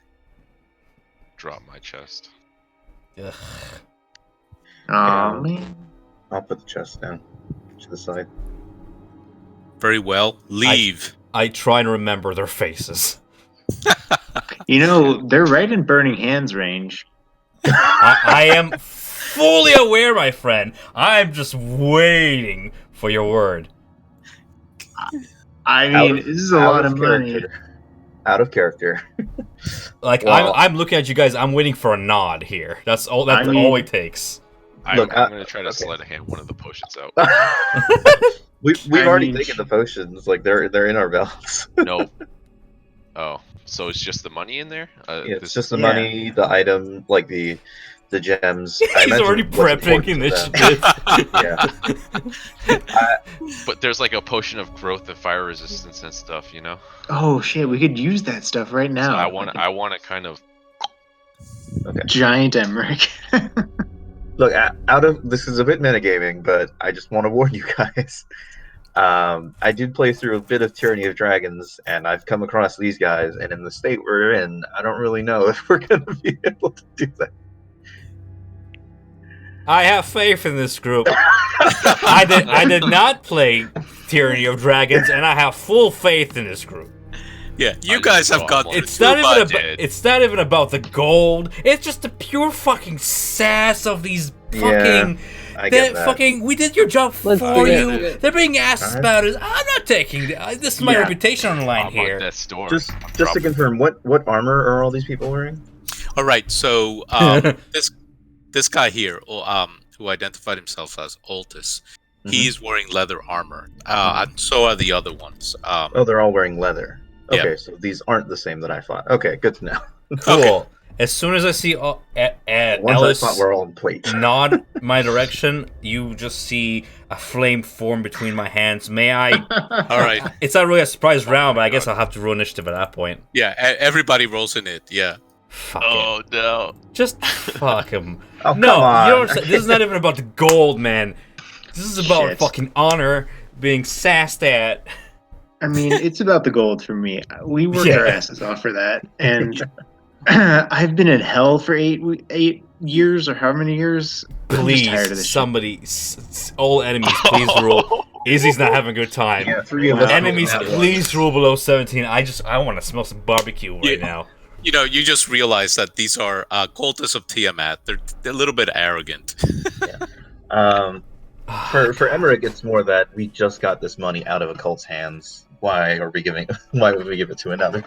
drop my chest. Ugh. Aw, man. I'll put the chest down to the side. Very well. Leave. I try and remember their faces. You know, they're right in Burning Hands range. I am fully aware, my friend. I'm just waiting for your word. I mean, this is a lot of money. Out of character. Like, Well- I'm looking at you guys. I'm waiting for a nod here. That's all. That's all it takes. Look, I'm gonna try to sleight of hand one of the potions out. We've I already mean, taken the potions. Like they're in our belts. Nope. Oh, so it's just the money in there? It's This- just the Yeah. money, the item, like the gems. I He's imagine already what's prepping important to initiative. Yeah. But there's like a potion of growth and fire resistance and stuff, you know. Oh shit, we could use that stuff right now. So I Like want to kind of. a giant Emmerich. Look, out of this is a bit metagaming, but I just want to warn you guys. I did play through a bit of Tyranny of Dragons, and I've come across these guys, and in the state we're in, I don't really know if we're going to be able to do that. I have faith in this group. I did not play Tyranny of Dragons, and I have full faith in this group. Yeah, you guys have got. It's not even about the gold. It's just the pure fucking sass of these fucking. I get that. Fucking. We did your job Let's for do you. it. They're being ass Alright. about it. I'm not taking. This is my Yeah. reputation on the line I'm here. on death's door. Just I'm to dropping- confirm, what armor are all these people wearing? All right, so this guy here, who identified himself as Altus, he's wearing leather armor, and so are the other ones. Oh, they're all wearing leather. Yeah. Okay, so these aren't the same that I fought. Okay, good to know. Cool. Okay. As soon as I see The ones Ellis I fought were all in plate. nod my direction, you just see a flame form between my hands. May I? All right, It's not really a surprise round, but I guess I'll have to roll initiative at that point. yeah, everybody rolls in it. Yeah, Fuck Oh it. no! Just fuck him. Oh, No, come on. you don't understand. This is not even about the gold, man. This is about Shit. fucking honor being sassed at. I mean, it's about the gold for me. We worked Yeah. our asses off for that, and I've been in hell for 8 years or however many years. I'm just tired of Please, this somebody, all enemies, please rule. Izzy's not having a good time. Yeah, 3 of us. Enemies, rolled that please rule below 17. I want to smell some barbecue right Yeah. now. you know, you just realize that these are cultists of Tiamat. They're a little bit arrogant. For Emmerich, it's more that we just got this money out of a cult's hands. Why are we giving? Why would we give it to another?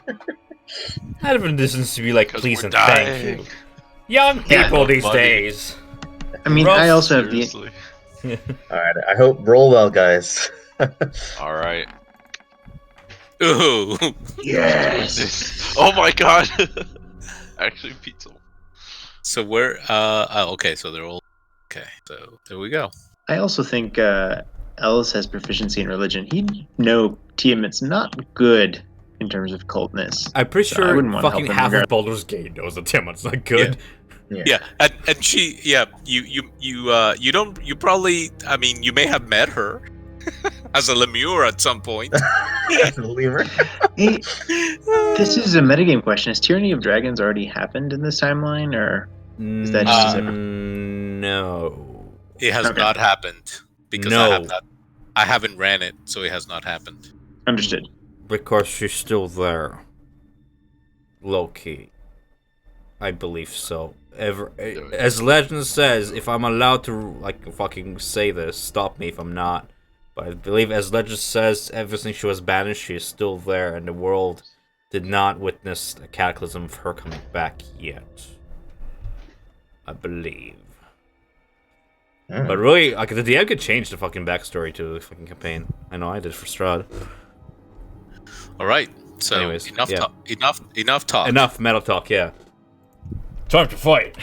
Not even distance to be like, 'Cause please we're and thank dying. you. Young Yeah, people these money. days. I mean, Rough, I also have the. Seriously. All right, I hope roll well, guys. All right. Ooh, Yes. Oh my god! Actually, pizza. so we're okay. So they're all okay. So there we go. I also think Ellis has proficiency in religion. He'd know Tiamat's not good in terms of cultness. I'm pretty So I sure wouldn't wanna fucking help him half of regard- Baldur's Gate knows that Tiamat's not good. Yeah, and she, yeah, you don't, you probably, I mean, you may have met her as a lemure at some point. That's a lemur. Hey, this is a metagame question. Has Tyranny of Dragons already happened in this timeline, or is that just a separate? No. It has Okay. not happened because No. I haven't ran it, so it has not happened. Understood. Because she's still there. Low key. I believe so. As legend says, if I'm allowed to like fucking say this, stop me if I'm not. But I believe as legend says, ever since she was banished, she is still there, and the world did not witness a cataclysm of her coming back yet. I believe. But really, like the DM could change the fucking backstory to the fucking campaign. I know I did for Strahd. All right. So Anyways, enough, yeah. enough talk. Enough metal talk, yeah. Time to fight.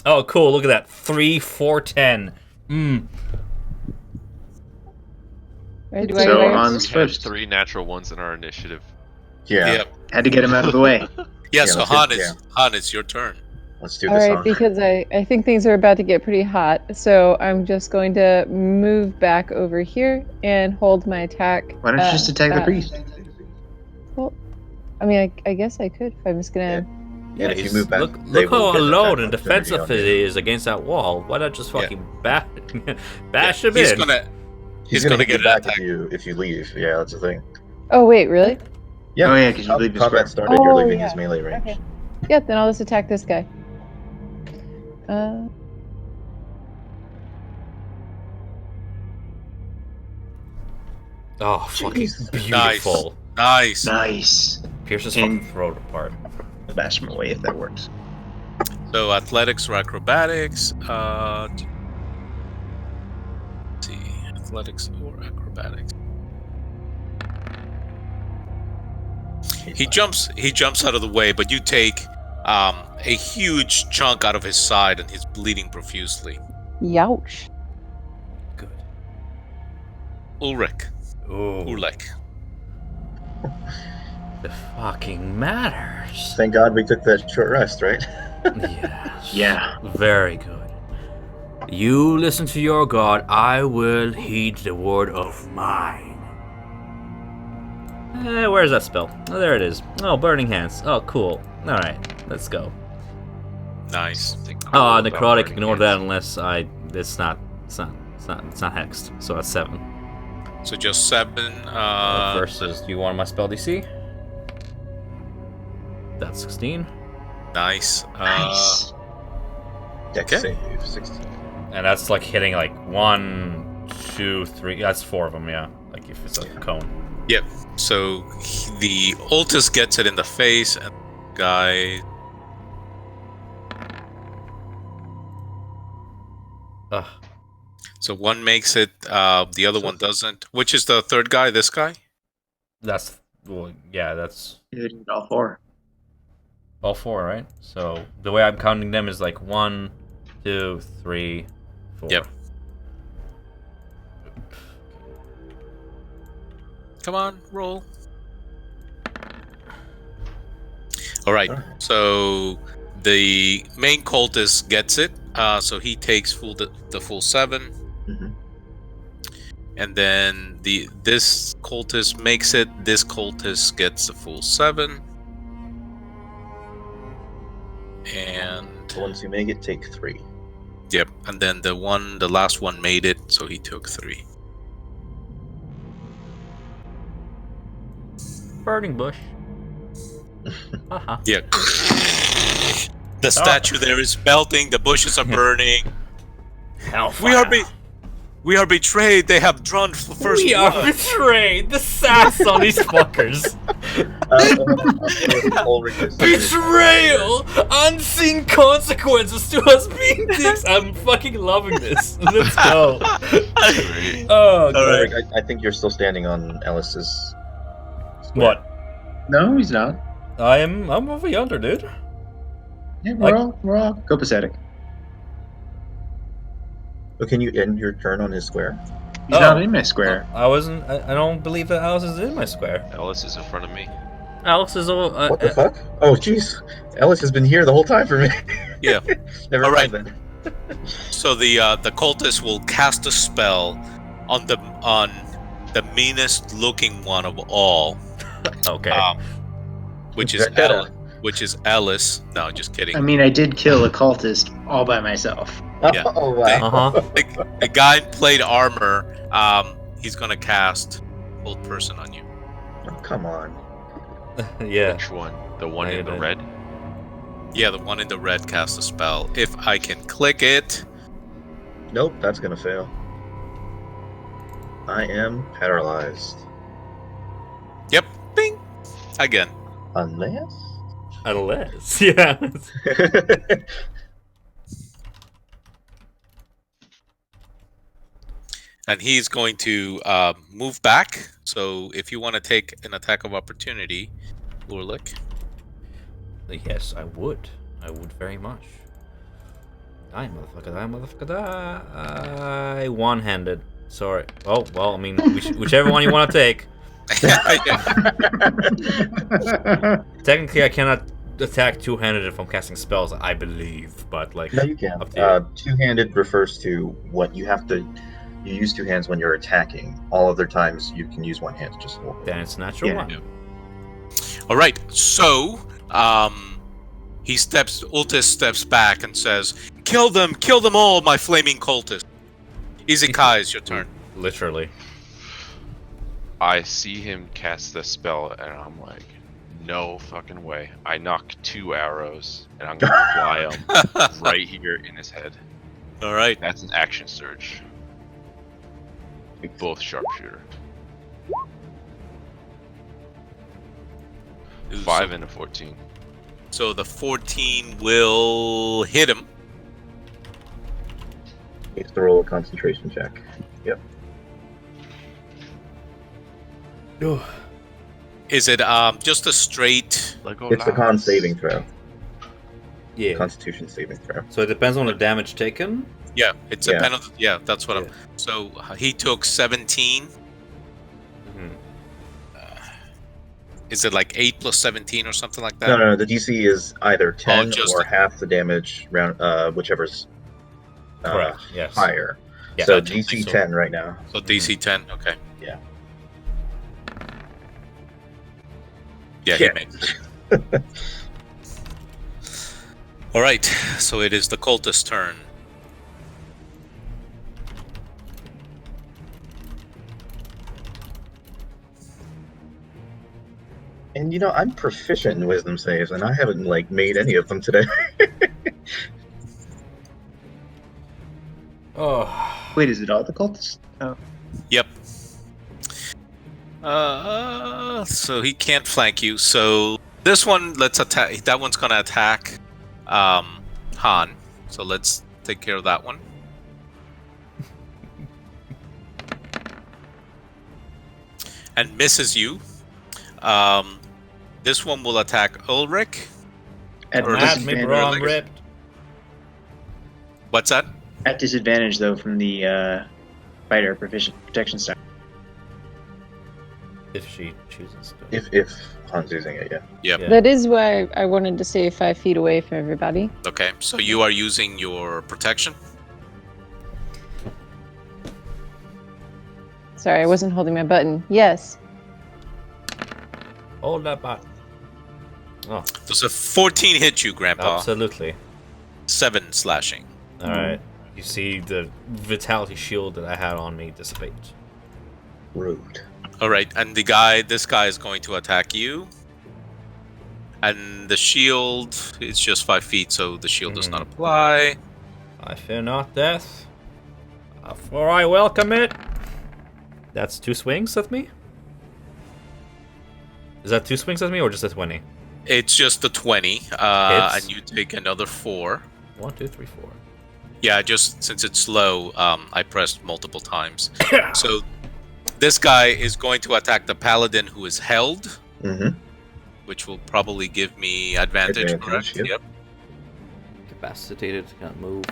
Oh, cool! Look at that, 3, 4, 10. Right, do So I on We have first. 3 natural ones in our initiative. Yeah. Yep. Had to get him out of the way. Yeah, Yeah, so let's Han, get- Han, it's your turn. Let's do All this, right, huh? because I think things are about to get pretty hot, so I'm just going to move back over here and hold my attack. Why don't you just attack the priest? Well, I mean, I guess I could if I'm just gonna. And if you he's- move back, look they how will get an alone attack and opportunity defensive on you. he is against that wall. Why not just Yeah. fucking bash him He's in? gonna. He's gonna gonna get get an back attack. if you leave. Yeah, that's the thing. Oh wait, really? Yeah. Oh, yeah, 'cause you leave the combat square. started. You're Oh, leaving yeah. his melee range. Okay. Yeah, then I'll just attack this guy. Oh, fucking Jeez. beautiful. Nice. Nice. Pierce his And- fucking throat apart. Bash him away if that works. So athletics or acrobatics. Let's see, athletics or acrobatics. He jumps out of the way, but you take a huge chunk out of his side, and he's bleeding profusely. Youch. Good. Ulrich. Ooh, Ulrich. the fucking matters. Thank God we took that short rest, right? Yes. Yeah. Very good. You listen to your god, I will heed the word of mine. Where's that spell? Oh, there it is. Oh, Burning Hands. Oh, cool. Alright, let's go. Nice. Something cool Oh, about Necrotic, burning ignore hands. that unless it's not hexed. So that's 7. So just 7. Versus, do you want my spell DC? That's 16. Nice. Nice. Dex Okay. save 16. And that's like hitting like 1, 2, 3. That's 4 of them, yeah. Like if it's like a cone. Yep. So the Ultus gets it in the face, and the guy. Ugh. So one makes it, the other one doesn't. Which is the third guy? This guy? That's, well, yeah, that's You did all 4. all 4, right? So the way I'm counting them is like 1, 2, 3, 4. Yep. Come on, roll. All right. So the main cultist gets it. So he takes the full 7, Mhm. and then this cultist makes it. This cultist gets the full 7, and The ones who make it take 3. yep. And then the last one made it, so he took 3. Burning bush. Haha. Yeah. The statue there is melting. The bushes are burning. Hellfire. We are betrayed. They have drawn first We are blood. betrayed. The sass on these fuckers. Betrayal! Unseen consequences to us being dicks. I'm fucking loving this. Let's go. Great. Oh, God. right. I think you're still standing on Ellis's. What? No, he's not. I'm over yonder, dude. Yeah, Like- we're all copacetic. But can you end your turn on his square? He's Oh. not in my square. I wasn't. I don't believe that Alice is in my square. Ellis is in front of me. Alice is. What the fuck? Oh, jeez. Ellis has been here the whole time for me. Yeah. Never All mind right. then. So the cultist will cast a spell on the meanest looking one of all, Okay. which is Vendetta. Alice. No, just kidding. I mean, I did kill a cultist all by myself. Yeah. Oh, wow. The guy played armor. He's gonna cast Old Person on you. Oh, come on. Yeah. Which one? The one Yeah, in the the- red? Yeah, the one in the red casts a spell. If I can click it. Nope, that's gonna fail. I am paralyzed. Yep. Bing. Again. Unless. Unless. Yeah. And he's going to move back. So if you want to take an attack of opportunity, Lurlik. Yes, I would. I would very much. Die, motherfucker, die. I one-handed. Sorry. Oh, well, I mean, whichever one you want to take. Technically, I cannot attack two-handed if I'm casting spells, I believe, but like, No, you can. up to you. Two-handed refers to what you have to. You use two hands when you're attacking. All other times you can use one hand to just hold. Then it's natural Yeah. one. All right. So, Ultis steps back and says, kill them all, my flaming cultists. Izakai, it's your turn. Literally. I see him cast the spell, and I'm like, no fucking way. I knock 2 arrows, and I'm gonna fly them right here in his head. All right. That's an action surge. Both sharpshooter. 5 and a 14. So the 14 will hit him. Needs to roll a concentration check. Yep. Is it just a straight? It's a con saving throw. Yeah. Constitution saving throw. So it depends on the damage taken. Yeah, it's Yeah. a penalty. Yeah, that's what Yeah. I'm. So he took 17. Mhm. Is it like 8 plus 17 or something like that? No. The DC is either 10 just- or half the damage round, whichever's Correct. Yes. higher. Yeah, So gotcha. DC So- 10 right now. So DC 10. Okay. Yeah. Yeah, he makes it. All right. So it is the cultist's turn. And I'm proficient in wisdom saves, and I haven't made any of them today. Oh. Wait, is it all the cultists? Oh. Yep. So he can't flank you. So this one, let's attack. That one's gonna attack, Han. So let's take care of that one. And misses you. This one will attack Ulrich. At Or At me, bro, I'm like- ripped. What's that? At disadvantage, though, from the fighter protection star. If she chooses to. if Han's using it, yeah. Yep. Yeah. That is why I wanted to stay 5 feet away from everybody. Okay. So you are using your protection. Sorry, I wasn't holding my button. Yes. Hold that back. Oh, Does a 14 hit you, Grandpa? absolutely. 7 slashing. Alright. You see the vitality shield that I had on me dissipate. Rude. All right, and this guy is going to attack you. And the shield is just 5 feet, so the shield does not apply. I fear not death, for I welcome it. That's 2 swings at me? Is that 2 swings at me or just a 20? It's just the 20, Hits. and you take another 4. 1, 2, 3, 4. Yeah, just since it's slow, I pressed multiple times. So this guy is going to attack the paladin who is held, Mm-hmm. which will probably give me advantage, Advantage, correct? yep. Incapacitated, can't move.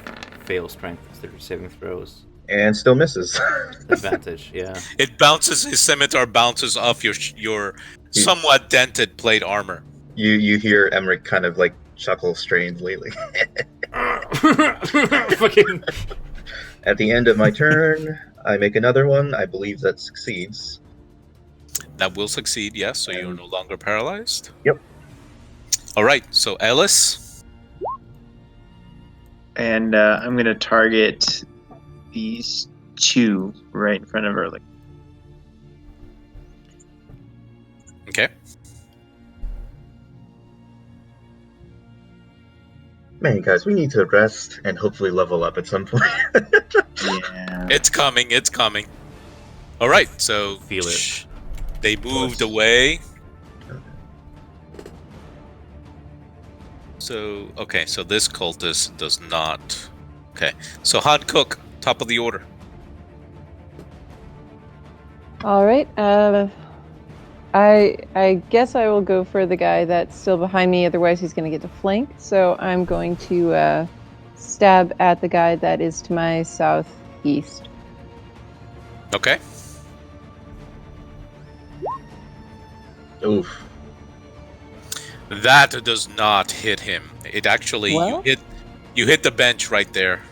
Fail strength, 30 saving throws. And still misses. Advantage, yeah. It bounces, his scimitar bounces off your somewhat dented plate armor. You hear Emmerich kind of chuckle strangely. Fucking. At the end of my turn, I make another one. I believe that succeeds. That will succeed, yes, so you're no longer paralyzed. Yep. All right, so Ellis. And I'm going to target these 2 right in front of Early. Okay. Man, guys, we need to rest and hopefully level up at some point. Yeah. It's coming. All right, so Feel it. They moved away. So, okay, so this cultist does not. Okay, so Han Cook, top of the order. All right. I guess I will go for the guy that's still behind me. Otherwise, he's going to get to flank. So I'm going to stab at the guy that is to my southeast. Okay. Oof. That does not hit him. It actually What? you hit the bench right there.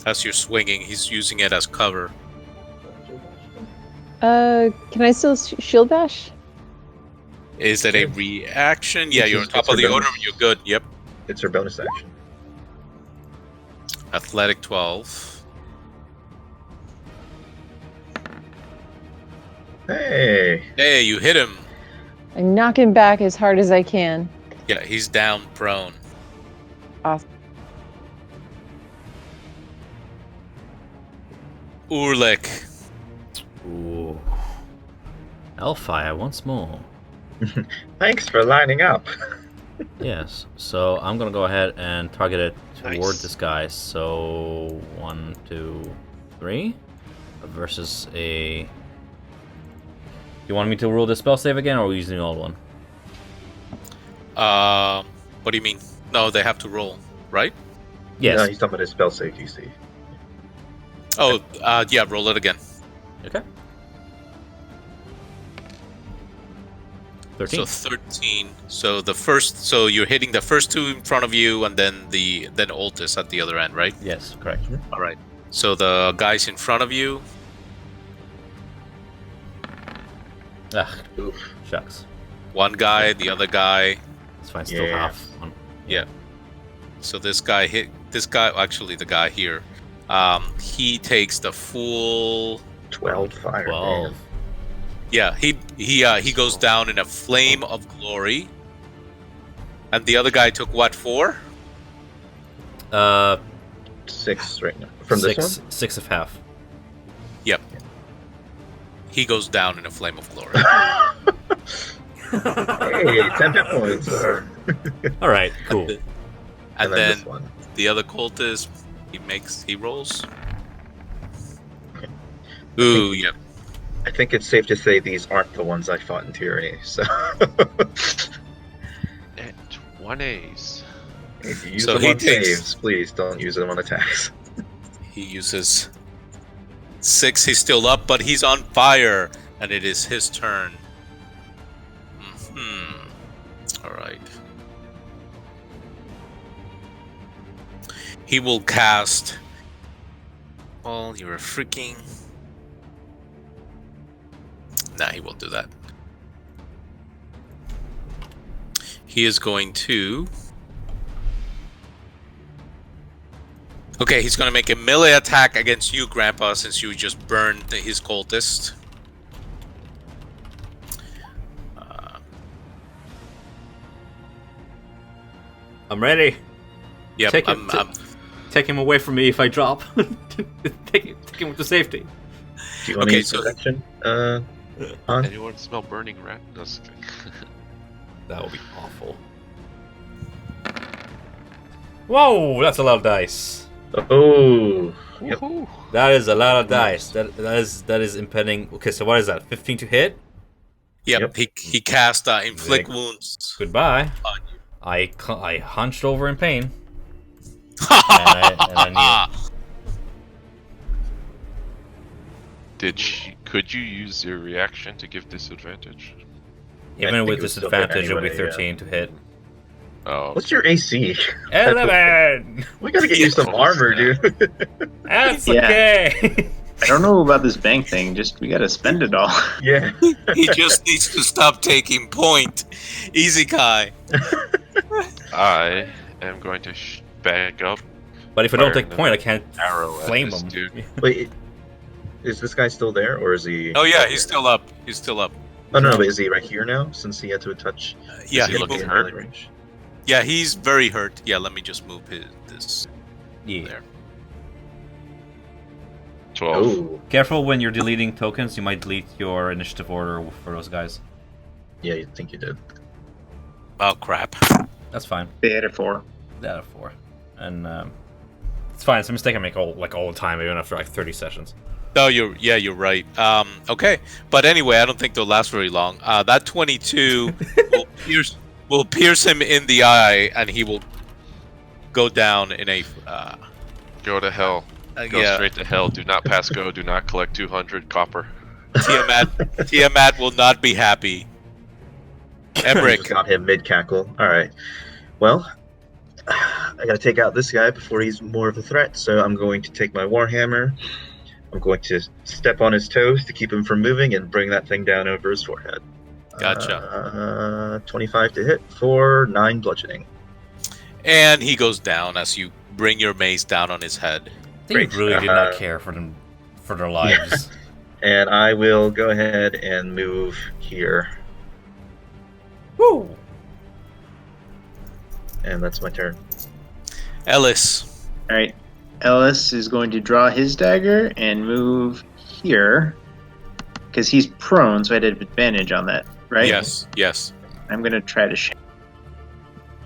As you're swinging, he's using it as cover. Can I still shield bash? Is it a reaction? Yeah, you're on top It's of the her order. bonus. You're good. Yep. It's her bonus action. Athletic 12. Hey. Hey, you hit him. I knock him back as hard as I can. Yeah, he's down prone. Awesome. Urlik. Ooh. Hellfire once more. Thanks for lining up. Yes. So I'm gonna go ahead and target it toward Nice. this guy. So 1, 2, 3 versus a. You want me to roll the spell save again, or are we using the old one? What do you mean? No, they have to roll, right? Yes. No, he's talking about his spell save DC. Oh, yeah, roll it again. Okay. 13. So 13. So you're hitting the first two in front of you, and then Altus at the other end, right? Yes, correct. All right. So the guys in front of you. Ah, Oof. shucks. One guy, the other guy. It's fine. Still Yeah. half. Yeah. So this guy hit this guy. Actually, the guy here. He takes the full. 12 fire. 12. Yeah. He goes down in a flame of glory. And the other guy took what, 4? 6 right now. From this one? 6 of half. Yep. He goes down in a flame of glory. Hey, 10 hit points. All right, cool. And then then this one. the other cultist, he rolls. Ooh, yep. I think it's safe to say these aren't the ones I fought in Tyranny, so... And 20s. If you use So them he on takes- saves, please don't use them on attacks. He uses 6. He's still up, but he's on fire, and it is his turn. All right. He will cast. Well, you're a freaking. Nah, he won't do that. He is going to. Okay, he's going to make a melee attack against you, Grandpa, since you just burned his cultist. I'm ready. Yep, Take him away from me if I drop. take him to safety. Do you want Okay, to use so- protection? Han? Anyone smell burning rat? No, just kidding. That would be awful. Whoa, that's a lot of dice. Oh! Yep. Woohoo! That is a lot of dice. That is impending. Okay, so what is that? 15 to hit. Yep, Yep. he cast inflict Big. wounds Goodbye. on you. I hunched over in pain. I Could you use your reaction to give disadvantage? Even think with it would still hit disadvantage, it'll be anyway, 13 to hit. Oh, What's your AC? 11. We gotta get you some Yeah. armor, dude. That's Yeah. okay. I don't know about this bank thing. Just we gotta spend it all. Yeah. He just needs to stop taking point. Easy, Kai. I am going to back up. But if I don't Fire take point, I can't arrow at flame this him. dude. Wait, is this guy still there, or is he? Oh yeah, he's still up. He's still up. Oh no, but is he right here now? Since he had to touch. Yeah, is he looking moved. hurt? Range? Yeah, he's very hurt. Yeah, let me just move this Yeah. there. 12. Oh, Careful when you're deleting tokens. You might delete your initiative order for those guys. yeah, you think you did. Oh crap. That's fine. They had it 4. That of 4, and it's fine. It's a mistake I make all the time, even after like 30 sessions. No, you're right. Okay, but anyway, I don't think they'll last very long. That 22 will pierce him in the eye, and he will go down in a. Go to hell. Go Yeah. straight to hell. Do not pass go. Do not collect 200 copper. Tiamat will not be happy. Emmerich. Just got him mid cackle. All right. Well, I gotta take out this guy before he's more of a threat. So I'm going to take my warhammer. I'm going to step on his toes to keep him from moving and bring that thing down over his forehead. Gotcha. 25 to hit for 9 bludgeoning. And he goes down as you bring your mace down on his head. They Great. really did not care for them for their lives. And I will go ahead and move here. Woo! And that's my turn. Ellis. All right. Ellis is going to draw his dagger and move here because he's prone, so I had advantage on that, right? Yes. I'm going to try to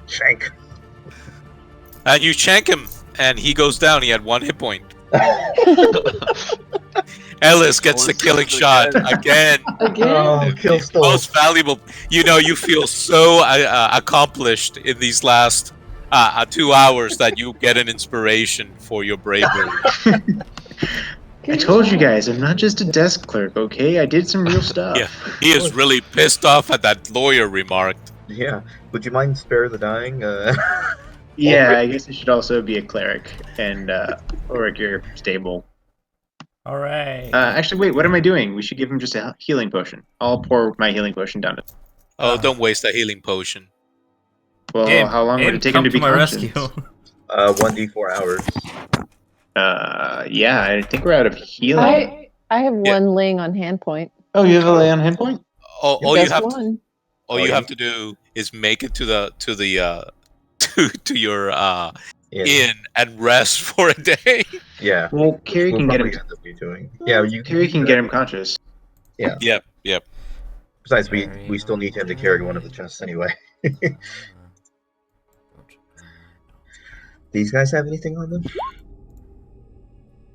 Shank. And you shank him, and he goes down. He had 1 hit point. Ellis gets the killing shot again. Again? Oh, kill Stole. Most valuable. You feel so accomplished in these last 2 hours that you get an inspiration for your bravery. I told you guys, I'm not just a desk clerk, okay? I did some real stuff. Yeah, he is really pissed off at that lawyer remarked. Yeah. Would you mind spare the dying? Yeah, I guess I should also be a cleric and Ulrich, you're stable. All right. Actually, wait, what am I doing? We should give him just a healing potion. I'll pour my healing potion down. Oh, don't waste a healing potion. Well, Abe, how long would it take him come to be my conscious? rescue. 1d4 hours. Yeah, I think we're out of healing. I have Yeah. one laying on hand point. Oh, you have a lay on hit point? All you Just have one. to do is make it to your inn and rest for a day. Yeah. Well, Carrie We'll can get him. probably end up doing. Yeah, you Carrie can get him conscious. Yep. Besides, we still need him to carry one of the chests anyway. These guys have anything on them?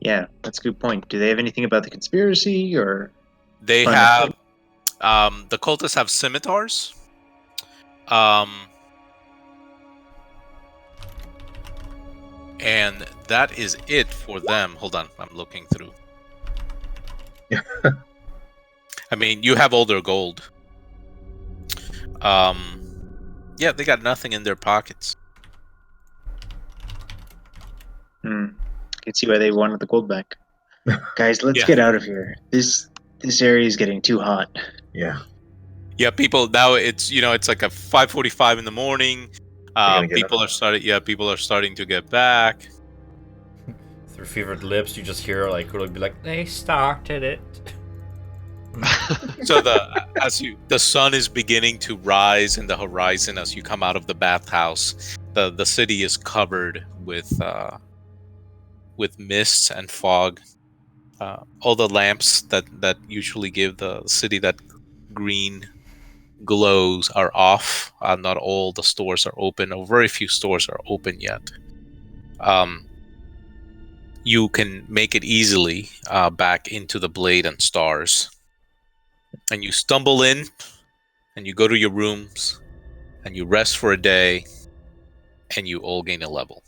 Yeah, that's a good point. Do they have anything about the conspiracy or? They Or have the cultists have scimitars. And that is it for them. Hold on, I'm looking through. I mean, you have all their gold. Yeah, they got nothing in their pockets. Can see why they wanted the gold back. Guys, let's Yeah. get out of here. This area is getting too hot. Yeah. Yeah, people now it's it's like a 5:45 in the morning. gonna get People up. are starting. Yeah, people are starting to get back. Through fevered lips, you just hear like Urlik be like, "They started it." So the sun is beginning to rise in the horizon as you come out of the bathhouse. The city is covered with mists and fog. All the lamps that usually give the city that green glows are off. Not all the stores are open, or very few stores are open yet. You can make it easily back into the Blade and Stars. And you stumble in, and you go to your rooms, and you rest for a day, and you all gain a level.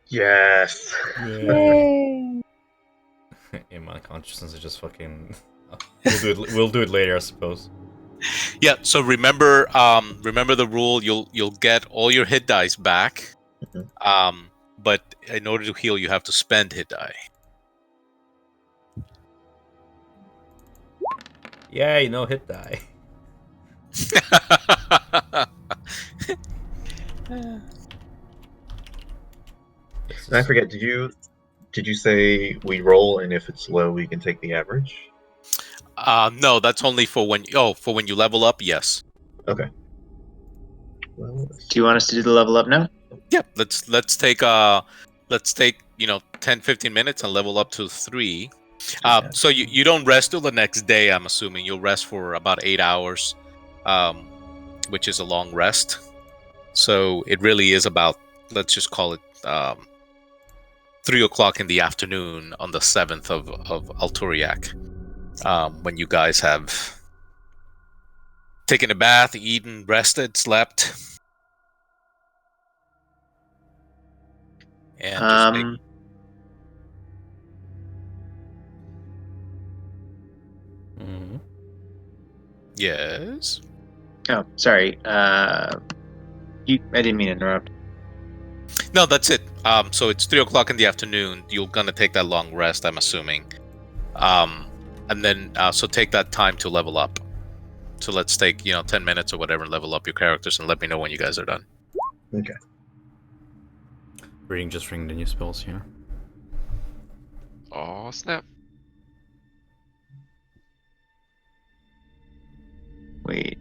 Yes. Yay! In my consciousness is just fucking. We'll do it later, I suppose. Yeah. So remember the rule. You'll get all your hit dice back. But in order to heal, you have to spend hit die. Yay, no hit die. And I forget. Did you say we roll, and if it's low, we can take the average? No, that's only for when you level up. Yes. Okay. Well, Do you want us to do the level up now? Yeah. Let's take 10-15 minutes and level up to 3. So you don't rest till the next day. I'm assuming you'll rest for about 8 hours, which is a long rest. So it really is about, let's just call it 3 o'clock in the afternoon on the 7th of Alturiac, when you guys have taken a bath, eaten, rested, slept, and just Mm-hmm. Yes. Oh, sorry. I didn't mean to interrupt. No, that's it. So it's 3 o'clock in the afternoon. You're gonna take that long rest, I'm assuming. And then so take that time to level up. So let's take 10 minutes or whatever, and level up your characters, and let me know when you guys are done. Okay. Reading just ring the new spells here. Oh snap! Wait.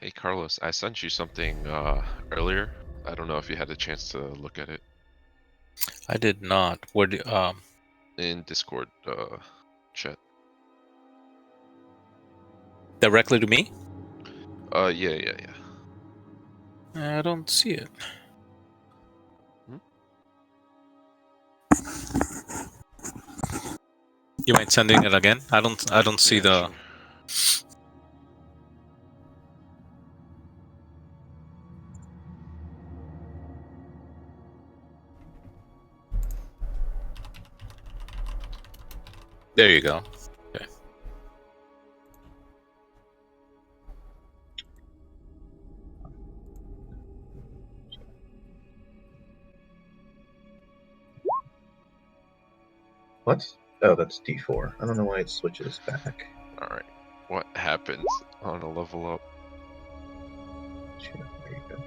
Hey Carlos, I sent you something earlier. I don't know if you had a chance to look at it I did not. in Discord chat. Directly to me? Yeah. I don't see it. Hmm? You mind sending it again? I don't see Yeah, the. sure. There you go. Okay. What? Oh, that's D4. I don't know why it switches back. All right. What happens on a level up? Sure, there you go.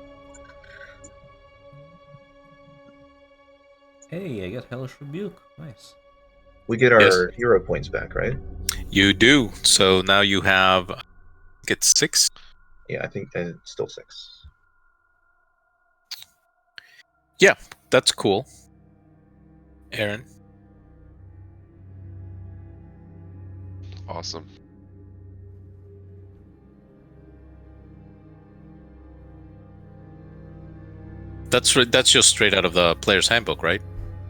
Hey, I got Hellish Rebuke. Nice. We get Yes. our hero points back, right? You do. So now you have. Get 6. Yeah, I think it's still 6. Yeah, that's cool. Aaron. Awesome. That's just straight out of the player's handbook, right?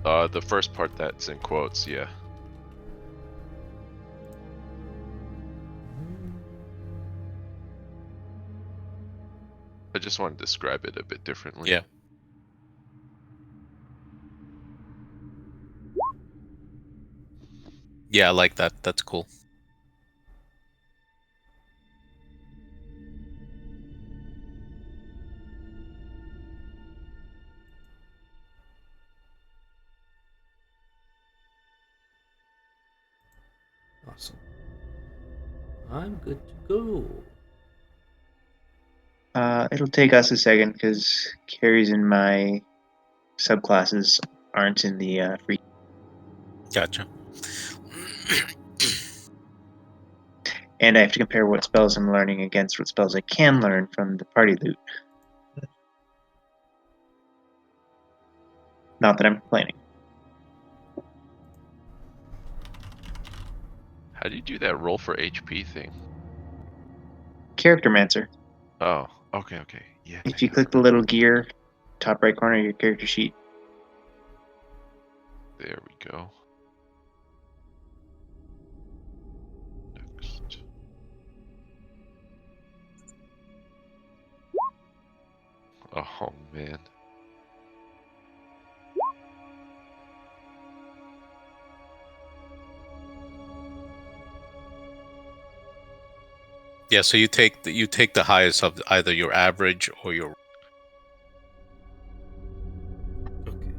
The first part that's in quotes, yeah. I just want to describe it a bit differently. Yeah. Yeah, I like that. That's cool. Awesome. I'm good to go. It'll take us a second because carries in my subclasses aren't in the free. Gotcha. And I have to compare what spells I'm learning against what spells I can learn from the party loot. Not that I'm complaining. How do you do that roll for HP thing? Character Mancer. Oh, okay. Yeah. If you click the little gear, top right corner of your character sheet. There we go. Next. Oh man. Yeah, so you take the highest of either your average or your. Okay.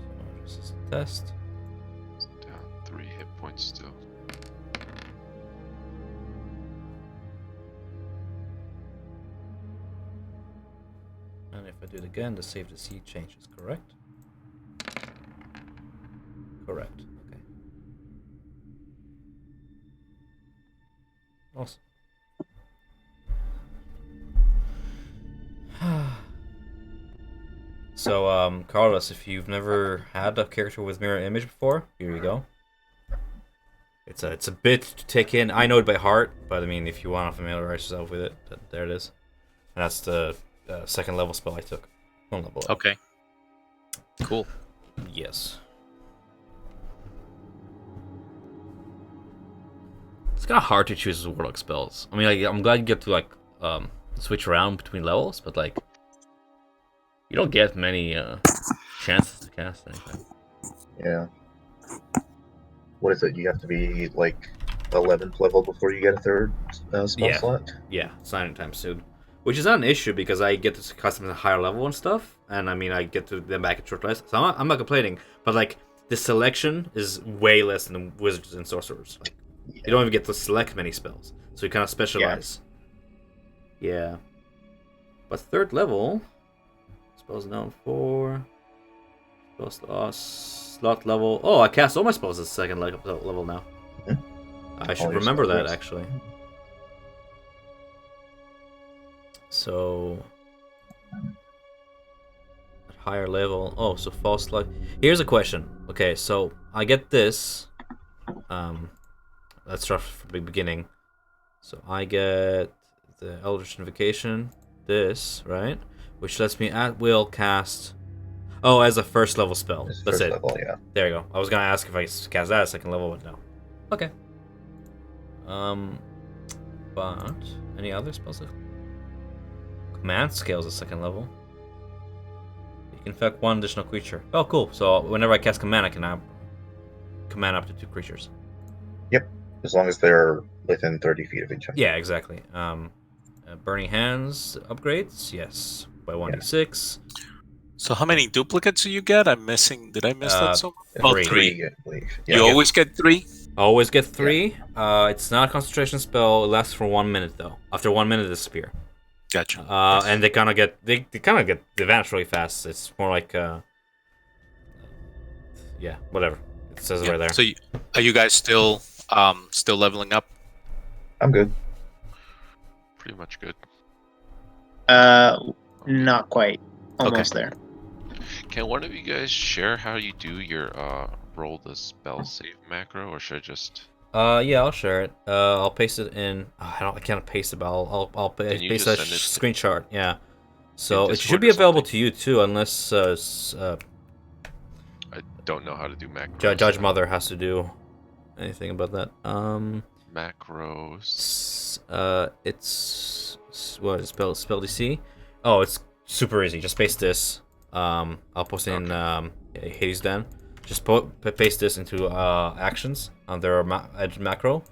So this is a test. Down 3 hit points still. And if I do it again, the save the seed changes, correct? Correct. Okay. Awesome. So, Carlos, if you've never had a character with mirror image before, here you go. it's a bit to take in. I know it by heart, but I mean, if you want to familiarize yourself with it, there it is. And that's the second level spell I took. One level up. Okay. Cool. Yes. It's kind of hard to choose warlock spells. I mean, I'm glad you get to like switch around between levels, but like you don't get many chances to cast anything. Yeah. What is it? You have to be like 11th level before you get a third spell slot? Yeah, it's not anytime soon. Which is not an issue because I get to custom at a higher level and stuff, and I mean I get to them back at short rest, so I'm not complaining. But like the selection is way less than wizards and sorcerers. Like you don't even get to select many spells, so you kind of specialize. Yeah. But third level, spells known for slot level. Oh, I cast all my spells at second level now. I should remember that actually. So at higher level. Oh, so false slot. Here's a question. Okay, so I get this. Let's start from the beginning. So I get the Eldritch Invocation, this, right? Which lets me at will cast. Oh, as a first level spell. That's it. Level, yeah. There you go. I was gonna ask if I cast that at second level, but no. Okay. But any other spells? Command scales at second level. You can affect one additional creature. Oh, cool. So whenever I cast command, I can command up to 2 creatures. Yep. As long as they're within 30 feet of each other. Yeah, exactly. Burning Hands upgrades, yes, by 1d6. So how many duplicates do you get? Did I miss that somewhere? Oh, 3. 3. I believe. You always get 3? Always get 3. It's not a concentration spell. It lasts for 1 minute though. After 1 minute, it disappears. Gotcha. And they kind of get they vanish really fast. It's more like yeah, whatever. It says it right there. So are you guys still leveling up? I'm good. Pretty much good. Not quite. Almost there. Can one of you guys share how you do your roll the spell save macro, or should I just? Yeah, I'll share it. I'll paste it in. I can't paste it, but I'll paste a screenshot. Yeah. So it should be available to you too, unless I don't know how to do macros. Judge Mother has to do anything about that. Macros. It's what is spell DC? Oh, it's super easy. Just paste this. I'll post it in Hades Den. Just paste this into actions under edge macro,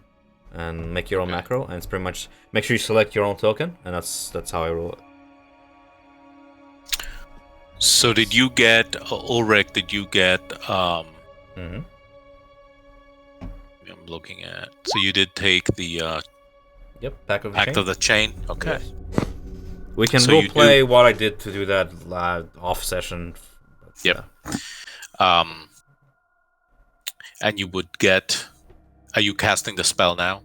and make your own macro. And it's pretty much make sure you select your own token, and that's how I roll it. So did you get Ulrich? Did you get? I'm looking at. So you did take the. Yep, Pact of the Chain. Okay. Yes. We can play what I did to do that off session. Yep. And you would get. Are you casting the spell now?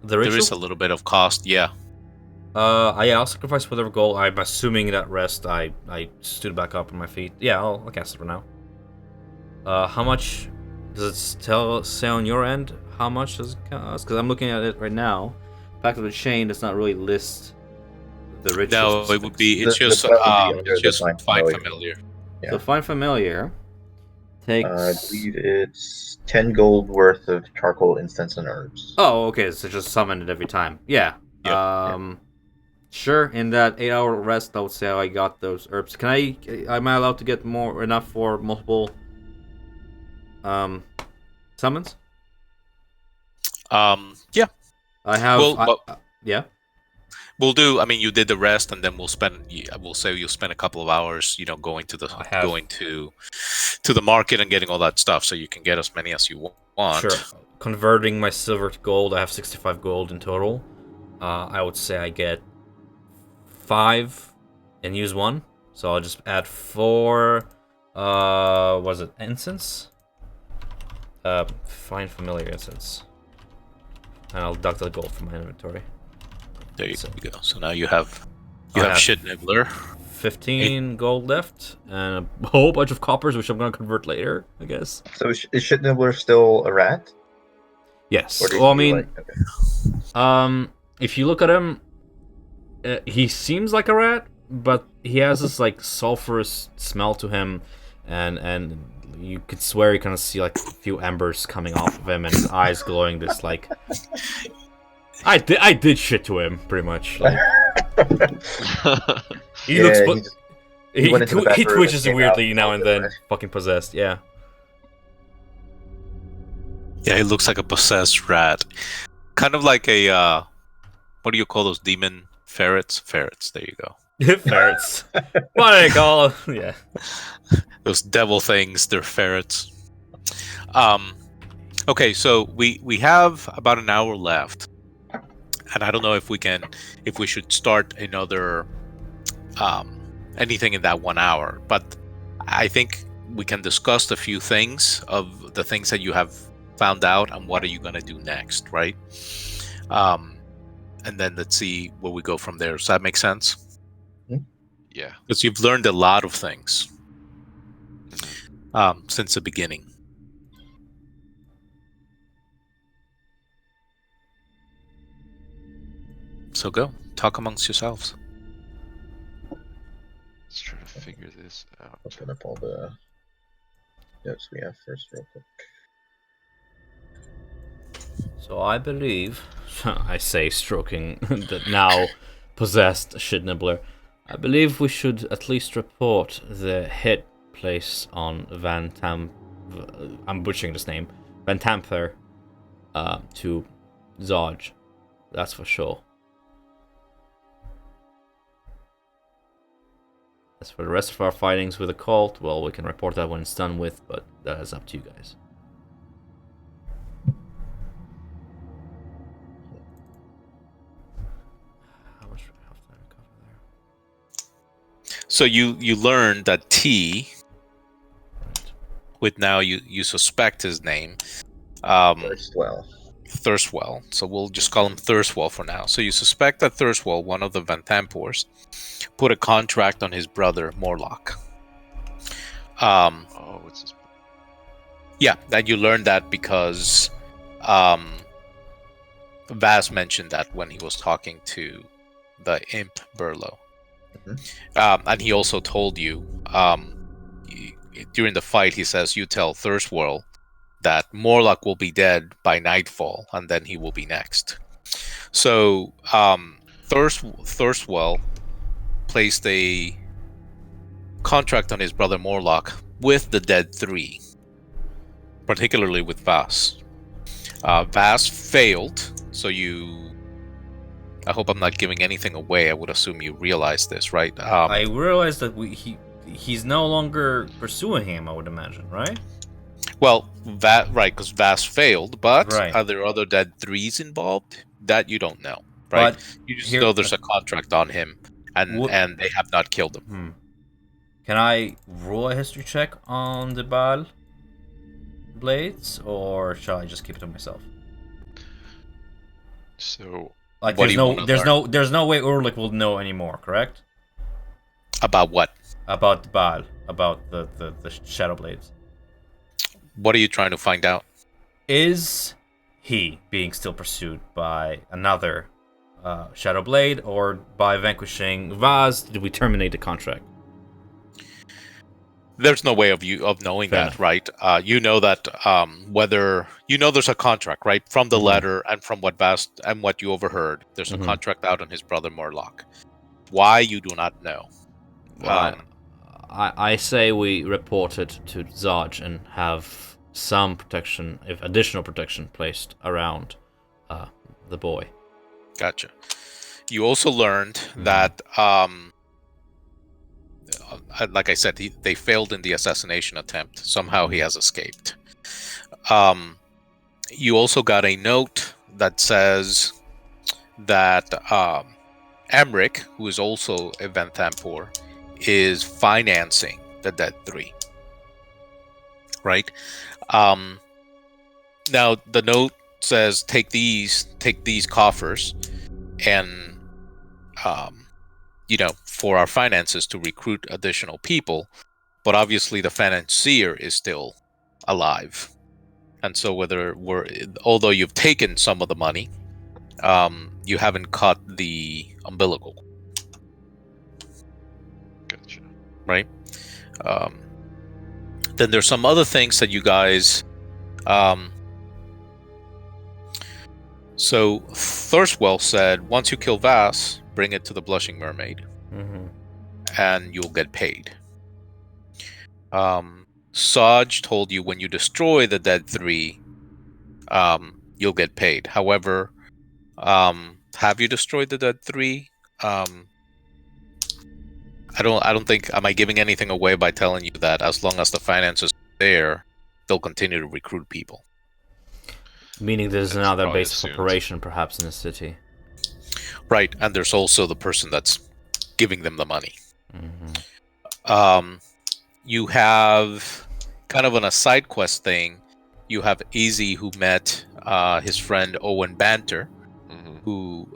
There is a little bit of cost. Yeah. I'll sacrifice whatever goal. I'm assuming that rest. I stood back up on my feet. Yeah, I'll cast it for now. How much does it say on your end? How much does it cost? Because I'm looking at it right now. Pact of the Chain does not really list the ritual. No, it would be. It's just Find Familiar. Yeah. So Find Familiar takes. I believe it's 10 gold worth of charcoal, incense, and herbs. Oh, okay. So just summon it every time. Yeah. Yep. Sure. In that 8-hour rest, I would say I got those herbs. Am I allowed to get enough for multiple summons? Yeah. I have. Yeah. We'll do. I mean, you did the rest, and then we'll say you'll spend a couple of hours, going to the market and getting all that stuff, so you can get as many as you want. Sure. Converting my silver to gold, I have 65 gold in total. I would say I get 5 and use 1, so I'll just add 4. Was it incense? Find Familiar incense, and I'll deduct the gold from my inventory. There you go. So now you have Shit Nibbler. 15 gold left, and a whole bunch of coppers, which I'm going to convert later, I guess. So is Shit Nibbler still a rat? Yes. Or do Well, I you mean, like? Okay. if you look at him, he seems like a rat, but he has this like sulfurous smell to him, and you could swear you kind of see like a few embers coming off of him, and his eyes glowing this like. I did shit to him pretty much. Like he looks. Yeah, he went into the back He room and twitches came out weirdly now all and then, different. fucking possessed. Yeah. Yeah, he looks like a possessed rat. Kind of like a what do you call those demon ferrets? Ferrets. There you go. Ferrets. What do they call them? Yeah. Those devil things. They're ferrets. Okay, so we have about an hour left, and I don't know if we should start another anything in that 1 hour, but I think we can discuss a few things of the things that you have found out and what are you going to do next, right? And then let's see where we go from there. Does that make sense? Yeah. Because you've learned a lot of things since the beginning. So go talk amongst yourselves. Let's try to figure this out. Open up all the notes we have first, real quick. So I believe, I say, stroking the now possessed shit nibbler. I believe we should at least report the hit place on I'm butchering this name, Van Tampler, to Zodge. That's for sure. As for the rest of our fightings with the cult, well, we can report that when it's done with, but that is up to you guys. How much do I have to recover there? So you learned that T, Right. with now you suspect his name, Thirstwell. So we'll just call him Thirstwell for now. So you suspect that Thirstwell, one of the Van Tampors, put a contract on his brother Morlock. Oh, what's this? Yeah, that you learned that because Vaaz mentioned that when he was talking to the imp Burlo. And he also told you during the fight, he says, you tell Thirstwell that Morlock will be dead by nightfall, and then he will be next. So Thirstwell placed a contract on his brother Morlock with the Dead Three, particularly with Vaaz. Vaaz failed, so I hope I'm not giving anything away. I would assume you realize this, right? I realized that he's no longer pursuing him, I would imagine, right? Well, right, because Vaaz failed, but Right. are there other Dead Threes involved? That you don't know, right? But You just know there's a contract on him, and they have not killed him. Can I roll a history check on the Bhaal blades, or shall I just keep it to myself? So Like, What do you wanna learn? there's no way Urlik will know anymore, correct? About what? About the Bhaal, about the Shadow Blades. What are you trying to find out? Is he being still pursued by another Shadow Blade, or by vanquishing Vaaz, did we terminate the contract? There's no way of knowing Fair that, enough. right? You know that whether there's a contract, right? From the letter and from what Vaaz and what you overheard, there's a contract out on his brother Morlock. Why, you do not know. I say we report it to Zodge and have some protection, if additional protection, placed around the boy. Gotcha. You also learned that, like I said, they failed in the assassination attempt. Somehow he has escaped. You also got a note that says that Emric, who is also a Van Tampor, is financing the Dead Three. Right? Now the note says, take these coffers and for our finances to recruit additional people, but obviously the financier is still alive. and so although you've taken some of the money, you haven't cut the umbilical, Gotcha. right? Then there's some other things that you guys. So Thirstwell said, once you kill Vaaz, bring it to the Blushing Mermaid, and you'll get paid. Saj told you when you destroy the Dead Three, you'll get paid. However, have you destroyed the Dead Three? I don't think. Am I giving anything away by telling you that as long as the finances are there, they'll continue to recruit people? Meaning there's That's another probably base of assumed. operation perhaps in the city. Right, and there's also the person that's giving them the money. You have kind of on a side quest thing. You have Easy, who met his friend Owen Banter, who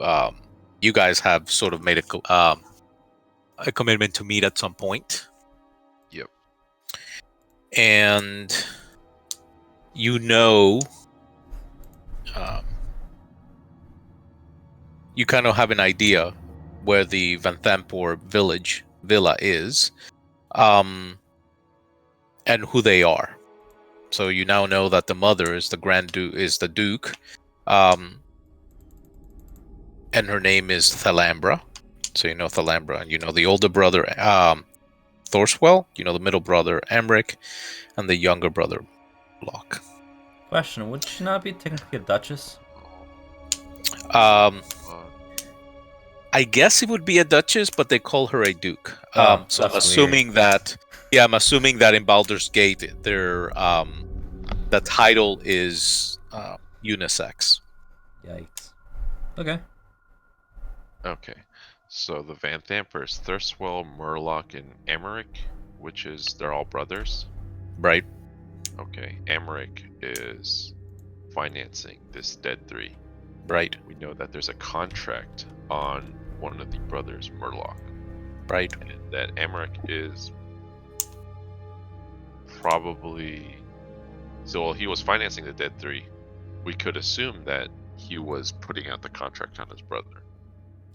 you guys have sort of made a commitment to meet at some point. Yep. And you know, you kind of have an idea where the Vanthampur villa is, and who they are. So you now know that the mother is the Duke, and her name is Thalambra. So you know Thalambra, and you know the older brother, Thorswell. You know the middle brother, Emric, and the younger brother, Locke. Question: would she not be technically a duchess? I guess it would be a duchess, but they call her a duke. Oh, so I'm that's assuming that. Yeah, I'm assuming that in Baldur's Gate, their the title is unisex. Yikes. Okay. Okay. So the Vanthampers, Thirstwell, Murloc, and Emeric, which is they're all brothers. Right. Okay. Emeric is financing this Dead Three. Right. We know that there's a contract on one of the brothers, Murloc. Right. And that Emeric is probably... So while he was financing the Dead Three, we could assume that he was putting out the contract on his brother.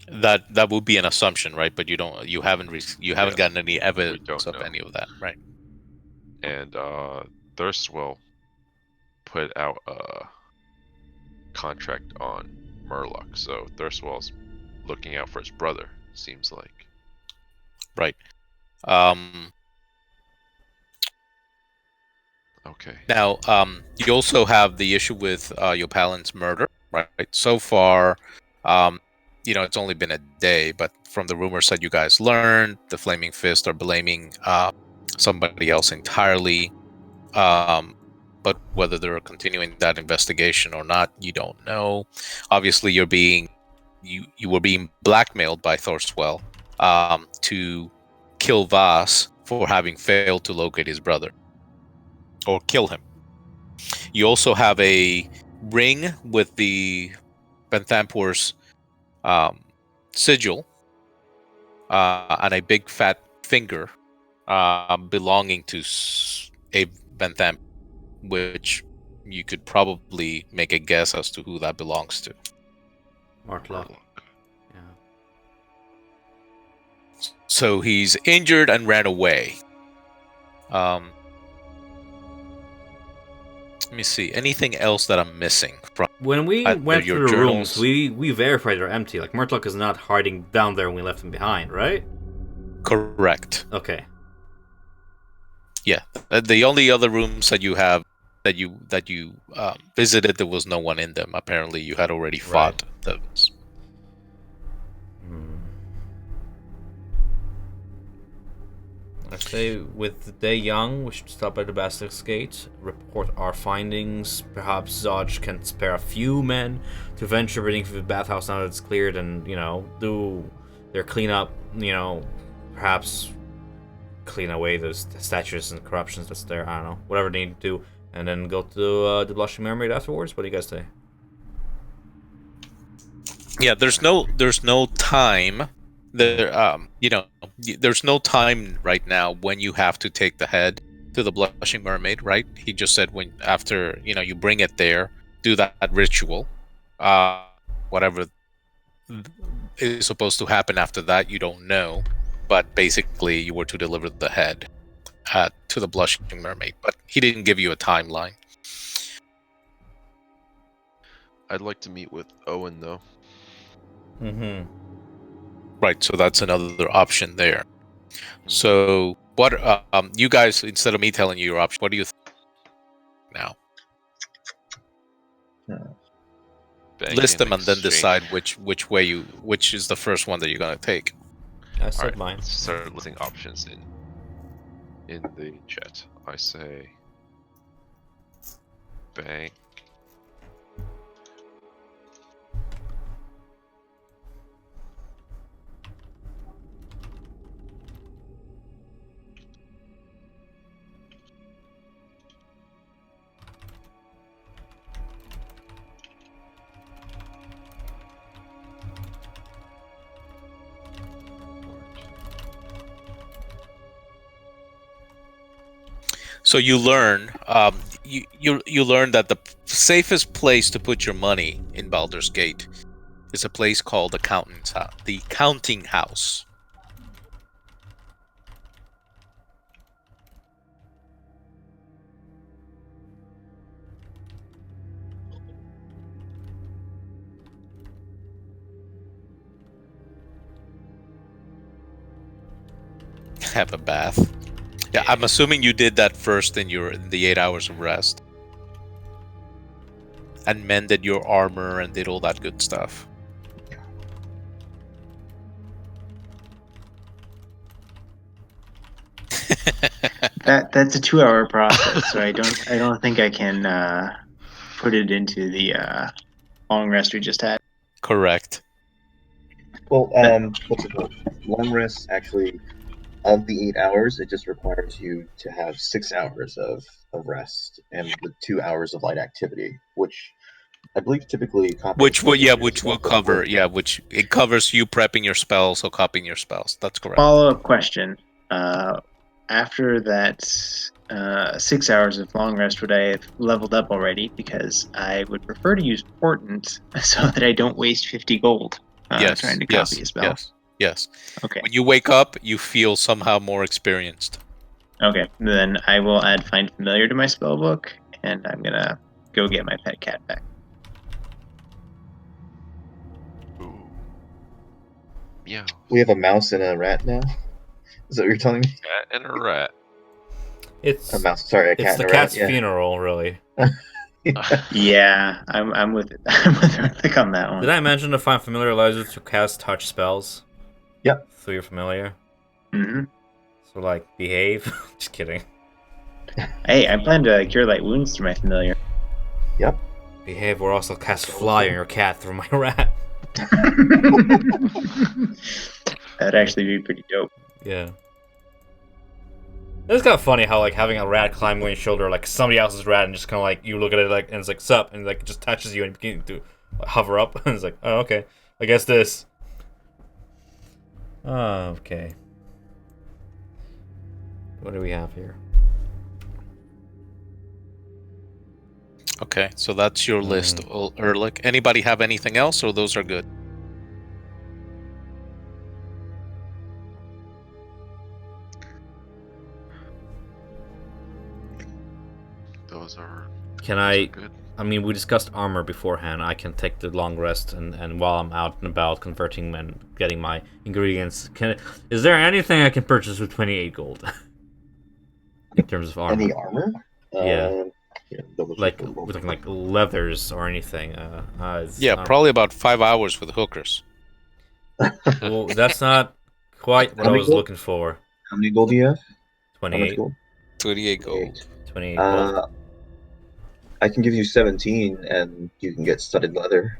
That would be an assumption, right? But you haven't gotten any evidence of know. any of that, right? And Thirstwell put out a contract on Murloc, so Thirstwell's looking out for his brother, seems like. Right. Okay. Now, you also have the issue with Yopalin's murder, right? So far, it's only been a day, but from the rumors that you guys learned, the Flaming Fist are blaming somebody else entirely. But whether they're continuing that investigation or not, you don't know. Obviously, you were being blackmailed by Thorstwell to kill Vaaz for having failed to locate his brother or kill him. You also have a ring with the Vanthampur's sigil and a big fat finger belonging to a Vanthampur, which you could probably make a guess as to who that belongs to. Murloc. Yeah. So he's injured and ran away. Let me see. Anything else that I'm missing from when we went your through the journals? rooms, we verified they're empty. Like Murloc is not hiding down there when we left him behind, right? Correct. Okay. Yeah. The only other rooms that you have that you visited, there was no one in them. Apparently, you had already fought those. I say, with the day young, we should stop at the Basilisk's Gate, report our findings. Perhaps Zodge can spare a few men to venture beneath the bathhouse now that it's cleared and, do their cleanup, perhaps clean away those statues and corruptions that's there. I don't know. Whatever they need to do. And then go to the Blushing Mermaid afterwards. What do you guys say? Yeah, there's no time. There's no time right now when you have to take the head to the Blushing Mermaid, right? He just said when after you bring it there, do that ritual. Whatever is supposed to happen after that, you don't know. But basically, you were to deliver the head to the Blushing Mermaid. But he didn't give you a timeline. I'd like to meet with Owen though. Mm-hmm. Right, so that's another option there. So, what you guys, instead of me telling you your option, what do you think now? Bank List in them and then exchange. decide which is the first one that you're gonna take. I said Alright, mine. let's start listing options in the chat. I say bank. So you learn, you learn that the safest place to put your money in Baldur's Gate is a place called the Counting House. Have a bath. Yeah, I'm assuming you did that first in the 8 hours of rest, and mended your armor and did all that good stuff. That's a 2-hour process, so I don't think I can put it into the long rest we just had. Correct. Well, what's it called? Long rest actually, of the 8 hours, it just requires you to have 6 hours of rest and the 2 hours of light activity, which I believe typically Which will cover which it covers you prepping your spells or copying your spells. That's correct. Follow-up question. After that 6 hours of long rest, would I have leveled up already? Because I would prefer to use Portent so that I don't waste 50 gold Yes, trying to yes, copy a spell. yes. Okay. When you wake up, you feel somehow more experienced. Okay. Then I will add Find Familiar to my spell book, and I'm gonna go get my pet cat back. Ooh. Meow. We have a mouse and a rat now. Is that what you're telling me? Cat and a rat. It's A mouse. Sorry, a cat it's and the a cat's rat. Yeah. funeral, really. Yeah, I'm with it. I'm with Erlich on that one. Did I mention to Find Familiar allows you to cast touch spells? Yep. Through your familiar. Mm-hmm. So like behave. Just kidding. Hey, I plan to cure light wounds through my familiar. Yep. Behave or also cast fly on your cat through my rat. That'd actually be pretty dope. Yeah. It's kind of funny how like having a rat climb on your shoulder, like somebody else's rat, and just kind of like you look at it like and it's like sup, and like it just touches you and begin to hover up, and it's like, oh okay, I guess this. Oh, okay. What do we have here? Okay, so that's your list, Erlich. Anybody have anything else, or those are good? Those are. Can those I? are good. I mean, we discussed armor beforehand. I can take the long rest, and while I'm out and about converting and getting my ingredients, is there anything I can purchase with 28 gold? In terms of armor. Any armor? Yeah. Like double-check with like leathers or anything. Probably about 5 hours with hookers. Well, that's not quite what I was looking for. How many gold do you have? How much 28. gold? 28 gold. 28 gold. I can give you 17, and you can get studded leather.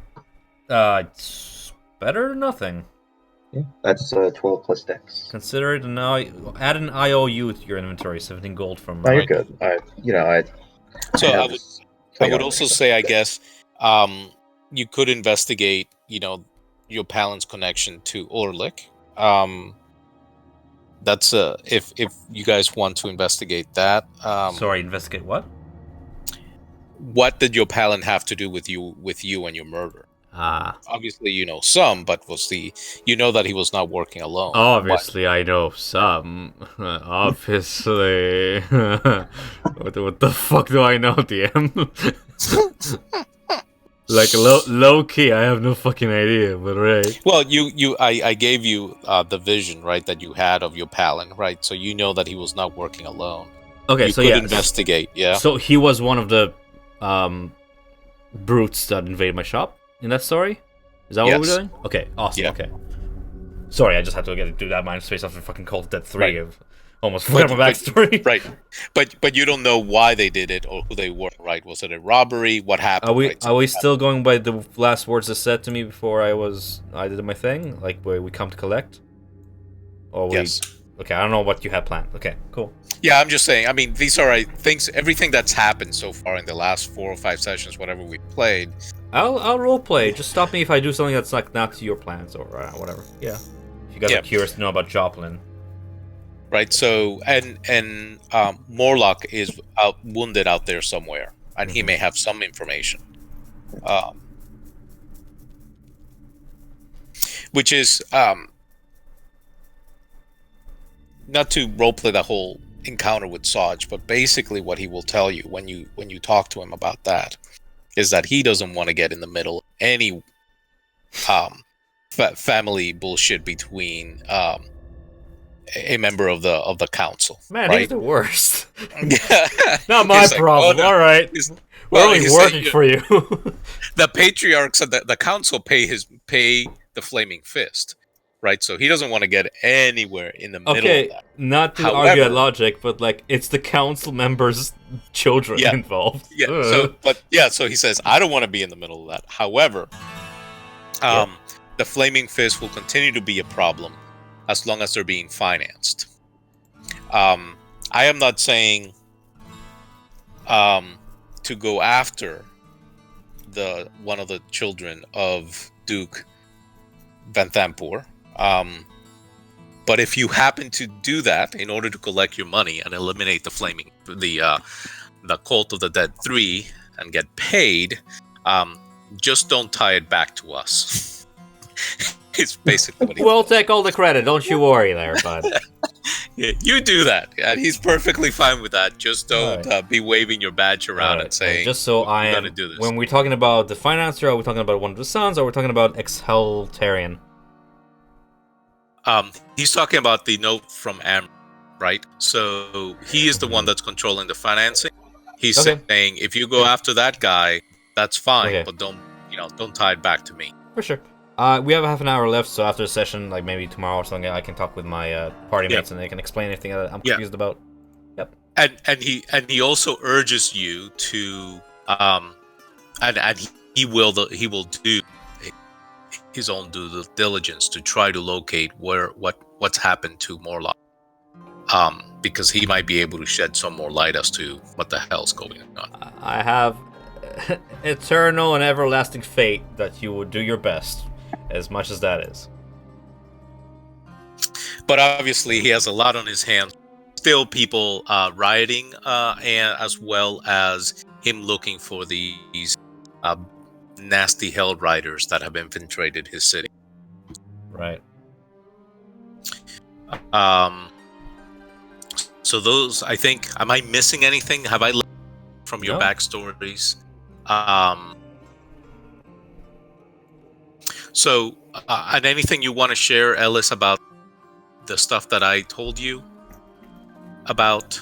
It's better than nothing. Yeah, that's 12 plus dex. Consider it add an IOU to your inventory. 17 gold from. Oh, you're good. So I would also say, I guess, you could investigate, your Palin's connection to Orlik. that's if you guys want to investigate that. Sorry, investigate what? What did your Palin have to do with you and your murder? Obviously, you know some, but you know that he was not working alone. Obviously, I know some. Obviously. What the fuck do I know, DM? Like low key, I have no fucking idea, but right. Well, I gave you the vision, right, that you had of your Palin, right? So you know that he was not working alone. Okay, you so could yeah, investigate, yeah. So he was one of the brutes that invaded my shop in that story. Is that what we're doing? Okay, awesome. Yeah. Okay. Sorry, I just had to do that mind space after fucking Cult of Dead 3. Right. Of almost forgot my backstory. Right. But you don't know why they did it or who they were, right? Was it a robbery? What happened? Are we still going by the last words that said to me before I did my thing? Like where we come to collect? Or yes. Okay, I don't know what you had planned. Okay, cool. Yeah, I'm just saying. I mean, these are things. Everything that's happened so far in the last 4 or 5 sessions, whatever we played. I'll roleplay. Just stop me if I do something that's like not to your plans or whatever. Yeah. If you guys are curious to know about Joplin. Right. So and Morlock is wounded out there somewhere, and he may have some information. Which is not to roleplay the whole encounter with Saj, but basically what he will tell you when you talk to him about that is that he doesn't want to get in the middle of any family bullshit between a member of the council. Man, right? he's the worst. Not my problem. No. All right. We're only working for you. The patriarchs of the council pay the Flaming Fist. Right, so he doesn't want to get anywhere in the middle of that. Not to argue that logic, but like it's the council members' children involved. Yeah, so he says, I don't want to be in the middle of that. However, the Flaming Fist will continue to be a problem as long as they're being financed. I am not saying to go after one of the children of Duke Van Thampur. But if you happen to do that in order to collect your money and eliminate the Cult of the Dead 3 and get paid, just don't tie it back to us. It's basically what we'll take all the credit, don't you worry there, bud. Yeah, you do that, and he's perfectly fine with that. Just don't be waving your badge around and saying, just so I am, do this. When we're talking about the financier, are we talking about one of the sons, or we're talking about Exheltarian? He's talking about the note from Am, right? So he is the one that's controlling the financing. He's saying, if you go after that guy, that's fine, but don't tie it back to me. For sure. We have half an hour left, so after the session, like maybe tomorrow or something, I can talk with my party mates and they can explain anything that I'm confused about. Yep. And he also urges you to and he will do his own due diligence to try to locate what's happened to Morlock, because he might be able to shed some more light as to what the hell's going on. I have eternal and everlasting faith that you will do your best, as much as that is. But obviously, he has a lot on his hands. Still, people rioting, and as well as him looking for these nasty hell riders that have infiltrated his city. Right. So those, I think, am I missing anything? Have I learned from your backstories? So, and anything you want to share, Ellis, about the stuff that I told you about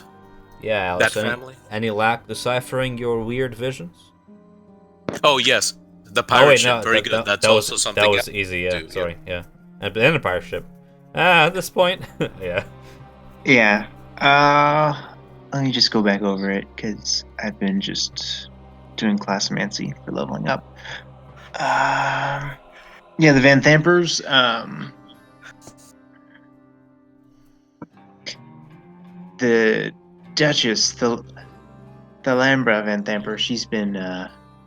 Alice, that family? Any lack deciphering your weird visions? Oh, yes. The pirate ship. Very good. That's also something. That was easy, yeah. Sorry, yeah. And the pirate ship. At this point, yeah. Yeah. Let me just go back over it, because I've been just doing classmancy for leveling up. The Van Thampers, the Duchess, the Lambra Van Thamper, she's been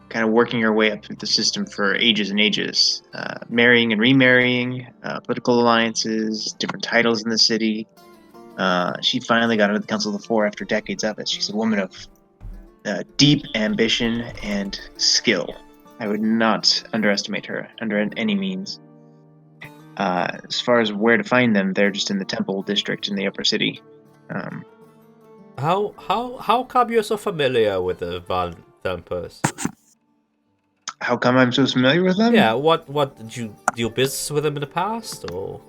kind of working her way up through the system for ages and ages, marrying and remarrying, political alliances, different titles in the city. She finally got into the Council of the Four after decades of it. She's a woman of deep ambition and skill. I would not underestimate her under any means. As far as where to find them, they're just in the Temple District in the Upper City. How come you're so familiar with the Vaal Tempers? How come I'm so familiar with them? Yeah, what did you deal business with them in the past, or?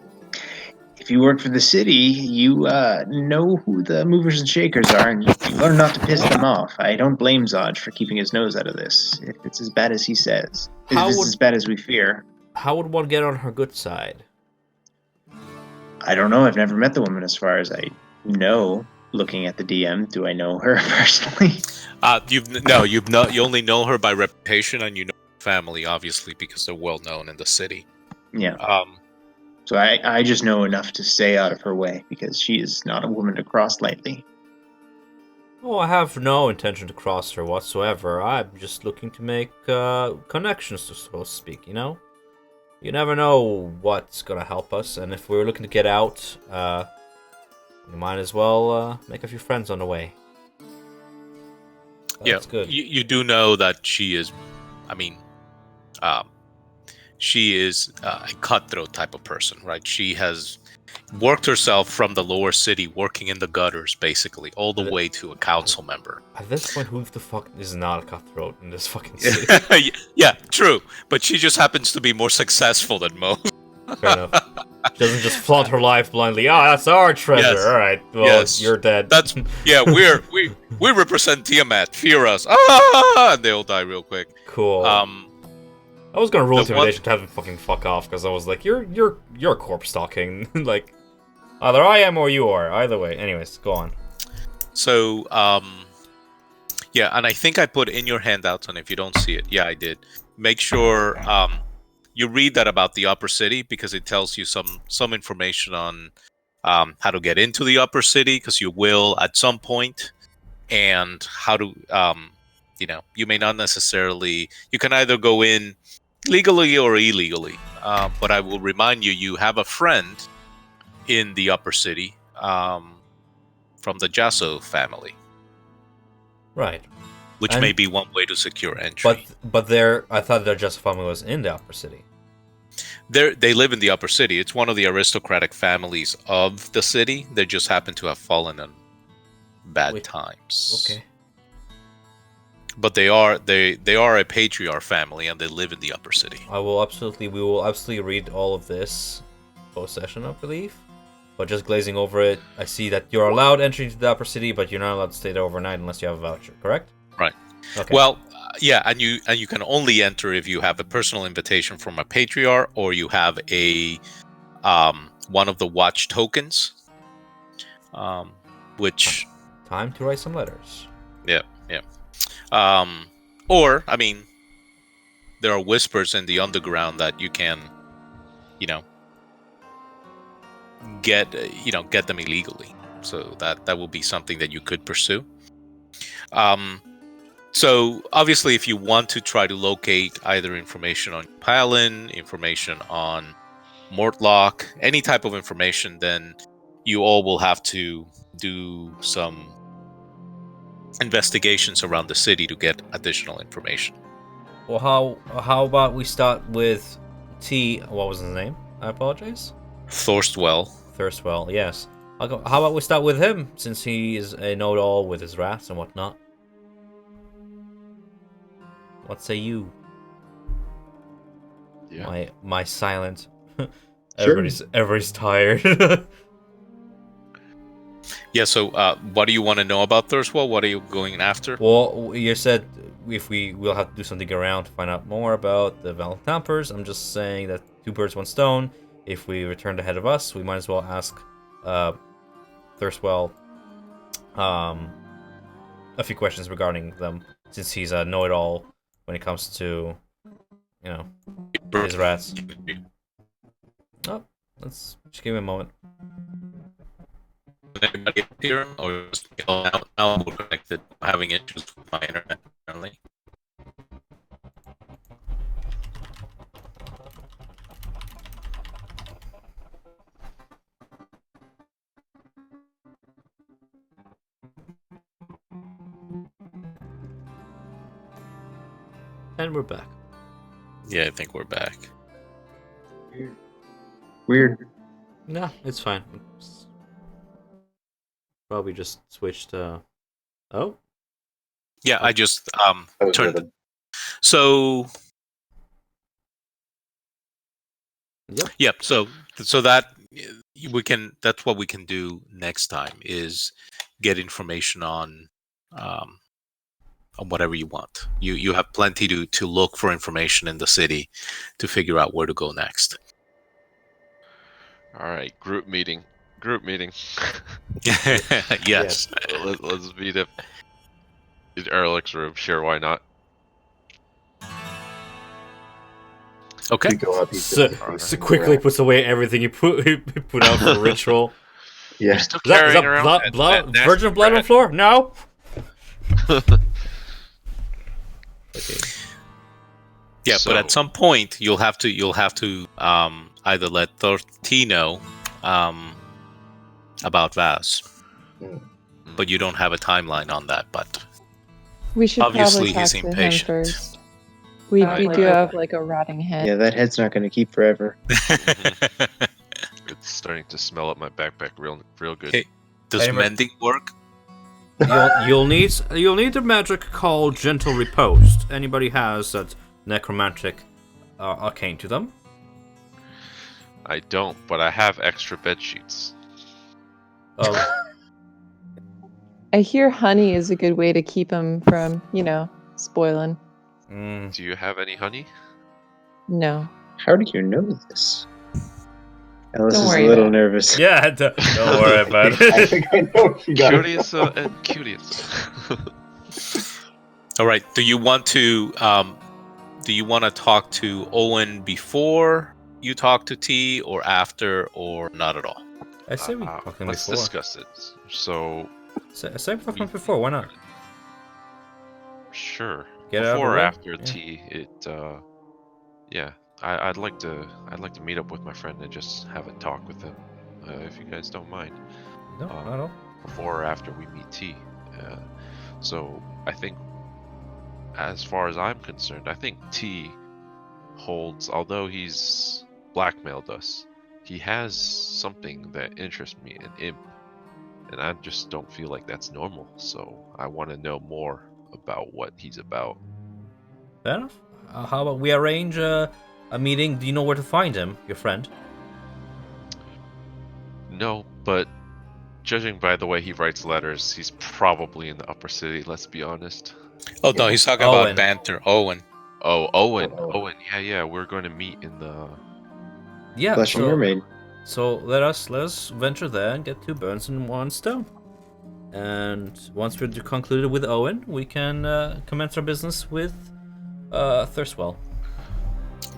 If you work for the city, you know who the movers and shakers are, and you learn not to piss them off. I don't blame Zod for keeping his nose out of this. If it's as bad as he says, if it's as bad as we fear. How would one get on her good side? I don't know. I've never met the woman, as far as I know. Looking at the DM, do I know her personally? You only know her by reputation, and you know her family, obviously, because they're well known in the city. Yeah. So I just know enough to stay out of her way, because she is not a woman to cross lightly. Oh, I have no intention to cross her whatsoever. I'm just looking to make connections, so to speak, you know? You never know what's gonna help us, and if we're looking to get out, we might as well make a few friends on the way. That's good. You do know that she is, she is a cutthroat type of person, right? She has worked herself from the lower city, working in the gutters, basically, all the way to a council member. At this point, who the fuck is not a cutthroat in this fucking city? Yeah, true. But she just happens to be more successful than most. Fair enough. She doesn't just flaunt her life blindly. That's our treasure. Yes. All right. Well, you're dead. That's we represent Tiamat. Fear us. Ah! And they all die real quick. Cool. I was gonna roll intimidation to have him fucking fuck off, because I was like, you're corpse stalking. Like, either I am or you are. Either way. Anyways, go on. So, yeah, and I think I put in your handouts, and if you don't see it, yeah, I did. Make sure you read that about the Upper City, because it tells you some information on how to get into the Upper City, because you will at some point, and how to, you may not necessarily. You can either go in legally or illegally, but I will remind you, you have a friend in the Upper City from the Jasso family. Right. Which may be one way to secure entry. But I thought their Jasso family was in the Upper City. They live in the Upper City. It's one of the aristocratic families of the city. They just happen to have fallen on bad times. Okay. But they are a patriarch family, and they live in the Upper City. We will absolutely read all of this post-session, I believe. But just glazing over it, I see that you're allowed entry to the Upper City, but you're not allowed to stay there overnight unless you have a voucher, correct? Right. Okay. Well, yeah, and you can only enter if you have a personal invitation from a patriarch, or you have a one of the watch tokens, which time to write some letters. Yeah. Or there are whispers in the underground that you can, get them illegally. So that will be something that you could pursue. So obviously, if you want to try to locate either information on Palin, information on Mortlock, any type of information, then you all will have to do some investigations around the city to get additional information. Well, how about we start with T? What was his name? I apologize. Thirstwell, yes. How about we start with him, since he is a know-it-all with his rats and whatnot. What say you? Yeah. My silent. Sure. Everybody's tired. Yeah, so what do you want to know about Thirstwell? What are you going after? Well, you said we'll have to do something around to find out more about the Vaal Tempers. I'm just saying that two birds, one stone. If we return ahead of us, we might as well ask Thirstwell a few questions regarding them, since he's a know-it-all when it comes to, his rats. Oh, let's just give him a moment. Anybody here, or just now we're connected, having issues with my internet apparently. And we're back. Yeah, I think we're back. Weird. No, it's fine. Probably just switched. Oh, Yeah, I just That was turned. rhythm. So yep. So that we can. That's what we can do next time is get information on whatever you want. You have plenty to look for information in the city to figure out where to go next. All right, group meeting. Group meeting. Yes. Let's meet up in Erlic's room. Sure, why not? Okay. You go up, he's So quickly puts away everything he put out for the ritual. Yeah. You're still Is that carrying around blood, that blood, nasty virgin blood on the rat. floor? No. Okay. Yeah, So- but at some point you'll have to either let Thorty know about Vaaz, but you don't have a timeline on that. But We should obviously probably he's talk to him impatient. first. We Right. do have like a rotting head. Yeah, that head's not going to keep forever. It's starting to smell up my backpack real good. Hey, Does Anyway- mending work? You'll need the magic called Gentle Repose. Anybody has that necromantic arcane to them? I don't, but I have extra bed sheets. Oh, I hear honey is a good way to keep them from, spoiling. Do you have any honey? No. How do you know this? Alice Don't is worry a little about it. nervous. yeah. Don't worry about I it. think I know what you got. Curious and curious. All right. Do you want to talk to Owen before you talk to T, or after, or not at all? I say we talked Let's before. discuss it. So, I say we talked before. Why not? sure. Get it out of the Before or way? after Yeah. tea, yeah. I'd like to meet up with my friend and just have a talk with him, if you guys don't mind. No, not at all. Before or after we meet T. So I think, as far as I'm concerned, I think T holds, although he's blackmailed us, he has something that interests me, an imp, and I just don't feel like that's normal. So I want to know more about what he's about. Fair enough. How about we arrange a meeting? Do you know where to find him, your friend? No, but judging by the way he writes letters, he's probably in the upper city. Let's be honest. Oh no, he's talking Owen. about banter. Owen. Oh, Owen. Oh. Owen. Yeah. We're going to meet in the. Yeah. Blushing Mermaid. So let us venture there and get two birds in one stone. And once we're concluded with Owen, we can commence our business with Thirstwell.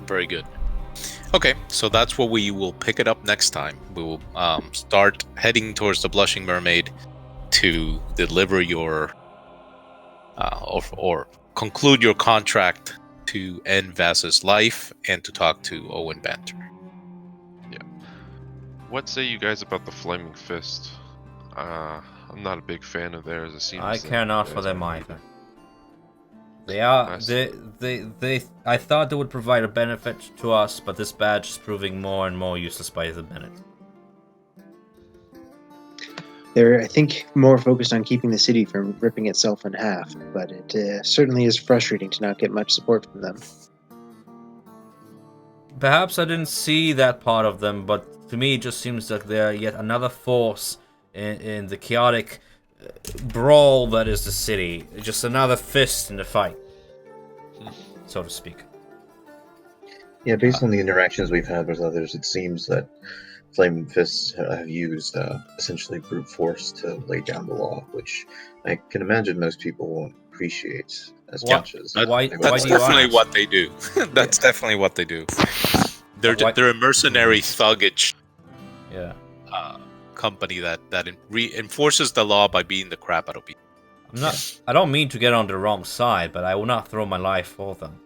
Very good. Okay, so that's where we will pick it up next time. We will start heading towards the Blushing Mermaid to deliver your or conclude your contract to end Vaaz's life and to talk to Owen Banter. What say you guys about the Flaming Fist? I'm not a big fan of theirs. It seems. I that care not you for guys them are either. They are Nice. they I thought they would provide a benefit to us, but this badge is proving more and more useless by the minute. They're, I think, more focused on keeping the city from ripping itself in half, but it certainly is frustrating to not get much support from them. Perhaps I didn't see that part of them, but to me it just seems like they're yet another force in the chaotic brawl that is the city. Just another fist in the fight, so to speak. Yeah, based on the interactions we've had with others, it seems that Flaming Fists have used essentially brute force to lay down the law, which I can imagine most people won't appreciate as Why- much as why- they would why That's do you like. definitely ask? what they do. That's definitely what they do. Why- They're a mercenary thuggage Yeah. company that enforces the law by beating the crap out of people. I don't mean to get on the wrong side, but I will not throw my life for them.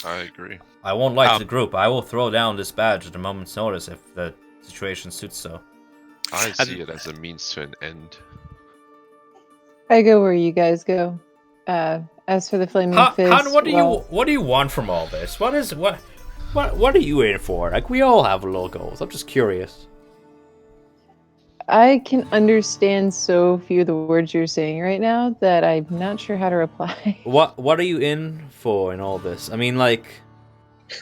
I agree. I won't lie to the group. I will throw down this badge at a moment's notice if the situation suits so. I see it as a means to an end. I go where you guys go. As for the flaming Han, fist, what do you want from all this? What are you in for? Like, we all have little goals. I'm just curious. I can understand so few of the words you're saying right now that I'm not sure how to reply. What are you in for in all this? I mean, like,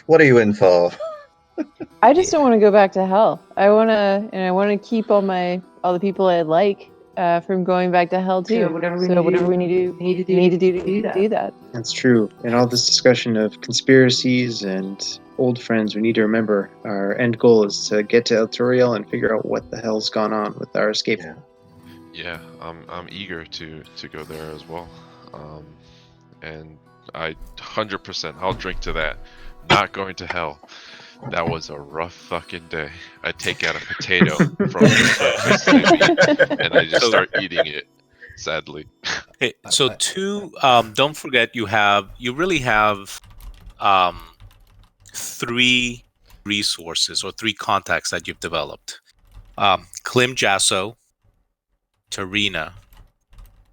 What are you in for? I just don't want to go back to hell. I want to keep all the people I like from going back to hell too. So whatever We need to do to do that. That's true. In all this discussion of conspiracies and old friends, we need to remember our end goal is to get to El Turiel and figure out what the hell's gone on with our escape. Yeah. Yeah, I'm eager to go there as well. And I 100% I'll drink to that. Not going to hell. That was a rough fucking day. I take out a potato from the meat and I just start eating it. Sadly. Okay, so don't forget you really have 3 resources or 3 contacts that you've developed. Klim Jasso, Tarina,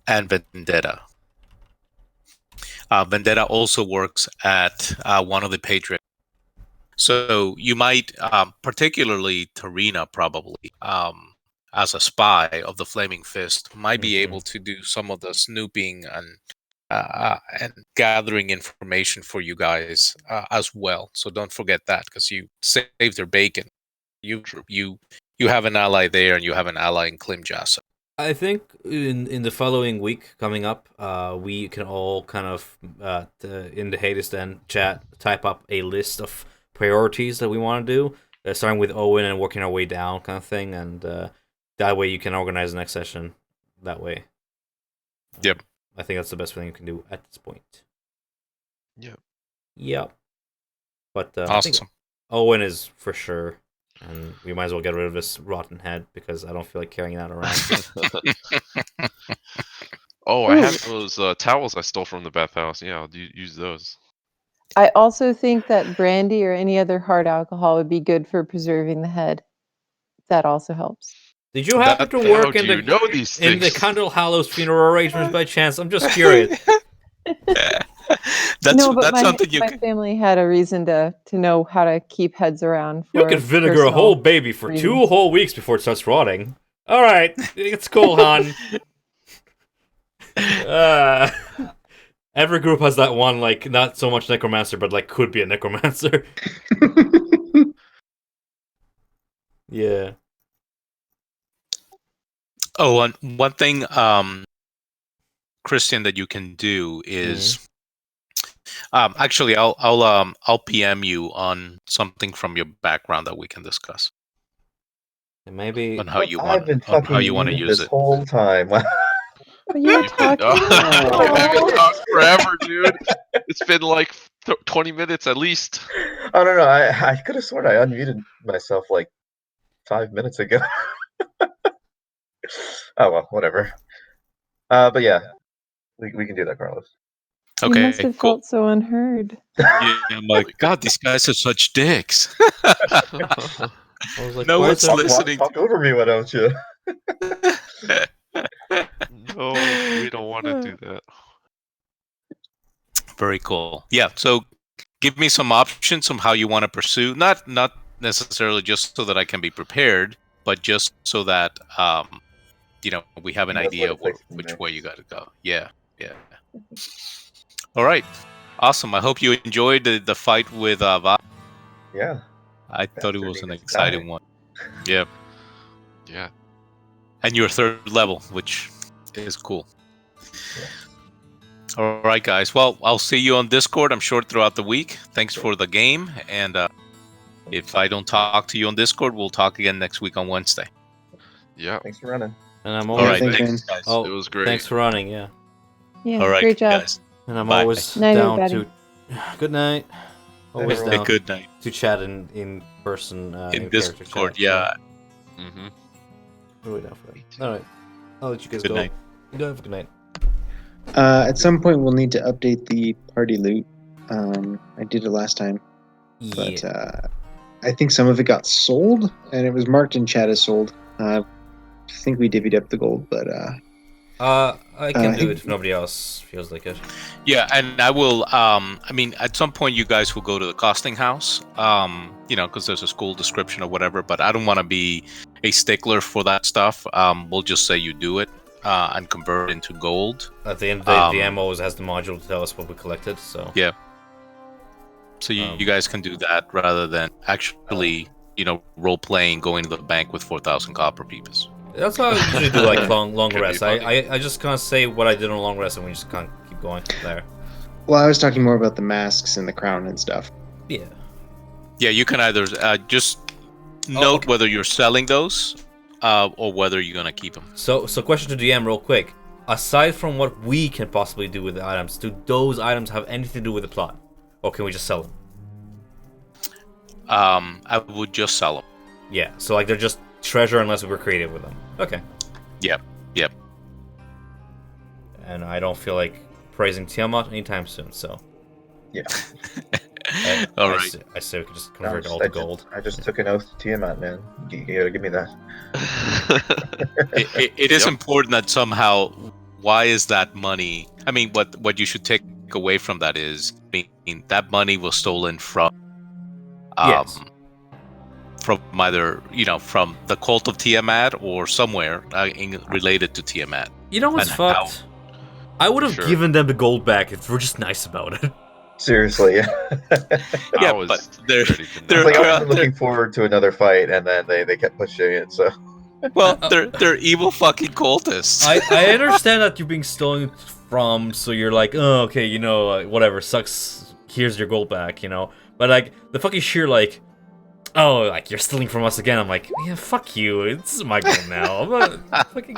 and Vendetta. Vendetta also works at one of the Patriot. So you might, particularly Tarina, probably as a spy of the Flaming Fist, might be able to do some of the snooping and gathering information for you guys as well. So don't forget that, because you saved their bacon. You have an ally there, and you have an ally in Klim Jasso. I think in the following week coming up, we can all kind of in the Hades Den chat type up a list of priorities that we want to do, starting with Owen and working our way down, kind of thing, and that way you can organize the next session that way. Yep. I think that's the best thing you can do at this point. Yep. But I awesome. think Owen is for sure. And we might as well get rid of this rotten head because I don't feel like carrying that around. Oh, I have those towels I stole from the bathhouse. Yeah, I'll use those. I also think that brandy or any other hard alcohol would be good for preserving the head. That also helps. Did you happen to work in the Candle Hallows funeral arrangements by chance? I'm just curious. That's something my family had a reason to know how to keep heads around. You can vinegar a whole baby for reasons. 2 whole weeks before it starts rotting. All right, it's cool, Han. Every group has that one, like, not so much necromancer, but like could be a necromancer. Yeah. Oh, and one thing, Christian, that you can do is. Actually, I'll PM you on something from your background that we can discuss. And maybe on how you I've been how you want to use this it. whole time. You're talking. I've been talking forever, dude. It's been like 20 minutes at least. I don't know. I could have sworn I unmuted myself like 5 minutes ago. Oh well, whatever. But yeah, we can do that, Carlos. Okay, you must have cool. felt so unheard. Yeah, I'm like, God, these guys are such dicks. I was like, no one's listening. Talk over me, why don't you? No, we don't want to do that. Very cool. Yeah, so give me some options on how you want to pursue. Not necessarily just so that I can be prepared, but just so that we have an idea of which way you got to go. Yeah. All right, awesome. I hope you enjoyed the fight with Vaaz. Yeah. I thought it was an exciting one. Yeah. Yeah. And your 3rd level, which is cool. Yeah. All right, guys. Well, I'll see you on Discord, I'm sure, throughout the week. Thanks for the game. And if I don't talk to you on Discord, we'll talk again next week on Wednesday. Yeah. Thanks for running. And I'm All always right, thanks, guys. Oh, it was great. Thanks for running, yeah. Yeah, all right, great job. guys. And I'm Bye. always Night, down everybody. to good night. Always Night, down Good night. to chat in person. In character Discord, chat, yeah. Mm-hmm. Really down for that. All right, I'll let you guys Good go. night. Go have a good night. At some point, we'll need to update the party loot. I did it last time, but I think some of it got sold, and it was marked in chat as sold. I think we divvied up the gold, but I can do it if nobody else feels like it. Yeah, and I will. I mean, at some point, you guys will go to the costing house. Because there's a school description or whatever. But I don't want to be a stickler for that stuff. We'll just say you do it and convert it into gold. At the end of the day, the ammo always has the module to tell us what we collected. So yeah. So you guys can do that rather than actually, role playing, going to the bank with 4,000 copper pieces. That's how I usually do like long rests. I just kind of say what I did on a long rest and we just kind of keep going there. Well, I was talking more about the masks and the crown and stuff. Yeah. Yeah, you can either just note whether you're selling those or whether you're going to keep them. So question to DM real quick. Aside from what we can possibly do with the items, do those items have anything to do with the plot? Or can we just sell them? I would just sell them. Yeah, so like they're just treasure unless we were creative with them. Okay. Yep. And I don't feel like praising Tiamat anytime soon, so... Yeah. All right. I say we could just convert all to gold. I just took an oath to Tiamat, man. You gotta give me that. It is important that somehow, why is that money? I mean, what you should take away from that is, that money was stolen from, Yes. from either from the cult of Tiamat or somewhere related to Tiamat. You know what's And fucked? I would have Sure. given them the gold back if we're just nice about it. Seriously, yeah. Yeah, I was but they're- ready to they're- know. It's like I was looking forward to another fight, and then they kept pushing it. So Well, they're evil fucking cultists. I understand that you're being stolen from, so you're like, oh, okay, whatever, sucks, here's your gold back, But, like, the fucking sheer, like, oh, like, you're stealing from us again, I'm like, yeah, fuck you, this is my gold now. I'm not fucking...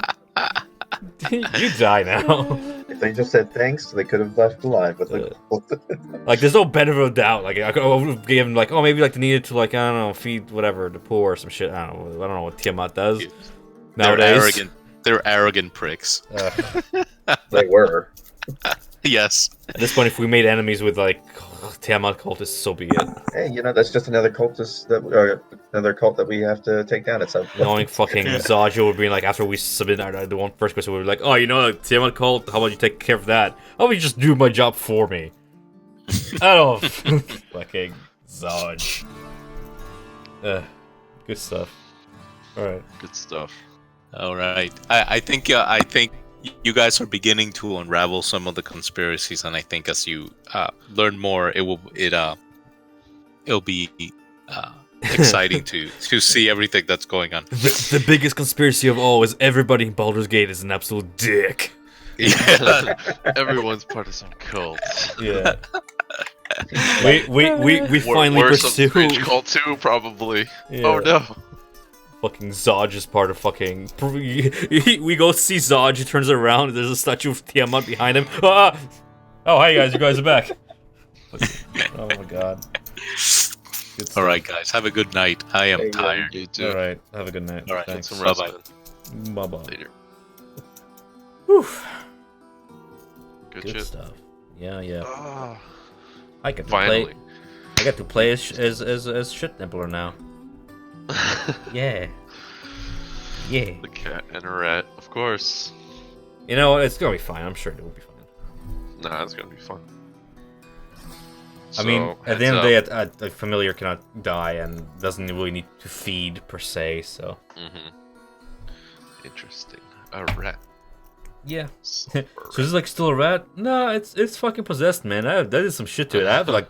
You die now. if they just said thanks, they could have left alive with the Like, there's no benefit of doubt. Like, I would have given, like, oh, maybe, like, they needed to, like, I don't know, feed whatever, the poor or some shit. I don't know what Tiamat does They're nowadays. arrogant. They're arrogant pricks. They were. Yes. At this point, if we made enemies with, like, Tiamat cultists, so be it. Hey, that's just another cultist another cult that we have to take down at some point. Knowing fucking Zajo would be like, after we submit the one first question, we'd be like, oh, Tiamat cult, how about you take care of that? How about you just do my job for me? I don't fucking Zaj. Good stuff. Alright. Good stuff. All right. I think you guys are beginning to unravel some of the conspiracies, and I think as you learn more, it'll be exciting to see everything that's going on. The biggest conspiracy of all is everybody in Baldur's Gate is an absolute dick. Yeah. Everyone's part of some cult. Yeah. we finally Or some pursue strange cult too, probably. Yeah. Oh no. Fucking Zaj is part of fucking. We go see Zaj. He turns around. And there's a statue of Tiamat behind him. Ah! Oh, hey guys, you guys are back. Oh my god. Good stuff. All right, guys. Have a good night. I am Hey, tired. You too. All right. Have a good night. All right, Thanks. Some rest, Bye-bye. man. Bye bye. Later. Whew. Good, Good shit. stuff. Yeah. Ah, I get to finally. play. I get to play as shit Templar now. Yeah. Yeah. The cat and a rat, of course. You know what? It's gonna be fine. I'm sure it will be fine. Nah, it's gonna be fun. I mean, So, at the end of the heads day, a familiar cannot die and doesn't really need to feed per se. So. up. Interesting. A rat. Yeah. Super So is it like still a rat? No, it's fucking possessed, man. That is some shit to it. I have to like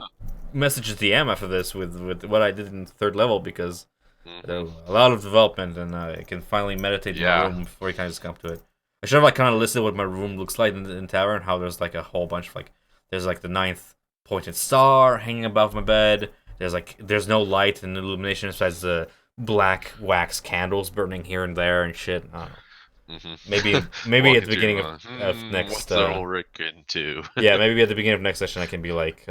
message the DM after this with what I did in third level because Mhm. a lot of development and I can finally meditate in Yeah. my room before you kind of just come to it. I should have like kind of listed what my room looks like in Tavern. How there's like a whole bunch of like there's like the 9th pointed star hanging above my bed. There's no light and illumination besides the black wax candles burning here and there and shit. I don't know. Maybe Walking at the beginning through, of next. What's Ulrich into? Yeah, maybe at the beginning of next session I can be like,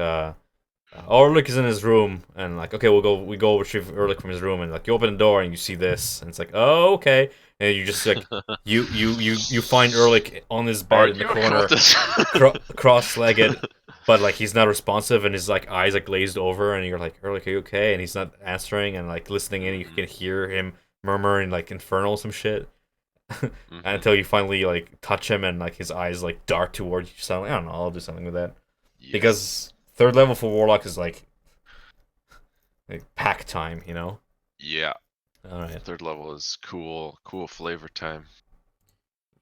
Ulrich is in his room, and like, okay, we go retrieve Ulrich from his room, and like you open the door and you see this, and it's like, oh, okay, and you just like you find Ulrich on his bed in the corner, cross-legged, but like he's not responsive, and his like eyes are glazed over, and you're like, Ulrich, are you okay? And he's not answering, and like listening in, you can hear him murmuring like infernal some shit. Mhm. until you finally like touch him and like his eyes like dart towards you. So I don't know. I'll do something with that because Yes. 3rd level for Warlock is like pack time, you know. Yeah. All right. 3rd level is cool flavor time.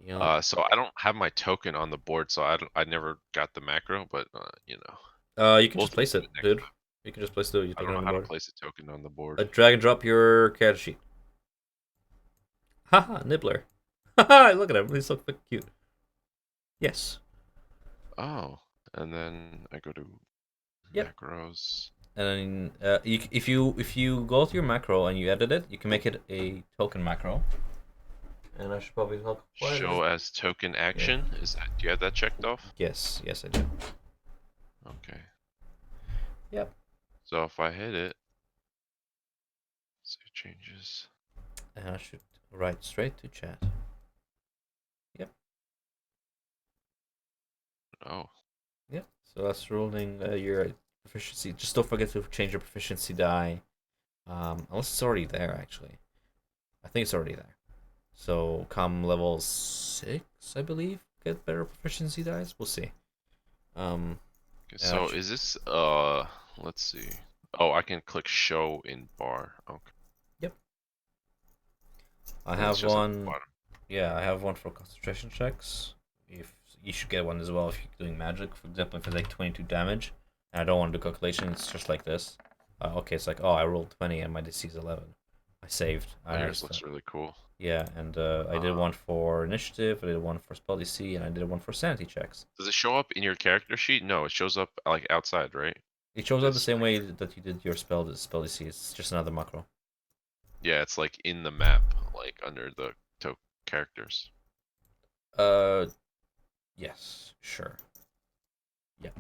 Yeah. So I don't have my token on the board, so I never got the macro, but you know. You can We'll just place think of it, next dude. time. You can just place the I token don't know on the how to board. place a token on the board. Drag and drop your character sheet. Haha, Nibbler. Haha, look at him. He's so fucking cute. Yes. Oh, and then I go to Yep. macros. And then if you go to your macro and you edit it, you can make it a token macro. And I should probably help. Show as token action. Is that? Do you have that checked off? Yes, I do. Okay. Yep. So if I hit it, save changes. And I should write straight to chat. Yep. Oh, Yep. So that's rolling your proficiency. Just don't forget to change your proficiency die. Unless it's already there, actually. I think it's already there. So come level 6, I believe, get better proficiency dice. We'll see. okay, so is this let's see. Oh, I can click show in bar. Okay. Yep. I Oh, have it's just on the one. bottom. Yeah, I have one for concentration checks. If you should get one as well if you're doing magic. For example, if it's like 22 damage, and I don't want to do calculation, it's just like this. Okay, it's like, oh, I rolled 20 and my DC is 11. I saved. Oh, yours looks really cool. Yeah, and I did one for initiative, I did one for spell DC, and I did one for sanity checks. Does it show up in your character sheet? No, it shows up like outside, right? It shows up the Just same way that you did your spell DC. It's just another macro. Yeah, it's like in the map, like under the characters. Yes, sure. Yeah.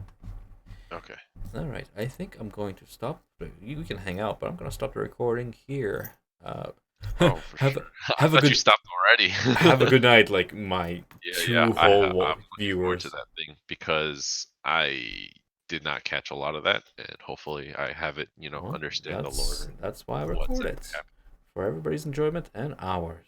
Okay. All right, I think I'm going to stop. You can hang out, but I'm going to stop the recording here. Oh, for have sure. have I a thought you good stopped already. have a good night, like my Yeah. two I'm whole looking forward viewers. to that thing because I did not catch a lot of that, and hopefully I have it, Well, understand the lore. That's why I What's record it happening. for everybody's enjoyment and ours.